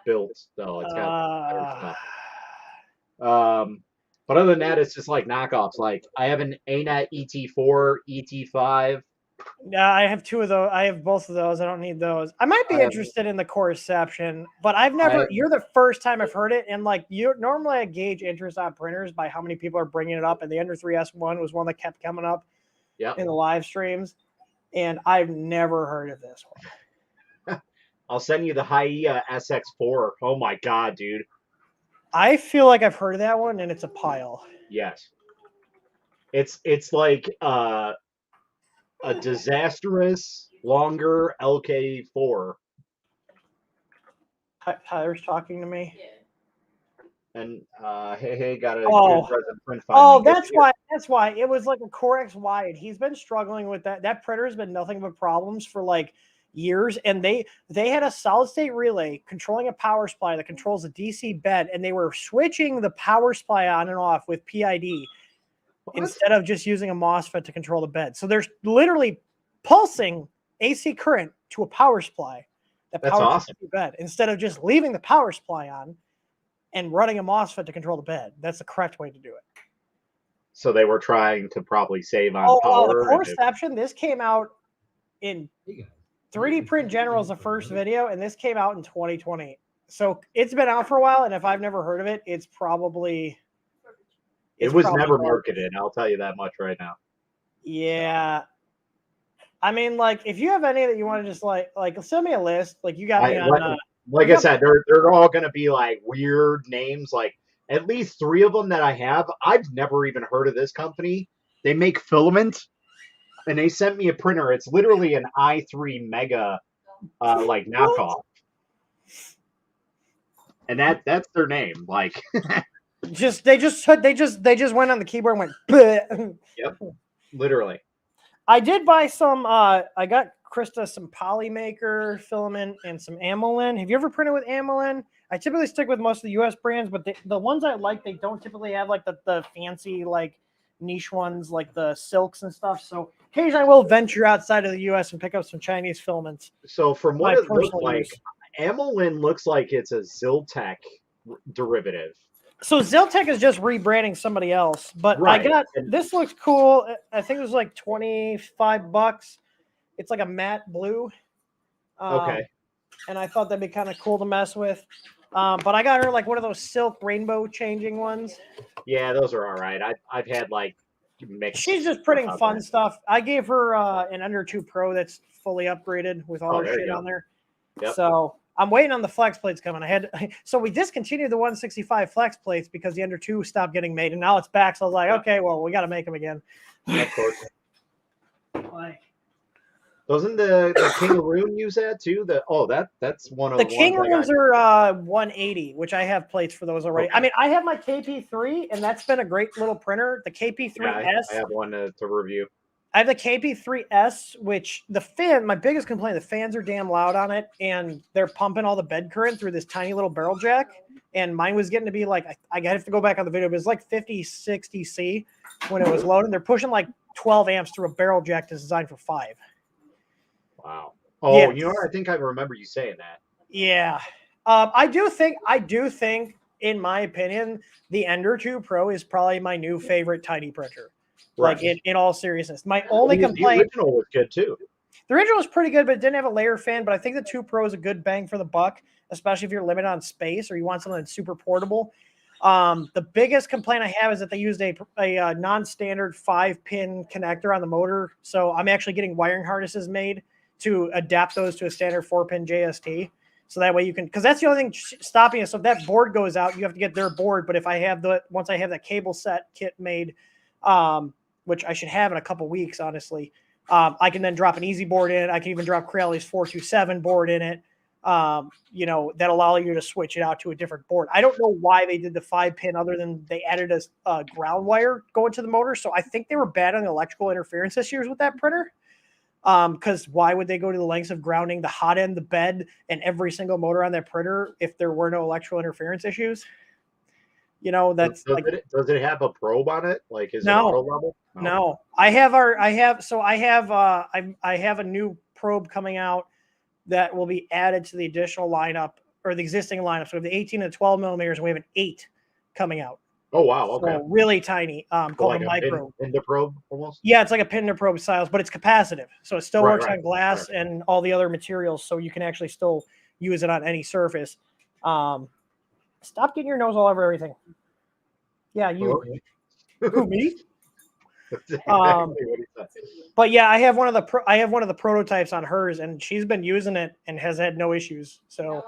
built though. It's got better stuff. But other than that, it's just like knockoffs. Like I have an ANET ET4, ET5. Yeah, I have 2 of those. I have both of those. I don't need those. I might be interested in the Coreception, but I've never. You're the first time I've heard it, and like normally I gauge interest on printers by how many people are bringing it up. And the Ender 3S1 was one that kept coming up in the live streams, and I've never heard of this one. I'll send you the Hyea SX4. Oh my God, dude. I feel like I've heard of that one, and it's a pile. Yes. It's like a disastrous longer LK4. Tyler's talking to me. Yeah. And hey, got a good Resin Print. That's why it was like a Core XY, and he's been struggling with that. That printer's been nothing but problems for like years, and they had a solid state relay controlling a power supply that controls a DC bed, and they were switching the power supply on and off with PID instead of just using a MOSFET to control the bed. So there's literally pulsing AC current to a power supply that powers the bed instead of just leaving the power supply on and running a MOSFET to control the bed. That's the correct way to do it. So they were trying to probably save on power. The Coreception, this came out in 3D Print General is the first video, and this came out in 2020. So it's been out for a while, and if I've never heard of it, it's probably... It was never marketed, I'll tell you that much right now. Yeah. I mean, like, if you have any that you want to just, like send me a list. Like, you got me on... Like I said, they're all going to be, like, weird names. Like, at least 3 of them that I have, I've never even heard of this company. They make Filament, and they sent me a printer. It's literally an i3 Mega, like, knockoff. And that's their name. Like... They just went on the keyboard and went. Bleh. Yep, literally. I did buy some. I got Krista some Polymaker filament and some Amolin. Have you ever printed with Amolin? I typically stick with most of the U.S. brands, but the ones I like, they don't typically have like the fancy like niche ones like the silks and stuff. So occasionally I will venture outside of the U.S. and pick up some Chinese filaments. So from what My it looks personal like, use. Amelin looks like it's a Ziltech derivative. So Ziltech is just rebranding somebody else, but Right. I got this looks cool. I think it was like $25. It's like a matte blue. Okay. And I thought that'd be kind of cool to mess with. But I got her like one of those silk rainbow changing ones. Yeah, those are all right. I've had like mixed. She's just printing fun stuff. I gave her an Under 2 Pro that's fully upgraded with all her shit on there. Yep. So I'm waiting on the flex plates coming. So we discontinued the 165 flex plates because the Under 2 stopped getting made, and now it's back. So I was like, okay, well, we got to make them again. Of course. Like, doesn't the King of Rune use that too? That's one of the the King ones Runes are 180, which I have plates for those already. Okay. I mean, I have my KP3, and that's been a great little printer. The KP3S. Yeah, I have one to review. I have the KP3S, which my biggest complaint, the fans are damn loud on it, and they're pumping all the bed current through this tiny little barrel jack. And mine was getting to be like, I have to go back on the video, but it was like 50, 60 C when it was loading. They're pushing like 12 amps through a barrel jack that's designed for 5. Wow. Oh, yeah. You know what? I think I remember you saying that. Yeah. I do think, in my opinion, the Ender 2 Pro is probably my new favorite tiny printer. Right. Like in all seriousness. My only complaint. The original was good too. The original was pretty good, but it didn't have a layer fan. But I think the 2 Pro is a good bang for the buck, especially if you're limited on space or you want something that's super portable. The biggest complaint I have is that they used a non-standard 5-pin connector on the motor. So I'm actually getting wiring harnesses made to adapt those to a standard 4-pin JST. So that way you can, because that's the only thing stopping us. So if that board goes out, you have to get their board. But if I have once I have that cable set kit made, which I should have in a couple weeks, honestly, I can then drop an easy board in it. I can even drop Corelli's 427 board in it. That allow you to switch it out to a different board. I don't know why they did the 5-pin other than they added a ground wire going to the motor. So I think they were bad on the electrical interference issues with that printer. Because why would they go to the lengths of grounding the hot end, the bed, and every single motor on that printer if there were no electrical interference issues? That's does it have a probe on it? Like, is it no, auto level? No. I have a new probe coming out that will be added to the additional lineup or the existing lineup. So we have the 18 and 12 millimeters, and we have an 8 coming out. Oh wow! Okay. So really tiny, called like a micro. Pin probe almost. Yeah, it's like a pin to probe styles, but it's capacitive, so it still works on glass and all the other materials. So you can actually still use it on any surface. Stop getting your nose all over everything. Yeah, you. Who, me? But yeah, I have one of the prototypes on hers, and she's been using it and has had no issues. So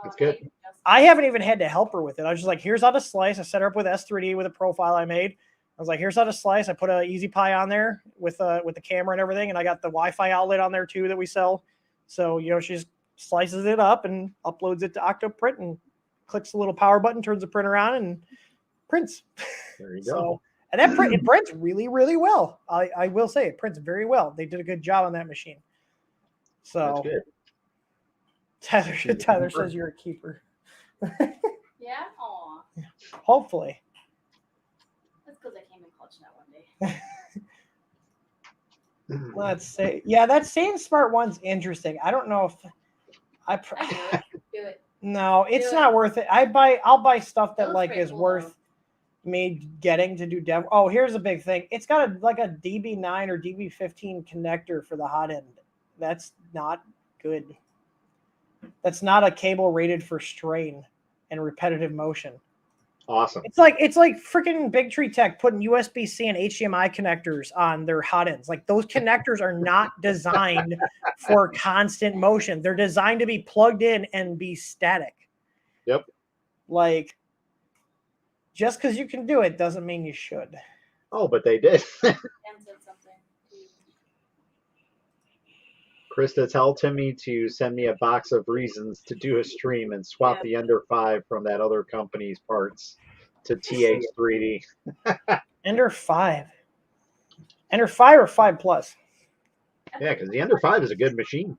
that's good. I haven't even had to help her with it. I was just like, here's how to slice. I set her up with S3D with a profile I made. I was like, here's how to slice. I put an Easy Pi on there with the camera and everything, and I got the Wi-Fi outlet on there too that we sell. So she just slices it up and uploads it to Octoprint and clicks the little power button, turns the printer on, and prints. There you go. And that it prints really, really well. I will say it prints very well. They did a good job on that machine. So that's good. Tyler says you're a keeper. Yeah? Aw. Hopefully. That's because I came in clutch that one day. Let's see. Yeah, that same Smart one's interesting. I don't know if I do it. No, it's not worth it. I'll buy stuff that is worth me getting to do dev. Oh, here's a big thing. It's got a DB9 or DB15 connector for the hot end. That's not good. That's not a cable rated for strain and repetitive motion. Awesome. It's like freaking Big Tree Tech putting USB-C and HDMI connectors on their hot ends. Like, those connectors are not designed for constant motion. They're designed to be plugged in and be static. Yep. Like, just because you can do it doesn't mean you should. Oh, but they did. And said something. Krista, tell Timmy to send me a box of reasons to do a stream and swap the Ender 5 from that other company's parts to TH3D. Ender 5. Ender 5 or 5 Plus? Yeah, because the Ender 5 is a good machine.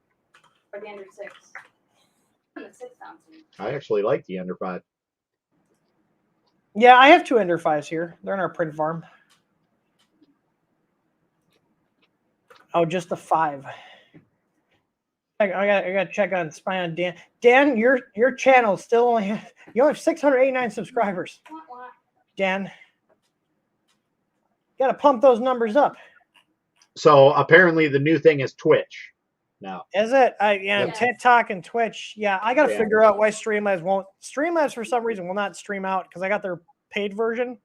Or the Ender 6. The 6 sounds good. I actually like the Ender 5. Yeah, I have 2 Ender 5s here. They're in our print farm. Oh, just the 5. I got to check on spy on Dan. Dan, your channel still only you only have 689 subscribers. Dan, got to pump those numbers up. So apparently the new thing is Twitch now. Is it? Yes. TikTok and Twitch. Yeah, I got to Yeah. figure out why Streamlabs won't. Streamlabs for some reason will not stream out because I got their paid version.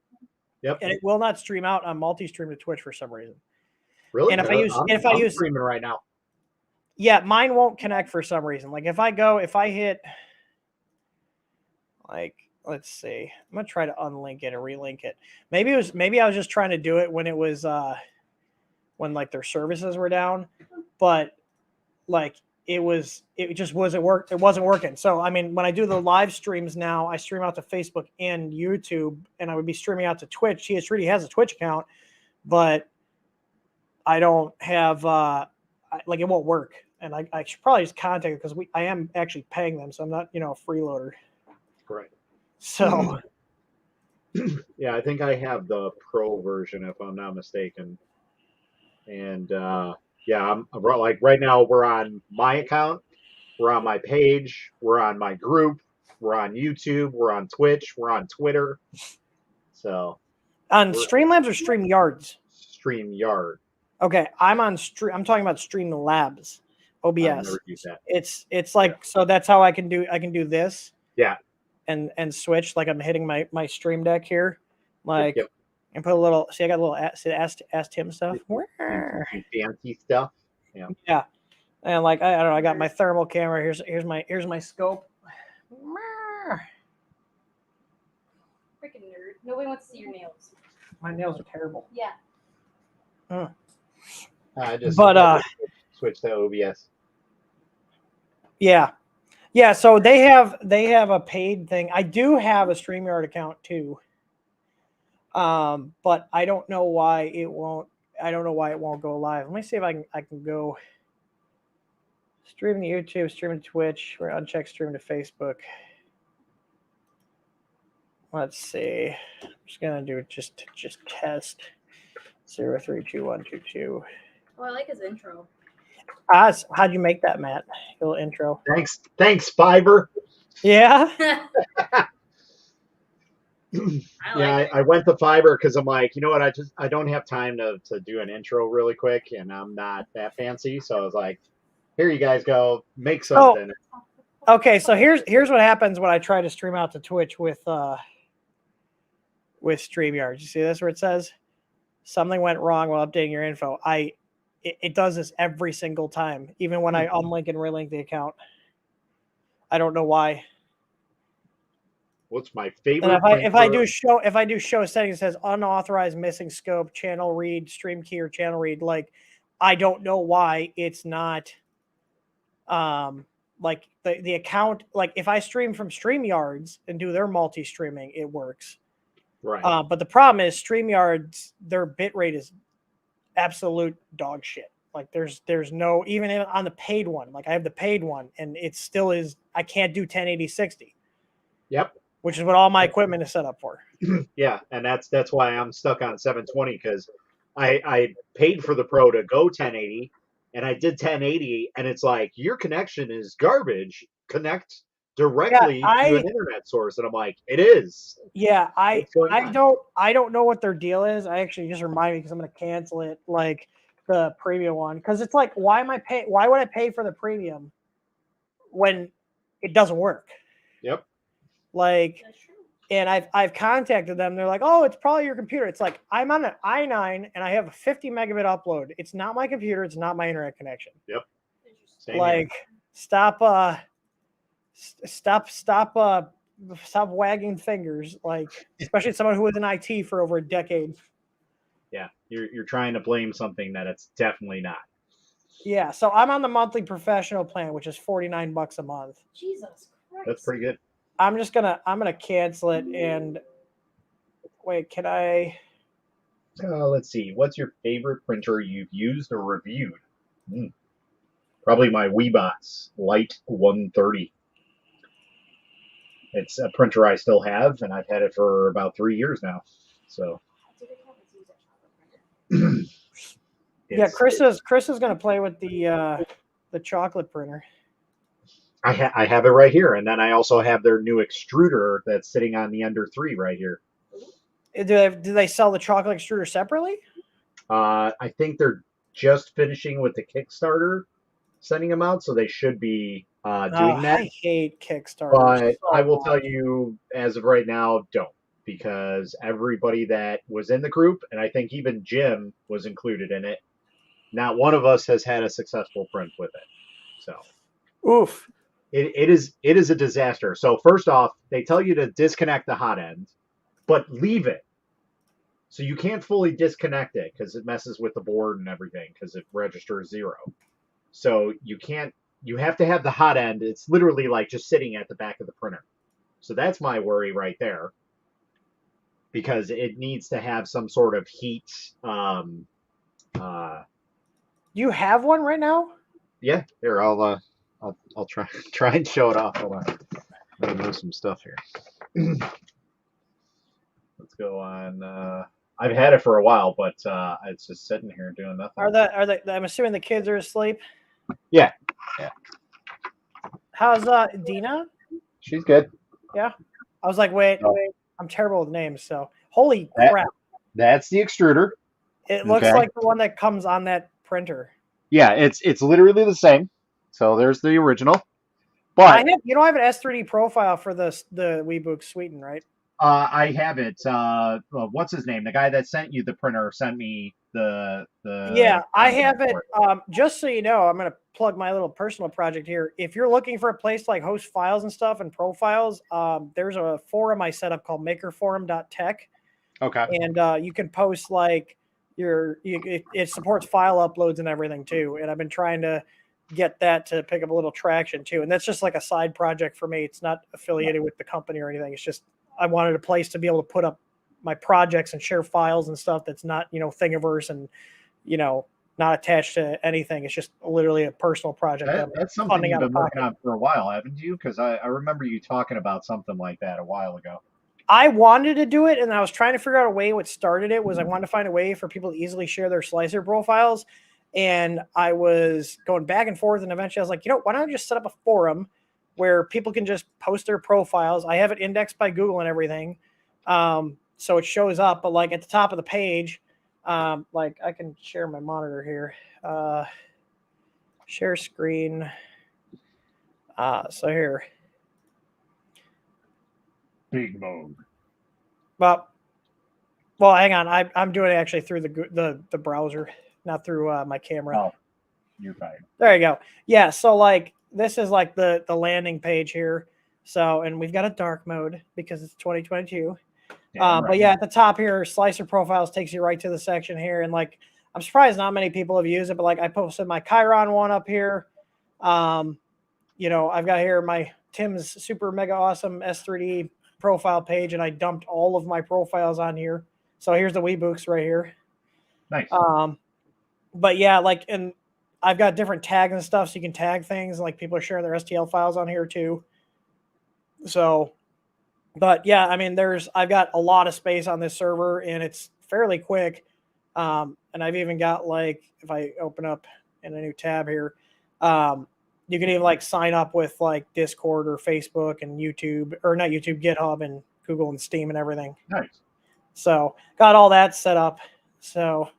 Yep. And it will not stream out on multi-stream to Twitch for some reason. Really? And if I use streaming right now. Yeah, mine won't connect for some reason. Like if I hit, like, let's see, I'm gonna try to unlink it and relink it. Maybe I was just trying to do it when it was when like their services were down, but like it just wasn't working. So I mean, when I do the live streams now, I stream out to Facebook and YouTube, and I would be streaming out to Twitch. TH3D has a Twitch account, but I don't have like it won't work. And I should probably just contact it because I am actually paying them, so I'm not, a freeloader. Right. So yeah, I think I have the pro version if I'm not mistaken. And yeah, I'm like right now we're on my account, we're on my page, we're on my group, we're on YouTube, we're on Twitch, we're on Twitter. So on Streamlabs or StreamYards? StreamYard. Okay, I'm talking about Streamlabs. OBS. I've never used that. It's like so that's how I can do this. Yeah. And switch like I'm hitting my stream deck here, like Yep. and put a little. See, I got a little ask Tim stuff. Fancy stuff. Yeah. Yeah, and like I don't know. I got my thermal camera. Here's my scope. Freaking nerd. Nobody wants to see your nails. My nails are terrible. Yeah. I just switch to OBS. Yeah. So they have a paid thing. I do have a StreamYard account too. But I don't know why it won't. I don't know why it won't go live. Let me see if I can go stream to YouTube, stream to Twitch, or uncheck stream to Facebook. Let's see. I'm just gonna do just test 032122. Oh, I like his intro. How'd you make that, Matt? A little intro. Thanks, Fiverr. Yeah. I went to Fiverr because I'm like, you know what? I don't have time to do an intro really quick, and I'm not that fancy. So I was like, here you guys go, make something. Oh, okay, so here's what happens when I try to stream out to Twitch with StreamYard. You see this where it says something went wrong while updating your info. It does this every single time, even when I unlink and relink the account. I don't know why. What's my favorite? And if I do show settings, it says unauthorized missing scope, channel read, stream key, or channel read. Like, I don't know why it's not. Like the account. Like if I stream from StreamYards and do their multi-streaming, it works. Right. But the problem is StreamYards, their bitrate is absolute dog shit. Like there's no, even on the paid one, like I have the paid one and it still is, I can't do 1080 60. Yep. Which is what all my equipment is set up for. Yeah, and that's why I'm stuck on 720 because I paid for the Pro to go 1080 and I did 1080 and it's like your connection is garbage. Connect directly to an internet source, and I'm like, it is. Yeah, I don't know what their deal is. I actually just remind me because I'm going to cancel it, like the premium one, because it's like, why would I pay for the premium when it doesn't work? Yep. Like, and I've contacted them. They're like, oh, it's probably your computer. It's like, I'm on an i9 and I have a 50 megabit upload. It's not my computer. It's not my internet connection. Yep. Same like, here. Stop wagging fingers. Like, especially someone who was in IT for over a decade. Yeah, you're trying to blame something that it's definitely not. Yeah, so I'm on the monthly professional plan, which is $49 a month. Jesus Christ. That's pretty good. I'm gonna cancel it and wait. Can I? Let's see. What's your favorite printer you've used or reviewed? Probably my Weebots Light 130. It's a printer I still have, and I've had it for about 3 years now. So Yeah, Chris is going to play with the chocolate printer. I have it right here, and then I also have their new extruder that's sitting on the Ender 3 right here. Do they sell the chocolate extruder separately? I think they're just finishing with the Kickstarter, sending them out, so they should be doing that. I hate Kickstarter. But I will tell you, as of right now, don't, because everybody that was in the group, and I think even Jim was included in it, not one of us has had a successful print with it. So, oof. It is a disaster. So first off, they tell you to disconnect the hot end, but leave it. So you can't fully disconnect it because it messes with the board and everything because it registers 0. So you have to have the hot end. It's literally like just sitting at the back of the printer. So that's my worry right there, because it needs to have some sort of heat. Do you have one right now? Yeah, here I'll try and show it off. Hold on, let me move some stuff here. Let's go on. I've had it for a while, but it's just sitting here doing nothing. Are they? I'm assuming the kids are asleep. Yeah. How's Dina? She's good. Yeah. I was like, wait, I'm terrible with names. So holy crap! That's the extruder. It looks like the one that comes on that printer. Yeah, it's literally the same. So there's the original. But I have an S3D profile for the Weebook Sweden, right? I have it. What's his name? The guy that sent you the printer sent me the. Yeah, I have it. Just so you know, I'm going to plug my little personal project here. If you're looking for a place to like host files and stuff and profiles, there's a forum I set up called makerforum.tech. Okay. And you can post like it supports file uploads and everything too. And I've been trying to get that to pick up a little traction too. And that's just like a side project for me. It's not affiliated with the company or anything. It's just I wanted a place to be able to put up my projects and share files and stuff that's not, Thingiverse and, not attached to anything. It's just literally a personal project. That's something you've been working on for a while, haven't you? Because I remember you talking about something like that a while ago. I wanted to do it, and I was trying to figure out a way. What started it was I wanted to find a way for people to easily share their slicer profiles. And I was going back and forth, and eventually I was like, why don't I just set up a forum where people can just post their profiles? I have it indexed by Google and everything. So it shows up, but like at the top of the page, like I can share my monitor here. Share screen. So here. Big mode. Well, hang on. I'm doing it actually through the browser, not through my camera. Oh, you're fine. There you go. Yeah. So like this is like the landing page here. So, and we've got a dark mode because it's 2022. Right. But yeah, at the top here, slicer profiles takes you right to the section here. And like, I'm surprised not many people have used it, but like I posted my Chiron one up here. I've got here my Tim's super mega awesome S3D profile page, and I dumped all of my profiles on here. So here's the Weebooks right here. Nice. But yeah, like, and I've got different tags and stuff, so you can tag things. And like people are sharing their STL files on here too. So, but yeah, I mean, I've got a lot of space on this server, and it's fairly quick. And I've even got like, if I open up in a new tab here, you can even like sign up with like Discord or Facebook and YouTube, or not YouTube, GitHub and Google and Steam and everything. Nice. So got all that set up. So,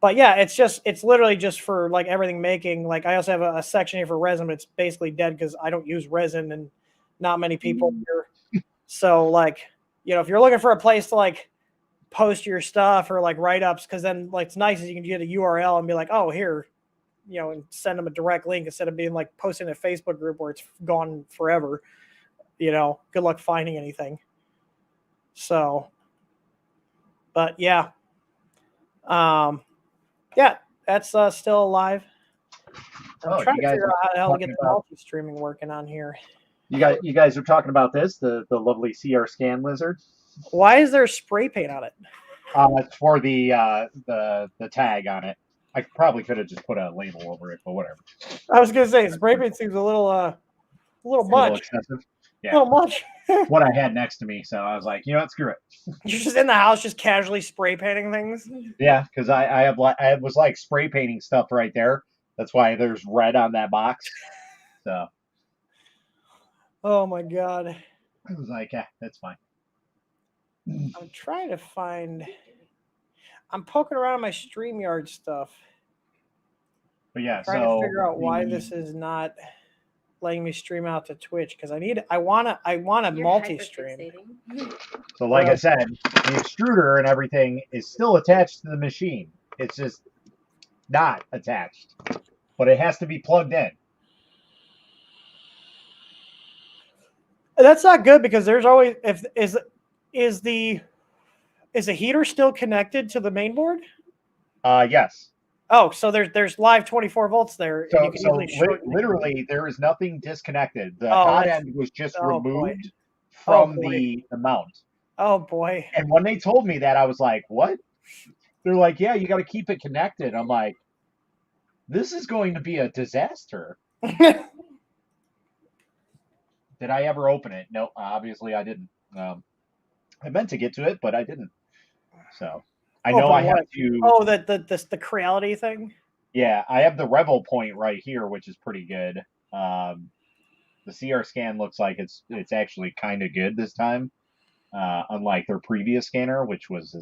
but yeah, it's literally just for like everything making. Like I also have a section here for resin, but it's basically dead because I don't use resin and not many people here. So like, if you're looking for a place to like post your stuff or like write-ups, because then like it's nice is you can get a URL and be like, oh, here, and send them a direct link instead of being like posting a Facebook group where it's gone forever. Good luck finding anything. So, but yeah. Yeah, that's still alive. I'm trying to figure out how the hell to get the multi-streaming working on here. You guys are talking about this, the lovely CR Scan lizard. Why is there spray paint on it? It's for the tag on it. I probably could have just put a label over it, but whatever. I was gonna say spray paint seems a little much. Excessive. Yeah. A little much. what I had next to me. So I was like, you know what, screw it. You're just in the house, just casually spray painting things. Yeah, because I was like spray painting stuff right there. That's why there's red on that box. So Oh my god. I was like, yeah, that's fine. I'm trying to find. I'm poking around my StreamYard stuff. But yeah, Trying to figure out why this is not letting me stream out to Twitch because I want a multi-stream. So like I said, the extruder and everything is still attached to the machine. It's just not attached, but it has to be plugged in. That's not good because there's always is the heater still connected to the main board? Yes. Oh, so there's live 24 volts there. So, and you can literally, there is nothing disconnected. The Oh, hot end was just oh, boy. removed Oh, from boy. the mount. Oh boy. And when they told me that, I was like, what? They're like, yeah, you got to keep it connected. I'm like, this is going to be a disaster. Did I ever open it? No, obviously I didn't. I meant to get to it, but I didn't. So I know I have to. Oh, the Creality thing. Yeah, I have the Revel point right here, which is pretty good. The CR scan looks like it's actually kind of good this time, unlike their previous scanner, which was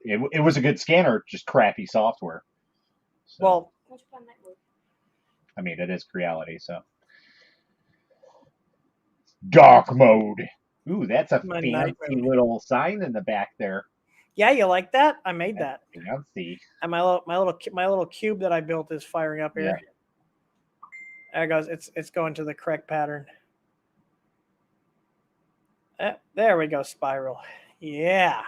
it was a good scanner, just crappy software. So, Well, I mean, it is Creality, so. Dark mode. Ooh, that's a fancy little sign in the back there. Yeah, you like that? I made that. Fancy. And my little cube that I built is firing up here. Yeah. There it goes. It's going to the correct pattern. There we go, spiral. Yeah.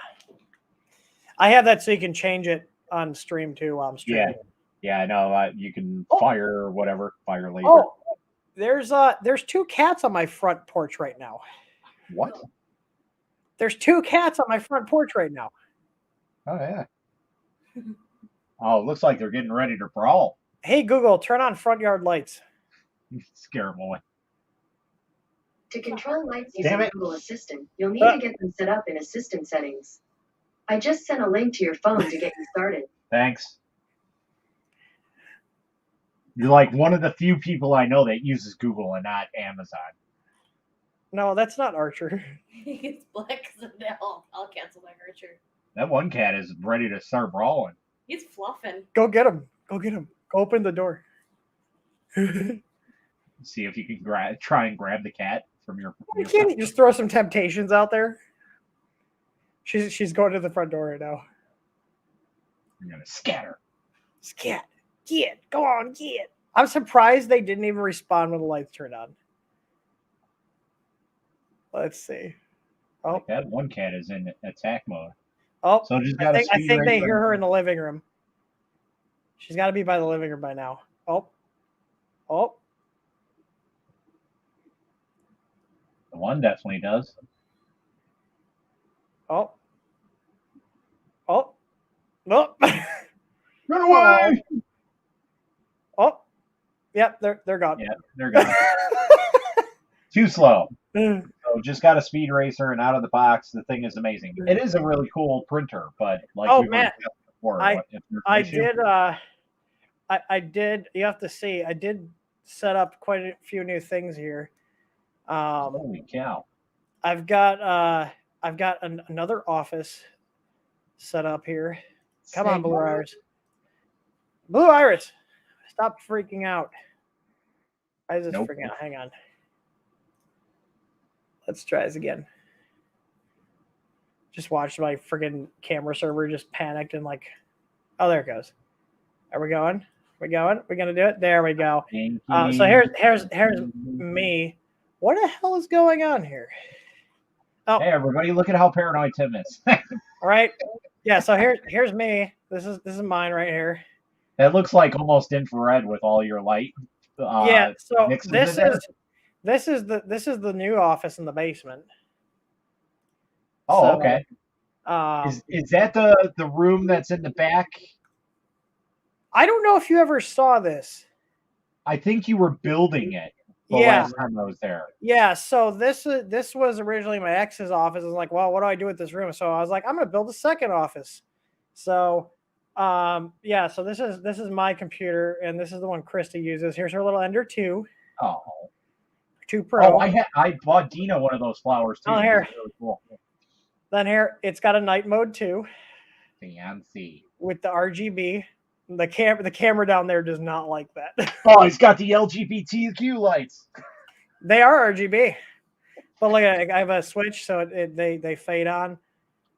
I have that so you can change it on stream too while I'm streaming. Yeah, I know. You can fire or whatever, fire laser. Oh, there's two cats on my front porch right now. What? There's two cats on my front porch right now. Oh yeah. Oh, it looks like they're getting ready to brawl. Hey Google, turn on front yard lights. Scare them away. To control lights using Google Assistant, you'll need to get them set up in Assistant settings. I just sent a link to your phone to get you started. Thanks. You're like one of the few people I know that uses Google and not Amazon. No, that's not Archer. It's black, so I'll cancel my Archer. That one cat is ready to start brawling. He's fluffing. Go get him. Go get him. Go open the door. See if you can try and grab the cat from your. You can't just throw some temptations out there. She's going to the front door right now. You're gonna scatter. Scat. Get. Go on, get. I'm surprised they didn't even respond when the lights turned on. Let's see. Oh, like that one cat is in attack mode. Oh, so just I think they hear her in the living room. She's got to be by the living room by now. Oh. The one definitely does. Oh. Nope. Run away! Oh. Yep, they're gone. Yeah, they're gone. Too slow. So just got a speed racer and out of the box. The thing is amazing. It is a really cool printer, but like before, I did. You have to see. I did set up quite a few new things here. Holy cow! I've got another office set up here. Come on, Blue Iris. Blue Iris, stop freaking out. I just freaking out. Hang on. Let's try this again. Just watched my freaking camera server just panicked and like, oh, there it goes. Are we going? We're going. We're gonna do it. There we go. So here's me. What the hell is going on here? Oh, hey everybody! Look at how paranoid Tim is. All right. Yeah. So here's me. This is mine right here. That looks like almost infrared with all your light. Yeah. So this is the new office in the basement. Oh, so, okay. Is that the room that's in the back? I don't know if you ever saw this. I think you were building it. the last time I was there. Yeah, so this was originally my ex's office. I was like, well, what do I do with this room? So I was like, I'm gonna build a second office. So yeah, so this is my computer, and this is the one Krista uses. Here's her little Ender 2 Pro. I bought Dina one of those flowers too. Oh, here. Really cool. Then here it's got a night mode too. Fancy. With the RGB. The camera down there does not like that. Oh, he's got the LGBTQ lights. They are RGB, but look at it, I have a switch, so they fade on.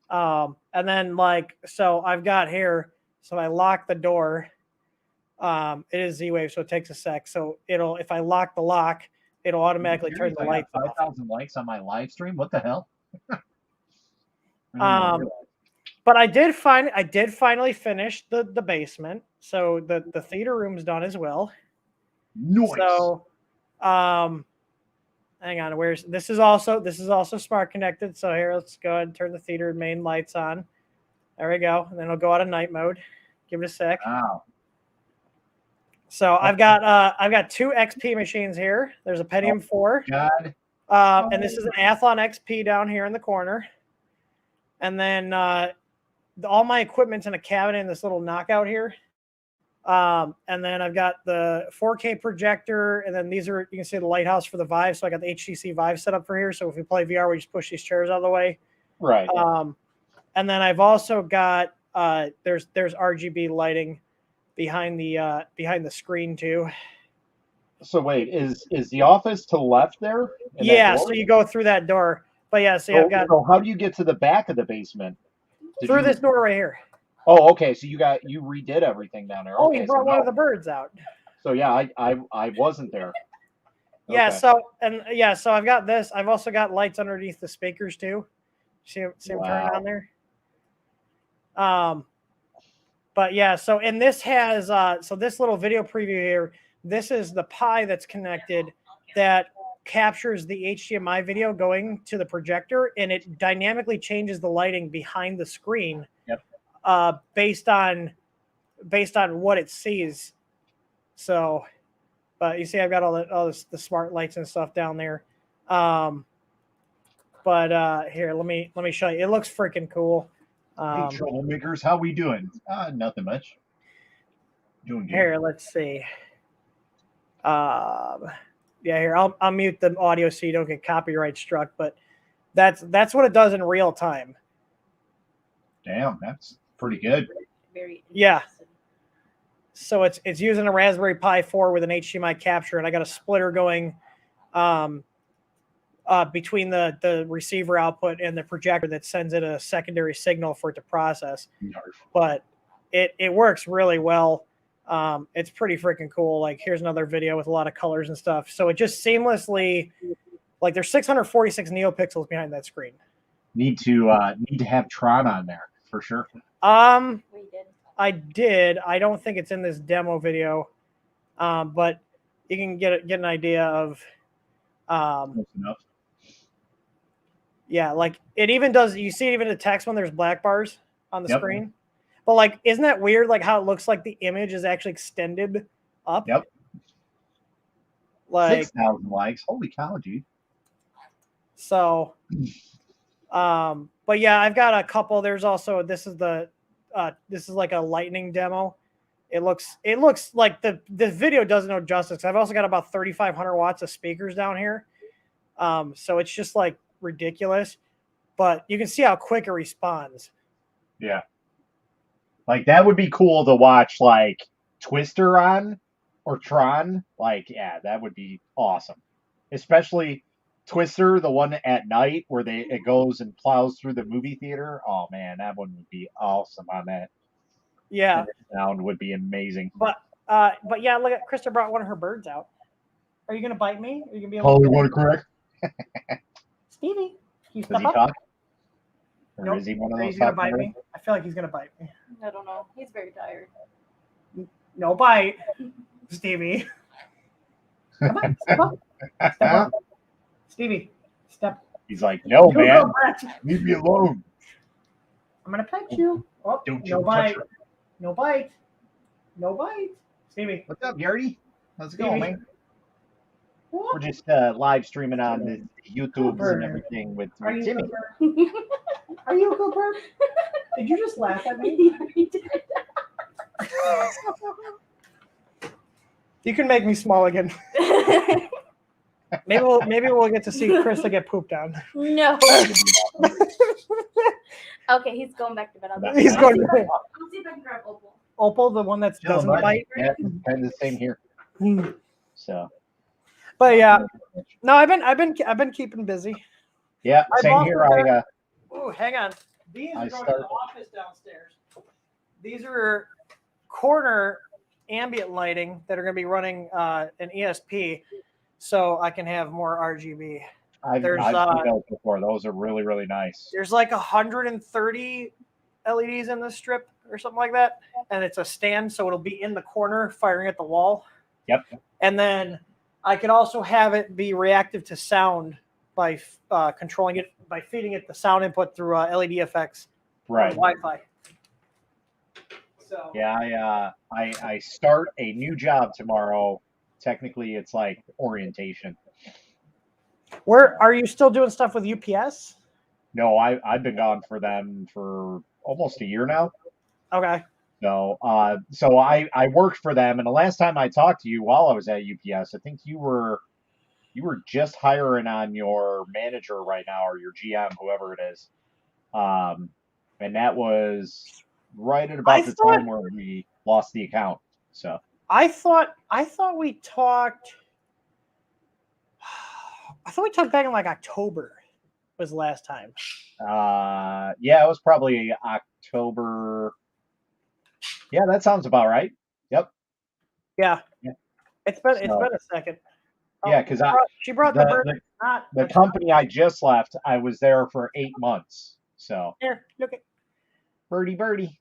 And then so I've got here, so I lock the door. It is Z-Wave, so it takes a sec. So if I lock the lock, it'll automatically turn the lights off. 5,000 likes on my live stream. What the hell? But I did finally finish the basement, so the theater room's done as well. Nice. So, hang on, this is also smart connected. So here, let's go ahead and turn the theater main lights on. There we go, and then it'll go out of night mode. Give it a sec. Wow. So I've got 2 XP machines here. There's a Pentium 4. God. And this is an Athlon XP down here in the corner. And then all my equipment's in a cabinet in this little knockout here. And then I've got the 4K projector, and then these are, you can see the lighthouse for the Vive. So I got the HTC Vive set up for here. So if we play VR, we just push these chairs out of the way. Right. And then I've also got there's RGB lighting behind the screen too. So wait, is the office to the left there? Yeah, so you go through that door. But yeah, see, I've got. So how do you get to the back of the basement? Through this door right here. Oh, okay. So you redid everything down there. Oh, Okay, you brought one of the birds out. So yeah, I wasn't there. Yeah. Okay. So I've got this. I've also got lights underneath the speakers too. See them turning on there. But yeah. So and this has so this little video preview here. This is the Pi that's connected that captures the HDMI video going to the projector, and it dynamically changes the lighting behind the screen. Yep. Based on what it sees. So, but you see, I've got all the smart lights and stuff down there. But here, let me show you. It looks freaking cool. Hey, troublemakers, how we doing? Nothing much. Doing good. Here, let's see. Yeah, here I'll mute the audio so you don't get copyright struck. But that's what it does in real time. Damn, that's pretty good. Very yeah. So it's using a Raspberry Pi 4 with an HDMI capture, and I got a splitter going between the receiver output and the projector that sends it a secondary signal for it to process. But it works really well. It's pretty freaking cool. Like, here's another video with a lot of colors and stuff. So it just seamlessly, like, there's 646 neopixels behind that screen. Need to have Tron on there for sure. I did. I don't think it's in this demo video, but you can get an idea of. Close enough. Yeah, like it even does. You see it even in the text when there's black bars on the screen. But like, isn't that weird? Like how it looks like the image is actually extended up. Yep. Like 6,000 likes. Holy cow, dude. So, but yeah, I've got a couple. There's also this is like a lightning demo. It looks like the video doesn't know justice. I've also got about 3,500 watts of speakers down here. So it's just like ridiculous, but you can see how quick it responds. Yeah. Like that would be cool to watch like Twister on or Tron. Like, yeah, that would be awesome. Especially Twister, the one at night where it goes and plows through the movie theater. Oh man, that one would be awesome on that. Yeah. The sound would be amazing. But yeah, look at Krista brought one of her birds out. Are you gonna bite me? Are you gonna be able Oh, to you want to correct? Stevie, can you Does step he up? talk? Or Nope. is he one of those? He's gonna bite me. I feel like he's gonna bite me. I don't know. He's very tired. No bite, Stevie. Come on, step up. Step up. Stevie, step. He's like, no, You man, go, Brett. leave me alone. I'm gonna pet you. Oh, Don't you no touch bite. her. No bite. No bite. Stevie. What's up, Yardy? How's it going, man? We're just live streaming on the YouTubes and everything with Timmy. Are you a Cooper? Did you just laugh at me? You can make me small again. Maybe we'll get to see Krista get pooped on. No. Okay, he's going back to bed. He's going to bed. I'll see if I can grab Opal. Opal, the one that doesn't bite. Yeah, kind of the same here. So. But yeah, no, I've been keeping busy. Yeah, same here. Oh, hang on. These are going to the office downstairs. These are corner ambient lighting that are going to be running an ESP, so I can have more RGB. I've seen those before. Those are really, really nice. There's like 130 LEDs in this strip or something like that, and it's a stand, so it'll be in the corner firing at the wall. Yep. And then I can also have it be reactive to sound by controlling it, by feeding it the sound input through LED effects, right? Wi-Fi. So yeah, I start a new job tomorrow. Technically, it's like orientation. Where are you still doing stuff with UPS? No, I've been gone for them for almost a year now. Okay. So I worked for them, and the last time I talked to you while I was at UPS, I think you were just hiring on your manager right now, or your GM, whoever it is. And that was right at about the time where we lost the account. So I thought we talked. I thought we talked back in like October was the last time. Yeah, it was probably October. Yeah, that sounds about right. Yep. Yeah. It's been a second. Oh, yeah, because she brought the bird. The company I just left, I was there for 8 months. So here, look at birdie.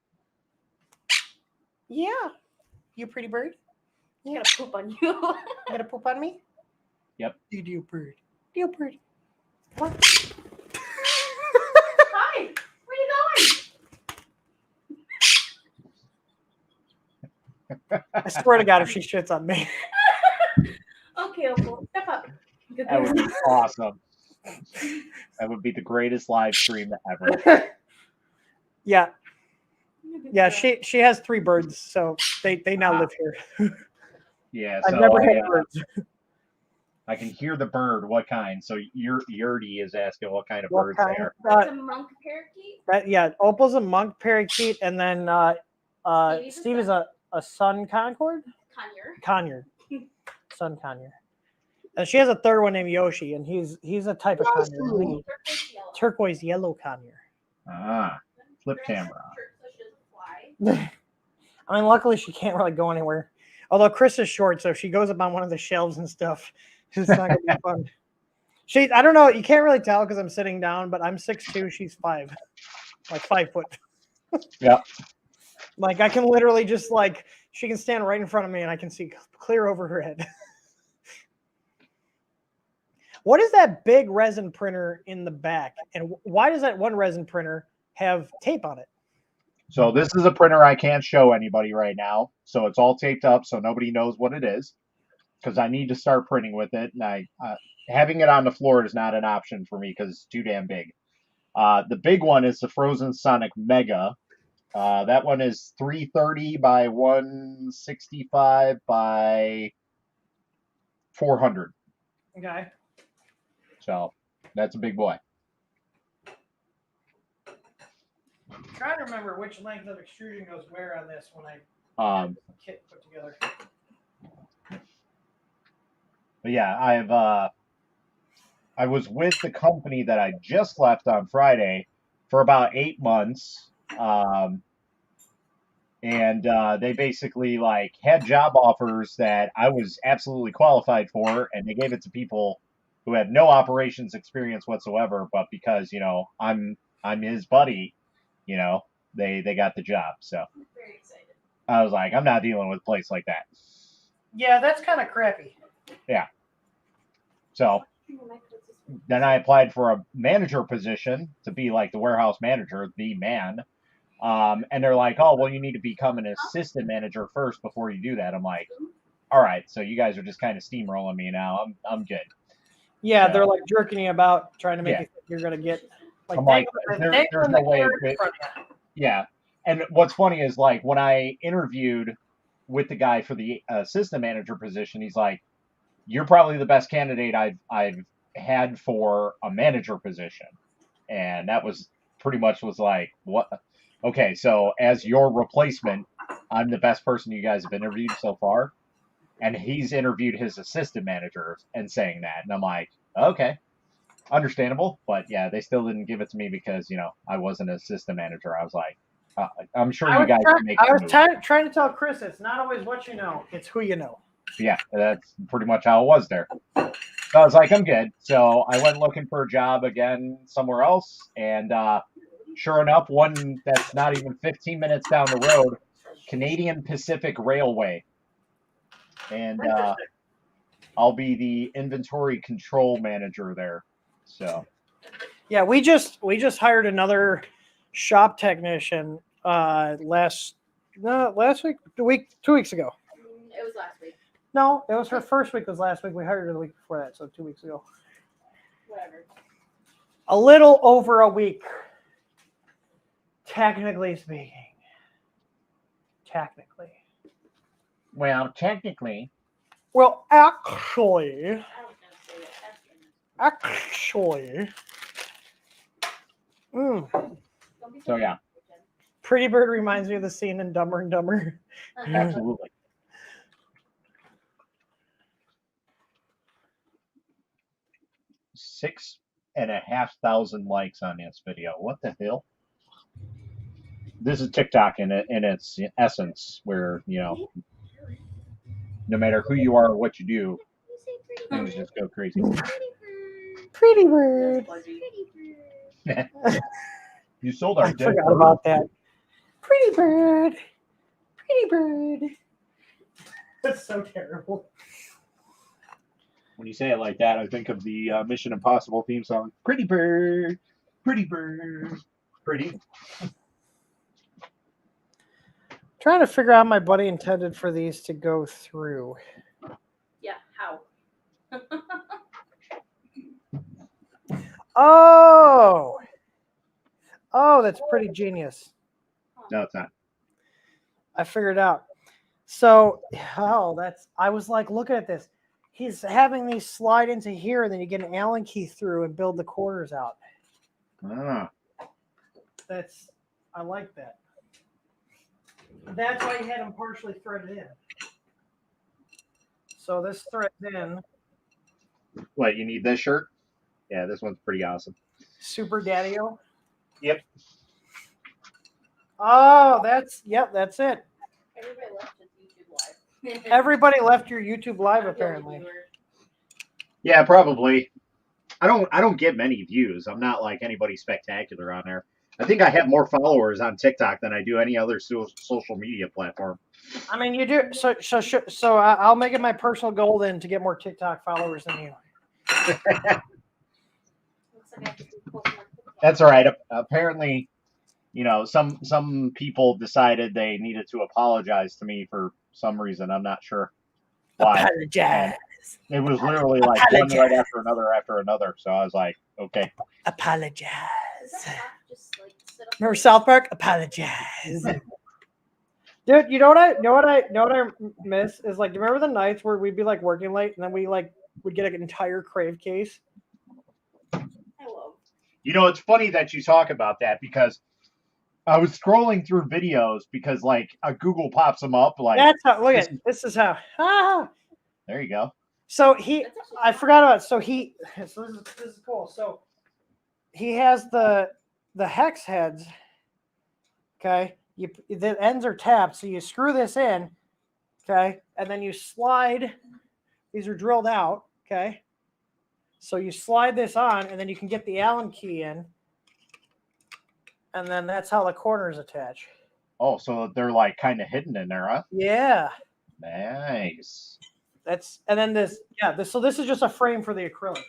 Yeah, you pretty bird. I'm gonna poop on you. You gonna poop on me? Yep. You bird. You bird. What? Hi. Where you going? I swear to God, if she shits on me. Okay, Opal, step up. That would be awesome. That would be the greatest live stream ever. Yeah. Yeah, she has 3 birds, so they now live here. Yeah, I've never had birds. I can hear the bird. What kind? So Yurdy is asking what kind of birds they are. It's a monk parakeet. Opal's a monk parakeet, and then Steve is a sun concord. Conure. Sun conure. And she has a third one named Yoshi, and he's a type of conure. Turquoise yellow conure. Ah, flip camera. I mean, luckily she can't really go anywhere. Although Chris is short, so if she goes up on one of the shelves and stuff, it's not gonna be fun. I don't know, you can't really tell because I'm sitting down, but I'm 6'2", she's 5, like 5 foot. Yeah. Like I can literally just she can stand right in front of me and I can see clear over her head. What is that big resin printer in the back? And why does that one resin printer have tape on it? So this is a printer I can't show anybody right now. So it's all taped up so nobody knows what it is. Because I need to start printing with it. And having it on the floor is not an option for me because it's too damn big. The big one is the Frozen Sonic Mega. That one is 330 by 165 by 400. Okay. So that's a big boy. I'm trying to remember which length of extrusion goes where on this when I have the kit put together. But yeah, I was with the company that I just left on Friday for about 8 months. And they basically had job offers that I was absolutely qualified for, and they gave it to people who had no operations experience whatsoever, but because, I'm his buddy, they got the job. So Very excited. I was like, I'm not dealing with a place like that. Yeah, that's kind of crappy. Yeah. So then I applied for a manager position to be like the warehouse manager, the man. And they're like, oh, well, you need to become an assistant manager first before you do that. I'm like, all right, so you guys are just kind of steamrolling me now. I'm good. Yeah, So, they're like jerking you about, trying to make Yeah. you think you're gonna get like I'm like, dangling there's the no way. carrot in front of you. Yeah. And what's funny is like when I interviewed with the guy for the assistant manager position, he's like, "You're probably the best candidate I've had for a manager position," and that was pretty much was like, "What? Okay, so as your replacement, I'm the best person you guys have interviewed so far," and he's interviewed his assistant managers and saying that, and I'm like, "Okay." Understandable, but yeah, they still didn't give it to me because I wasn't an assistant manager. I was like, I'm sure you guys can make. I was trying to tell Chris, it's not always what you know, it's who you know. Yeah, that's pretty much how it was there. So I was like, I'm good. So I went looking for a job again somewhere else, and sure enough, one that's not even 15 minutes down the road, Canadian Pacific Railway, and I'll be the inventory control manager there. So yeah, we just hired another shop technician last week, 2 weeks ago. It was last week. No, it was her first week was last week. We hired her the week before that, so 2 weeks ago. Whatever. A little over a week, technically speaking. Technically. well, technically, Well, actually. I was gonna say it. Actually. Don't be So, yeah. Pretty Bird reminds me of the scene in Dumber and Dumber. absolutely. 6,500 likes on this video. What the hell? This is TikTok in its essence, where no matter who you are or what you do, things just go crazy. Pretty Bird. You sold our I dead forgot bird. about that. Pretty Bird. Pretty Bird. That's so terrible. When you say it like that, I think of the Mission Impossible theme song. Pretty bird, pretty bird, pretty. Trying to figure out my buddy intended for these to go through. Yeah, how? Oh, that's pretty genius. No, it's not. I figured out. So, I was like, look at this. He's having these slide into here, and then you get an Allen key through and build the corners out. Ah. I like that. That's why you had them partially threaded in. So this threads in. What, you need this shirt? Yeah, this one's pretty awesome. Super Daddy-O? Yep. Oh, that's it. Everybody left his YouTube live. Everybody left your YouTube live I'm the only apparently. viewer. Yeah, probably. I don't get many views. I'm not like anybody spectacular on there. I think I have more followers on TikTok than I do any other social media platform. I mean, you do. So I'll make it my personal goal then to get more TikTok followers than you. Looks like I have to do post on TikTok. That's all right. Apparently, some people decided they needed to apologize to me for some reason. I'm not sure why. Apologize. It was literally like one right after another. So I was like, okay. Apologize. Is that not just like sit up Remember there? South Park? Apologize. Dude, you know what I miss is like, remember the nights where we'd be like working late and then would get an entire Crave case? I love. It's funny that you talk about that because I was scrolling through videos because like a Google pops them up like That's how. Look at this is how. Ah. there you go. So I forgot about. So this is cool. So he has the hex heads. Okay, the ends are tapped, so you screw this in. Okay, and then you slide. These are drilled out. Okay, so you slide this on, and then you can get the Allen key in, and then that's how the corners attach. Oh, so they're like kind of hidden in there, huh? Yeah. Nice. So this is just a frame for the acrylic.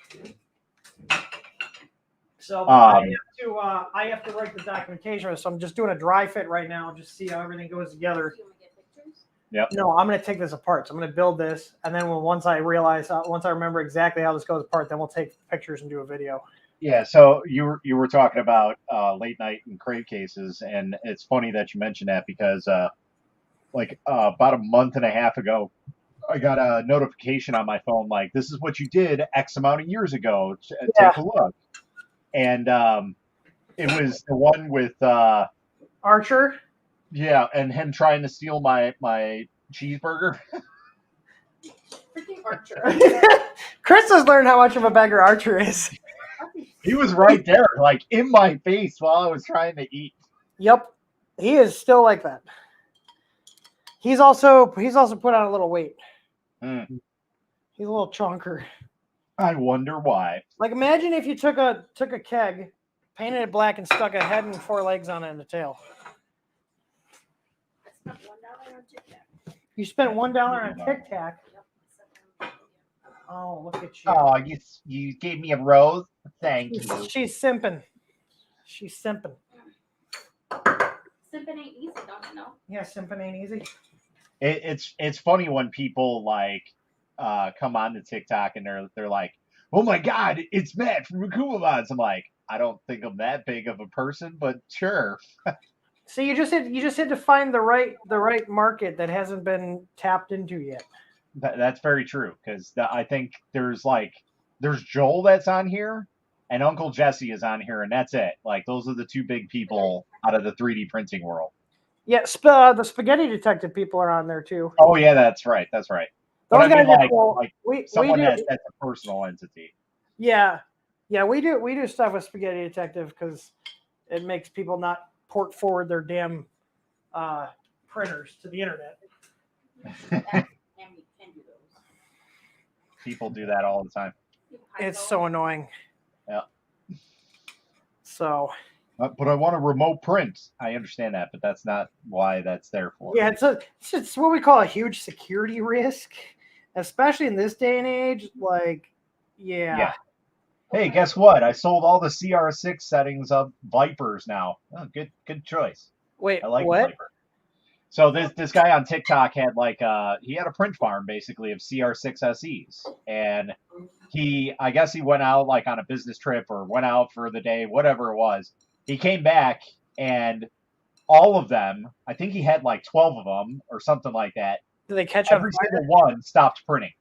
So I have to write the documentation, so I'm just doing a dry fit right now, just see how everything goes together. Do you want to get pictures? Yep. No, I'm going to take this apart. So I'm going to build this, and then once I remember exactly how this goes apart, then we'll take pictures and do a video. Yeah, so you were talking about late night and crate cases, and it's funny that you mentioned that because about a month and a half ago, I got a notification on my phone like, this is what you did X amount of years ago. Take a look. And it was the one with Archer. Yeah, and him trying to steal my cheeseburger. Freaking Archer. Chris has learned how much of a beggar Archer is. He was right there, like in my face while I was trying to eat. Yep, he is still like that. He's also put on a little weight. Mm. He's a little chunker. I wonder why. Like, imagine if you took a keg, painted it black, and stuck a head and 4 legs on it and a tail. I spent $1 on Tic Tac. You spent $1 on Tic Tac. Oh, look at you. Oh, you gave me a rose? Thank you. She's simping. She's simping. Simping ain't easy, don't you know? Yeah, simping ain't easy. It's funny when people like come on to TikTok and they're like, oh my God, it's Matt from Akuma Mods. I'm like, I don't think I'm that big of a person, but sure. So you just had to find the right market that hasn't been tapped into yet. That's very true, because I think there's Joel that's on here, and Uncle Jesse is on here, and that's it. Like, those are the 2 big people out of the 3D printing world. Yeah, the Spaghetti Detective people are on there too. Oh yeah, that's right. Those guys are cool. someone that's a personal entity. Yeah, we do stuff with Spaghetti Detective because it makes people not port forward their damn printers to the internet. People do that all the time. It's so annoying. Yeah. So. But I want a remote print. I understand that, but that's not why that's there for. Yeah, it's what we call a huge security risk, especially in this day and age. Like, yeah. Hey, guess what? I sold all the CR6 settings of Vipers now. Oh, good choice. Wait, I like what? Viper. So this guy on TikTok had he had a print farm basically of CR6 SEs, and I guess he went out like on a business trip or went out for the day, whatever it was. He came back and all of them, I think he had like 12 of them or something like that. Did they catch up? Every single one stopped printing,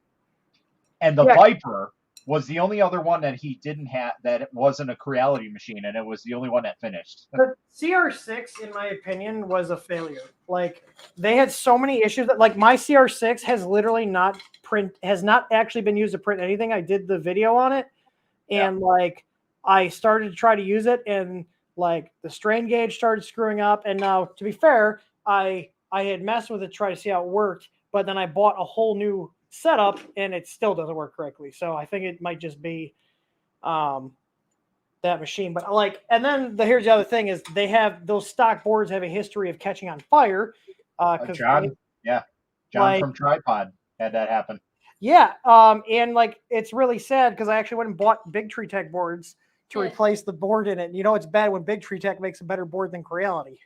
and the Viper was the only other one that he didn't have that wasn't a Creality machine, and it was the only one that finished. The CR6, in my opinion, was a failure. Like, they had so many issues that, like, my CR6 has literally not actually been used to print anything. I did the video on it, and like, I started to try to use it, and like the strain gauge started screwing up. And now, to be fair, I had messed with it to try to see how it worked, but then I bought a whole new setup and it still doesn't work correctly. So I think it might just be that machine. But like, and then here's the other thing is they have those stock boards have a history of catching on fire. John from Tripod had that happen. Yeah. And like, it's really sad because I actually went and bought Big Tree Tech boards to replace the board in it. You know, it's bad when Big Tree Tech makes a better board than Creality.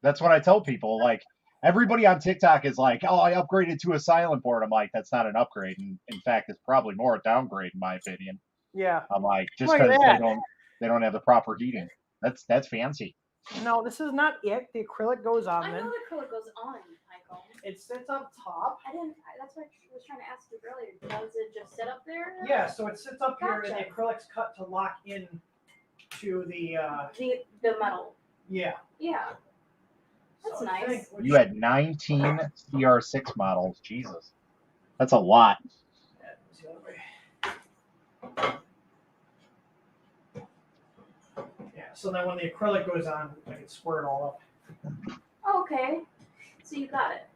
That's what I tell people. Like, everybody on TikTok is like, oh, I upgraded to a silent board. I'm like, that's not an upgrade. And in fact, it's probably more a downgrade in my opinion. Yeah. I'm like, just because they don't have the proper heating. That's fancy. No, this is not it. The acrylic goes on. I know the acrylic goes on, Michael. It sits up top. That's what I was trying to ask you earlier. Does it just sit up there? Yeah, so it sits up here and the acrylic's cut to lock in to the metal. Yeah. Yeah. That's So nice. You had 19 CR6 models. Jesus. That's a lot. Yeah, so then when the acrylic goes on, I can squirt it all up. Oh, okay. So you got it.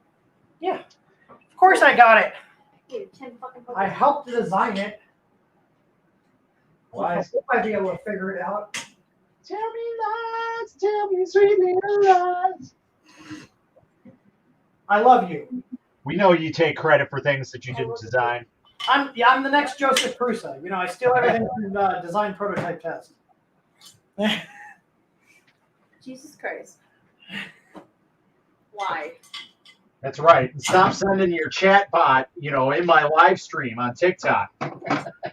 Yeah. Of course I got it. Dude, 10 fucking I helped design it. Why? I hope I'd be able to figure it out. Tell me lies, tell me sweet little lies. I love you. We know you take credit for things that you didn't design. I'm the next Joseph Prusa. You know, I steal everything from the design prototype test. Jesus Christ. Why? That's right. And stop sending your chat bot, in my live stream on TikTok.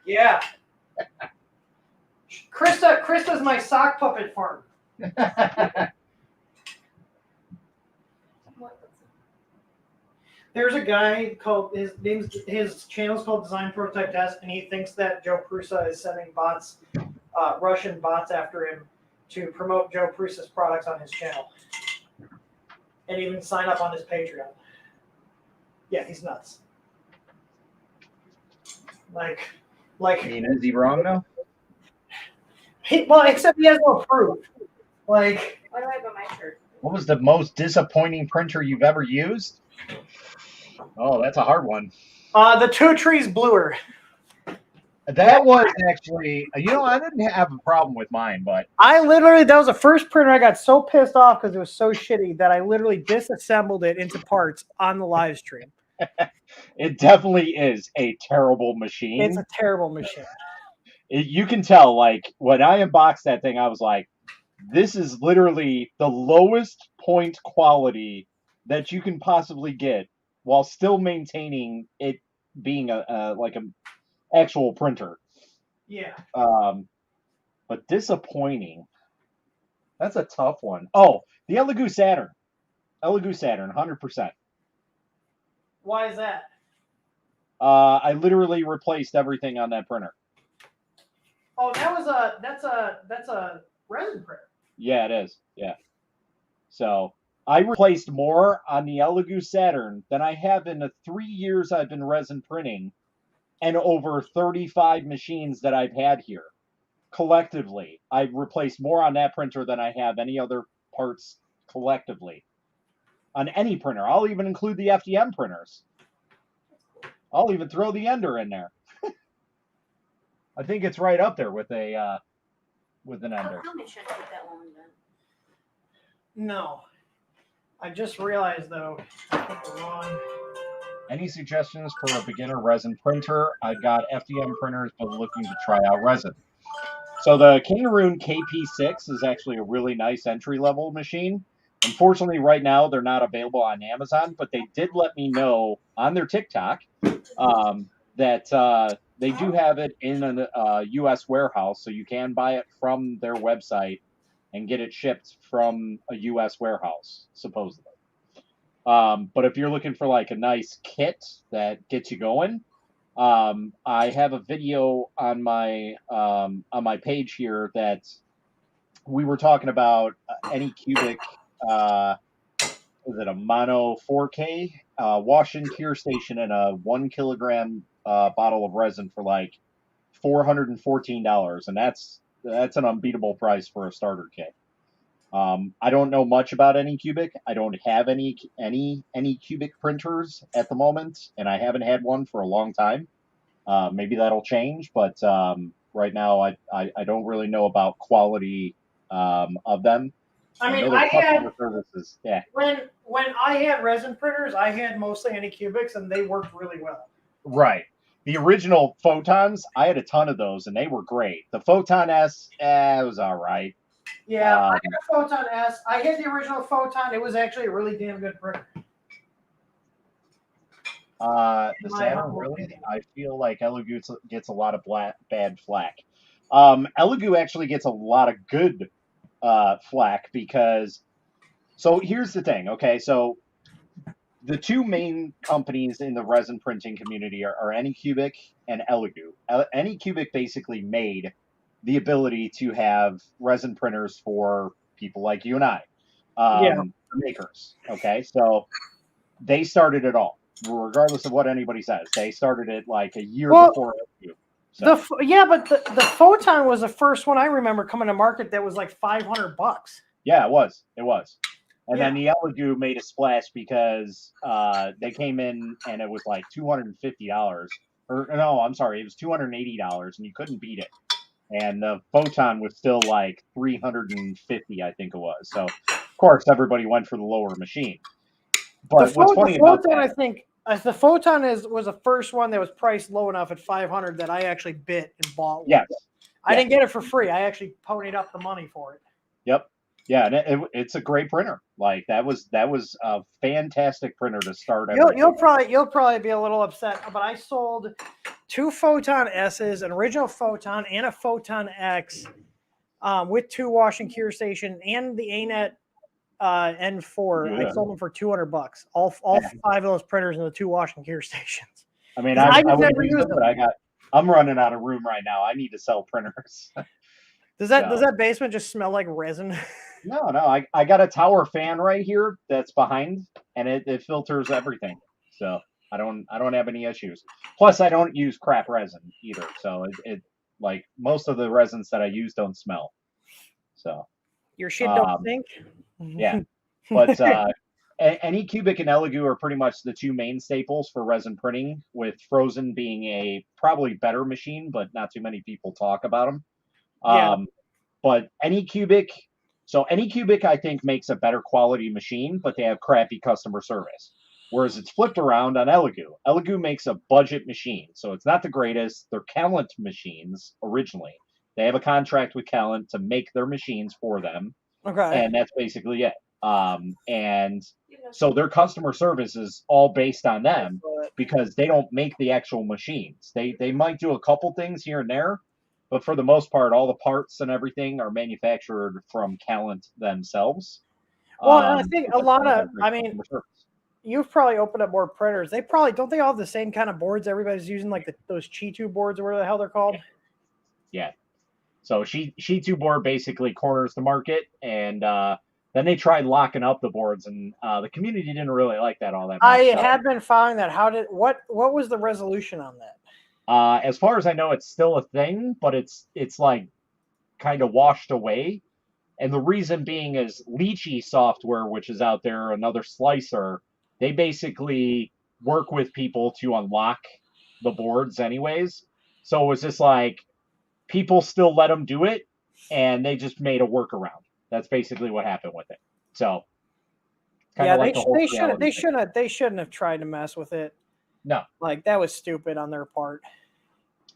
Yeah. Krista's my sock puppet farm. There's a guy called his channel's called Design Prototype Test, and he thinks that Joe Prusa is sending bots, Russian bots after him to promote Joe Prusa's products on his channel, and even sign up on his Patreon. Yeah, he's nuts. Like. I mean, is he wrong though? Well, except he has no proof. Like. Why do I have on my shirt? What was the most disappointing printer you've ever used? Oh, that's a hard one. The Two Trees Bluer. That was actually, I didn't have a problem with mine, but that was the first printer I got so pissed off because it was so shitty that I literally disassembled it into parts on the live stream. It definitely is a terrible machine. It's a terrible machine. You can tell, like, when I unboxed that thing, I was like, this is literally the lowest point quality that you can possibly get while still maintaining it being a actual printer. Yeah. But disappointing. That's a tough one. Oh, the Elegoo Saturn. Elegoo Saturn, 100%. Why is that? I literally replaced everything on that printer. Oh, that's a resin print. Yeah, it is. Yeah. So I replaced more on the Elegoo Saturn than I have in the 3 years I've been resin printing, and over 35 machines that I've had here. Collectively, I've replaced more on that printer than I have any other parts collectively. On any printer. I'll even include the FDM printers. I'll even throw the Ender in there. I think it's right up there with an Ender. Tell me, should I take that one then? No. I just realized, though, I put the wrong... Any suggestions for a beginner resin printer? I've got FDM printers, but looking to try out resin. So the Kangaroon KP6 is actually a really nice entry-level machine. Unfortunately, right now, they're not available on Amazon, but they did let me know on their TikTok that they do have it in a U.S. warehouse, so you can buy it from their website and get it shipped from a U.S. warehouse, supposedly. But if you're looking for like a nice kit that gets you going, I have a video on my page here that we were talking about Anycubic. Is it a Mono 4K wash and cure station and a 1 kilogram bottle of resin for like $414, and that's an unbeatable price for a starter kit. I don't know much about Anycubic. I don't have any Anycubic printers at the moment, and I haven't had one for a long time. Maybe that'll change, but right now I don't really know about quality of them. I mean, I had services. Yeah. When I had resin printers, I had mostly Anycubics, and they worked really well. Right. The original Photons, I had a ton of those, and they were great. The Photon S, it was all right. Yeah, I had a Photon S. I had the original Photon. It was actually a really damn good printer. The Saturn, really? I feel like Elegoo gets a lot of bad flack. Elegoo actually gets a lot of good flack because, so here's the thing, okay? So the two main companies in the resin printing community are Anycubic and Elegoo. Anycubic basically made the ability to have resin printers for people like you and I, makers, okay? So they started it all, regardless of what anybody says. They started it like a year before Elegoo. So. But the Photon was the first one I remember coming to market that was like $500. Yeah, it was. And then the Elegoo made a splash because they came in and it was like $250. Or no, I'm sorry, it was $280, and you couldn't beat it. And the Photon was still like $350, I think it was. So of course everybody went for the lower machine. But what's funny about that, I think the Photon was the first one that was priced low enough at $500 that I actually bit and bought one. Yes. I didn't get it for free. I actually ponied up the money for it. Yep. Yeah, and it's a great printer. Like that was a fantastic printer to start You'll everything. you'll probably be a little upset, but I sold 2 Photon S's, an original Photon and a Photon X, with 2 wash and cure station and the ANET N4. I Yeah. sold them for $200. All 5 of those printers and the 2 wash and cure stations. I mean, I I just would never use used them, but them. I'm running out of room right now. I need to sell printers. Does So. that basement just smell like resin? No, I got a tower fan right here that's behind, and it filters everything. So I don't have any issues. Plus, I don't use crap resin either. So it like most of the resins that I use don't smell. So Your shit don't stink. yeah, but Anycubic and Elegoo are pretty much the 2 main staples for resin printing, with Frozen being a probably better machine, but not too many people talk about them. Yeah. But Anycubic, so Anycubic, I think, makes a better quality machine, but they have crappy customer service. Whereas it's flipped around on Elegoo. Elegoo makes a budget machine, so it's not the greatest. They're Calent machines originally. They have a contract with Calent to make their machines for them, Okay. and that's basically it. And so their customer service is all based on them because they don't make the actual machines. They might do a couple things here and there, but for the most part, all the parts and everything are manufactured from Calent themselves. Well, and I think a because lot they of, have great I mean, customer service. you've probably opened up more printers. They probably don't they all have the same kind of boards everybody's using, like those Chi2 boards or whatever the hell they're called. Yeah. So Shi2 board basically corners the market, and then they tried locking up the boards, and the community didn't really like that all that much. I had been following that. What was the resolution on that? As far as I know, it's still a thing, but it's like kind of washed away. And the reason being is Lychee software, which is out there, another slicer, they basically work with people to unlock the boards anyways. So it was just like people still let them do it, and they just made a workaround. That's basically what happened with it. So kind Yeah, of like the whole they shouldn't have tried to mess with it. No. Like that was stupid on their part.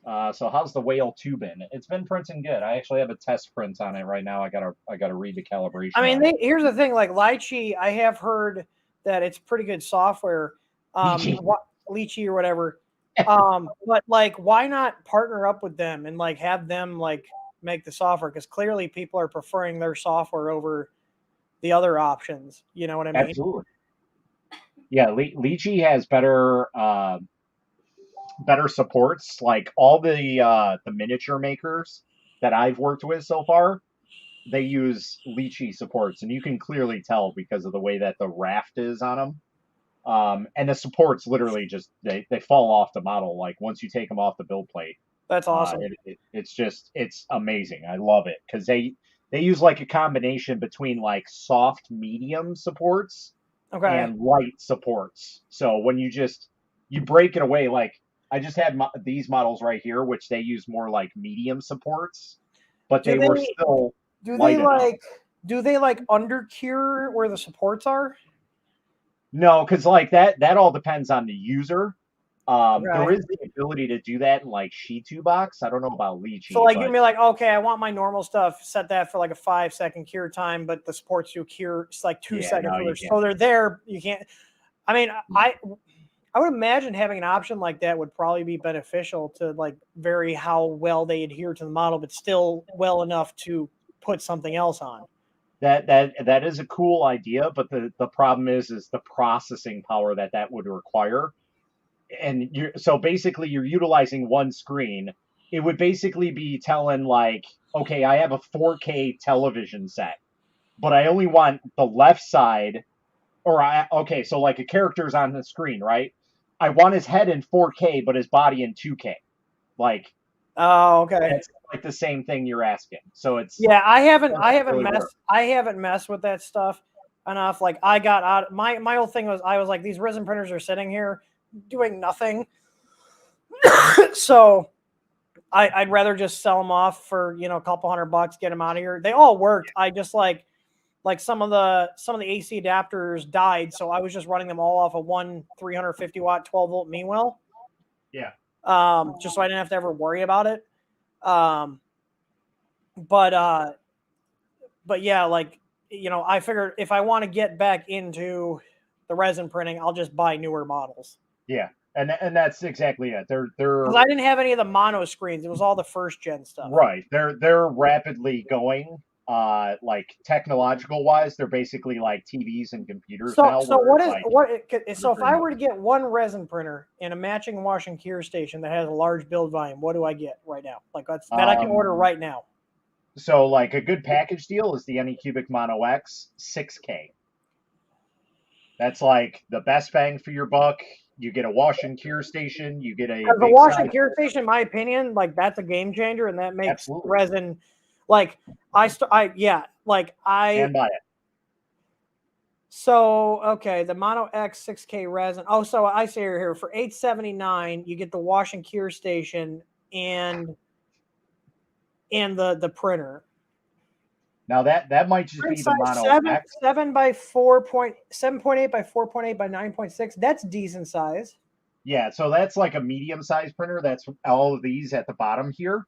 So how's the Whale 2 been? It's been printing good. I actually have a test print on it right now. I gotta read the calibration. I mean, here's the thing. Like Lychee, I have heard that it's pretty good software. Lychee or whatever. But like, why not partner up with them and like have them like make the software? Because clearly people are preferring their software over the other options. You know what I mean? Absolutely. Yeah, Lychee has better supports. Like all the miniature makers that I've worked with so far, they use Lychee supports, and you can clearly tell because of the way that the raft is on them. And the supports literally just they fall off the model like once you take them off the build plate. That's awesome. It's amazing. I love it because they use like a combination between like soft medium supports and light supports. So when you break it away, like I just had these models right here, which they use more like medium supports, but they were still. Do they like undercure where the supports are? No, because like that all depends on the user. There is the ability to do that in like Shi2 box. I don't know about Lychee. So like you'd be like, okay, I want my normal stuff, set that for like a 5-second cure time, but the supports you cure it's like 2 seconds. So they're there. You can't. I mean, I would imagine having an option like that would probably be beneficial to like vary how well they adhere to the model, but still well enough to put something else on. That is a cool idea, but the problem is the processing power that would require. And so basically you're utilizing one screen. It would basically be telling like, okay, I have a 4K television set, but I only want the left side, so like a character's on the screen, right? I want his head in 4K, but his body in 2K. Like, oh, okay. It's like the same thing you're asking. So it's I haven't messed with that stuff enough. Like I got out my whole thing was I was like, these resin printers are sitting here doing nothing. So I'd rather just sell them off for, a couple $100, get them out of here. They all worked. I just like some of the AC adapters died, so I was just running them all off of one 350 watt 12 volt Meanwell. Yeah. Just so I didn't have to ever worry about it. But yeah, like I figured if I want to get back into the resin printing, I'll just buy newer models. Yeah, and that's exactly it. They're Because I didn't have any of the mono screens. It was all the first gen stuff. right. They're rapidly going. Like technological wise, they're basically like TVs and computers now. So so if I much. were to get one resin printer and a matching wash and cure station that has a large build volume, what do I get right now? Like that I can order right now. So like a good package deal is the Anycubic Mono X 6K. That's like the best bang for your buck. You get a wash and cure station. You get a the wash and cure station, in my opinion, like that's a game changer, and that makes resin. Like and buy it. So okay, the Mono X 6K resin. Oh, so I see here for $879, you get the wash and cure station and the printer. Now that might just be the Mono X. 7.8 by 4.8 by 9.6. That's decent size. Yeah, so that's like a medium size printer. That's all of these at the bottom here.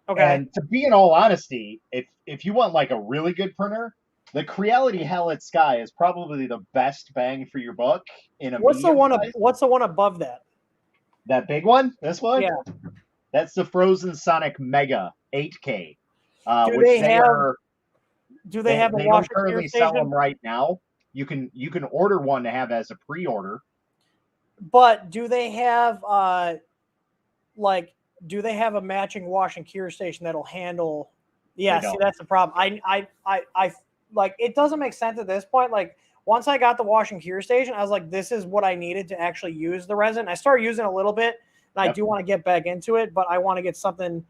Okay. And to be in all honesty, if you want like a really good printer, the Creality Hallet Sky is probably the best bang for your buck in a What's the one above that? That big one? This one? Yeah. That's the Frozen Sonic Mega 8K. Do they have a they wash don't currently sell them right now. You can order one to have as a pre-order. But do they have do they have a matching wash and cure station that'll handle? Yeah, see, that's the problem. I like, it doesn't make sense at this point. Like, once I got the wash and cure station, I was like, this is what I needed to actually use the resin. I started using it a little bit, and I do want to get back into it, but I want to get something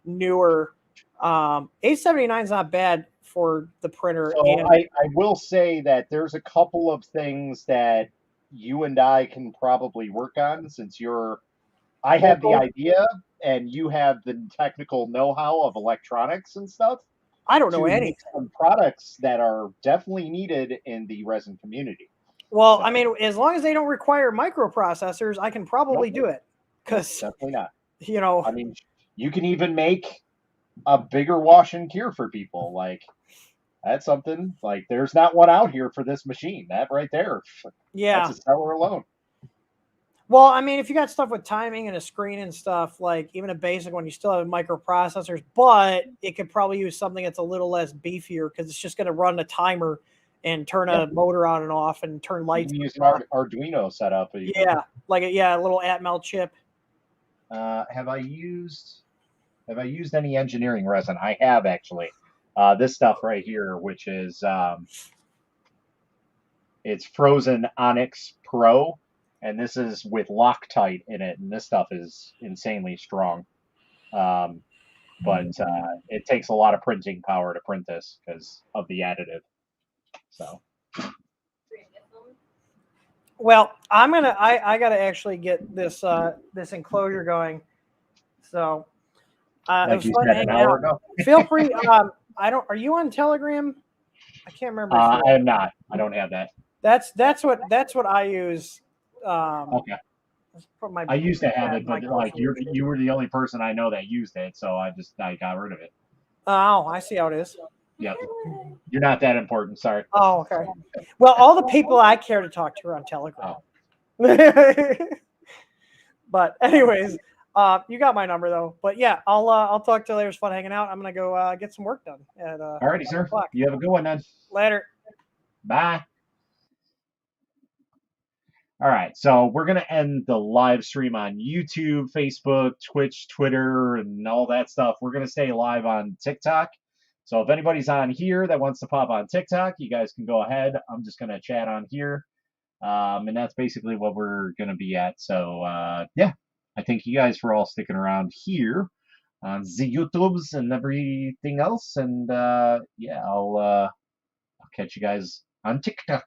newer. $879 is not bad for the printer. So I will say that there's a couple of things that you and I can probably work on, since I have the idea and you have the technical know-how of electronics and stuff. I don't know anything. Some products that are definitely needed in the resin community. Well, I mean, as long as they don't require microprocessors, I can probably do it. Because definitely not. I mean, you can even make a bigger wash and cure for people. Like, that's something. Like, there's not one out here for this machine. That right there. Yeah. That's a seller alone. Well, I mean, if you got stuff with timing and a screen and stuff, like even a basic one, you still have microprocessors, but it could probably use something that's a little less beefier because it's just going to run a timer and turn a motor on and off and turn lights. You can use an Arduino setup. Yeah, like a little Atmel chip. Have I used any engineering resin? I have, actually. This stuff right here, which is it's Frozen Onyx Pro. And this is with Loctite in it, and this stuff is insanely strong. But it takes a lot of printing power to print this because of the additive. So. Well, I gotta actually get this this enclosure going. So like you said an hour ago. Feel free. Are you on Telegram? I can't remember. I am not. I don't have that. That's what I use. Okay. I used to have it, but like you were the only person I know that used it, so I got rid of it. Oh, I see how it is. Yep. You're not that important. Sorry. Oh, okay. Well, all the people I care to talk to are on Telegram. Oh. But anyways, you got my number though. But yeah, I'll talk to you later. It's fun hanging out. I'm gonna go get some work done. Alrighty, sir. You have a good one then. Later. Bye. All right, so we're going to end the live stream on YouTube, Facebook, Twitch, Twitter, and all that stuff. We're going to stay live on TikTok. So if anybody's on here that wants to pop on TikTok, you guys can go ahead. I'm just going to chat on here. And that's basically what we're going to be at. So, yeah, I thank you guys for all sticking around here on the YouTubes and everything else. And, yeah, I'll catch you guys on TikTok.